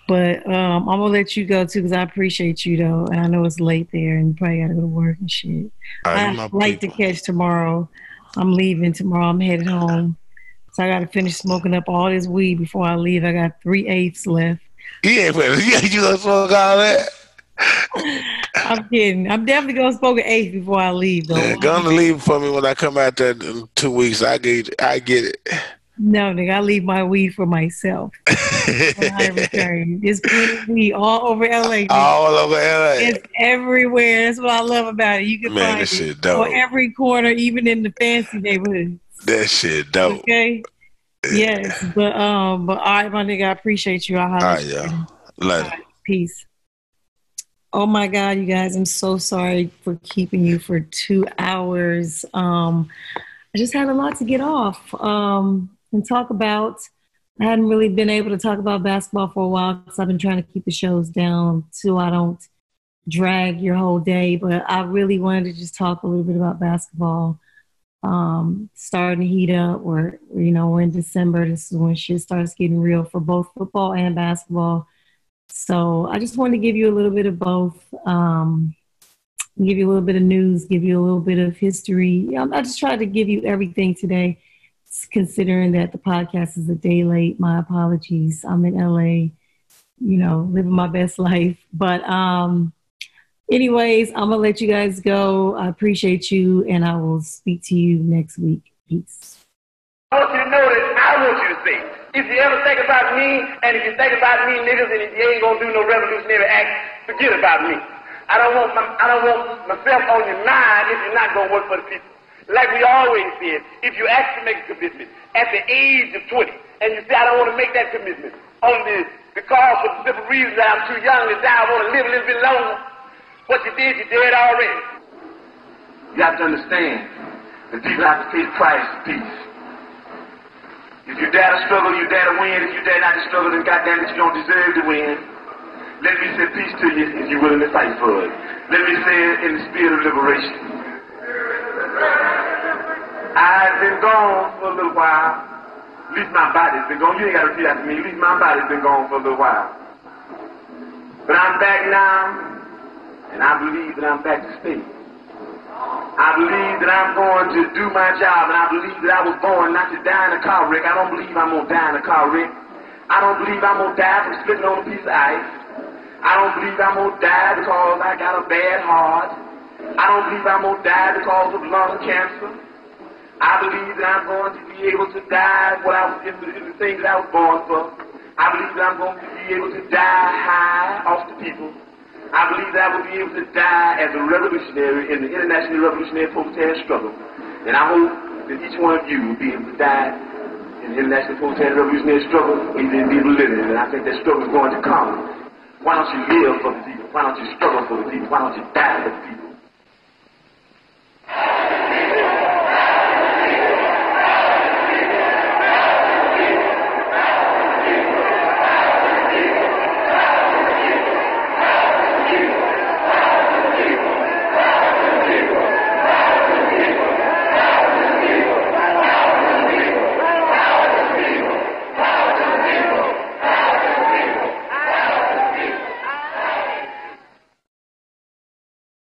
But I'm going to let you go, too, because I appreciate you, though. And I know it's late there, and you probably got to go to work and shit. I have a flight to catch tomorrow. I'm leaving tomorrow. I'm headed home. So I got to finish smoking up all this weed before I leave. I got 3/8 left. Yeah, but you going to smoke all that? I'm kidding. I'm definitely going to smoke an 1/8 before I leave, though. Yeah, going to leave for me when I come out there in 2 weeks. I get it. No, nigga, I leave my weed for myself. When I return. There's plenty of weed all over LA. All over LA. It's everywhere. That's what I love about it. You can find it shit dope. on every corner, even in the fancy neighborhoods. That shit dope. Okay. Yes, but all right, my nigga, I appreciate you. I'll all right, y'all. Later. Right, peace. Oh my God, you guys, I'm so sorry for keeping you for 2 hours. I just had a lot to get off and talk about. I hadn't really been able to talk about basketball for a while because I've been trying to keep the shows down so I don't drag your whole day. But I really wanted to just talk a little bit about basketball. Starting to heat up. We're in December. This is when shit starts getting real for both football and basketball. So I just wanted to give you a little bit of both, give you a little bit of news, give you a little bit of history. I just tried to give you everything today, considering that the podcast is a day late. My apologies. I'm in LA, living my best life. But anyways, I'm going to let you guys go. I appreciate you, and I will speak to you next week. Peace. I want you to know that I want you to say, if you ever think about me, and if you think about me, niggas, and if you ain't gonna do no revolutionary act, forget about me. I don't want myself on your mind if you're not gonna work for the people. Like we always said, if you actually make a commitment at the age of 20, and you say, I don't want to make that commitment because for the simple reason that I'm too young to die, I want to live a little bit longer. What you did, you did already. You have to understand that people have to pay the price for peace. If you dare to struggle, you dare to win. If you dare not to struggle, then goddamn it, you don't deserve to win. Let me say peace to you if you're willing to fight for it. Let me say it in the spirit of liberation. I've been gone for a little while. At least my body's been gone. You ain't got to repeat after me. At least my body's been gone for a little while. But I'm back now, and I believe that I'm back to stay. I believe that I'm going to do my job, and I believe that I was born not to die in a car wreck. I don't believe I'm going to die in a car wreck. I don't believe I'm going to die from slipping on a piece of ice. I don't believe I'm going to die because I got a bad heart. I don't believe I'm going to die because of lung cancer. I believe that I'm going to be able to die in the things that I was born for. I believe that I'm going to be able to die high off the people. I believe that I will be able to die as a revolutionary in the international revolutionary proletarian struggle. And I hope that each one of you will be able to die in the international proletarian revolutionary struggle, even be able to live in it. And I think that struggle is going to come. Why don't you live for the people? Why don't you struggle for the people? Why don't you die for the people?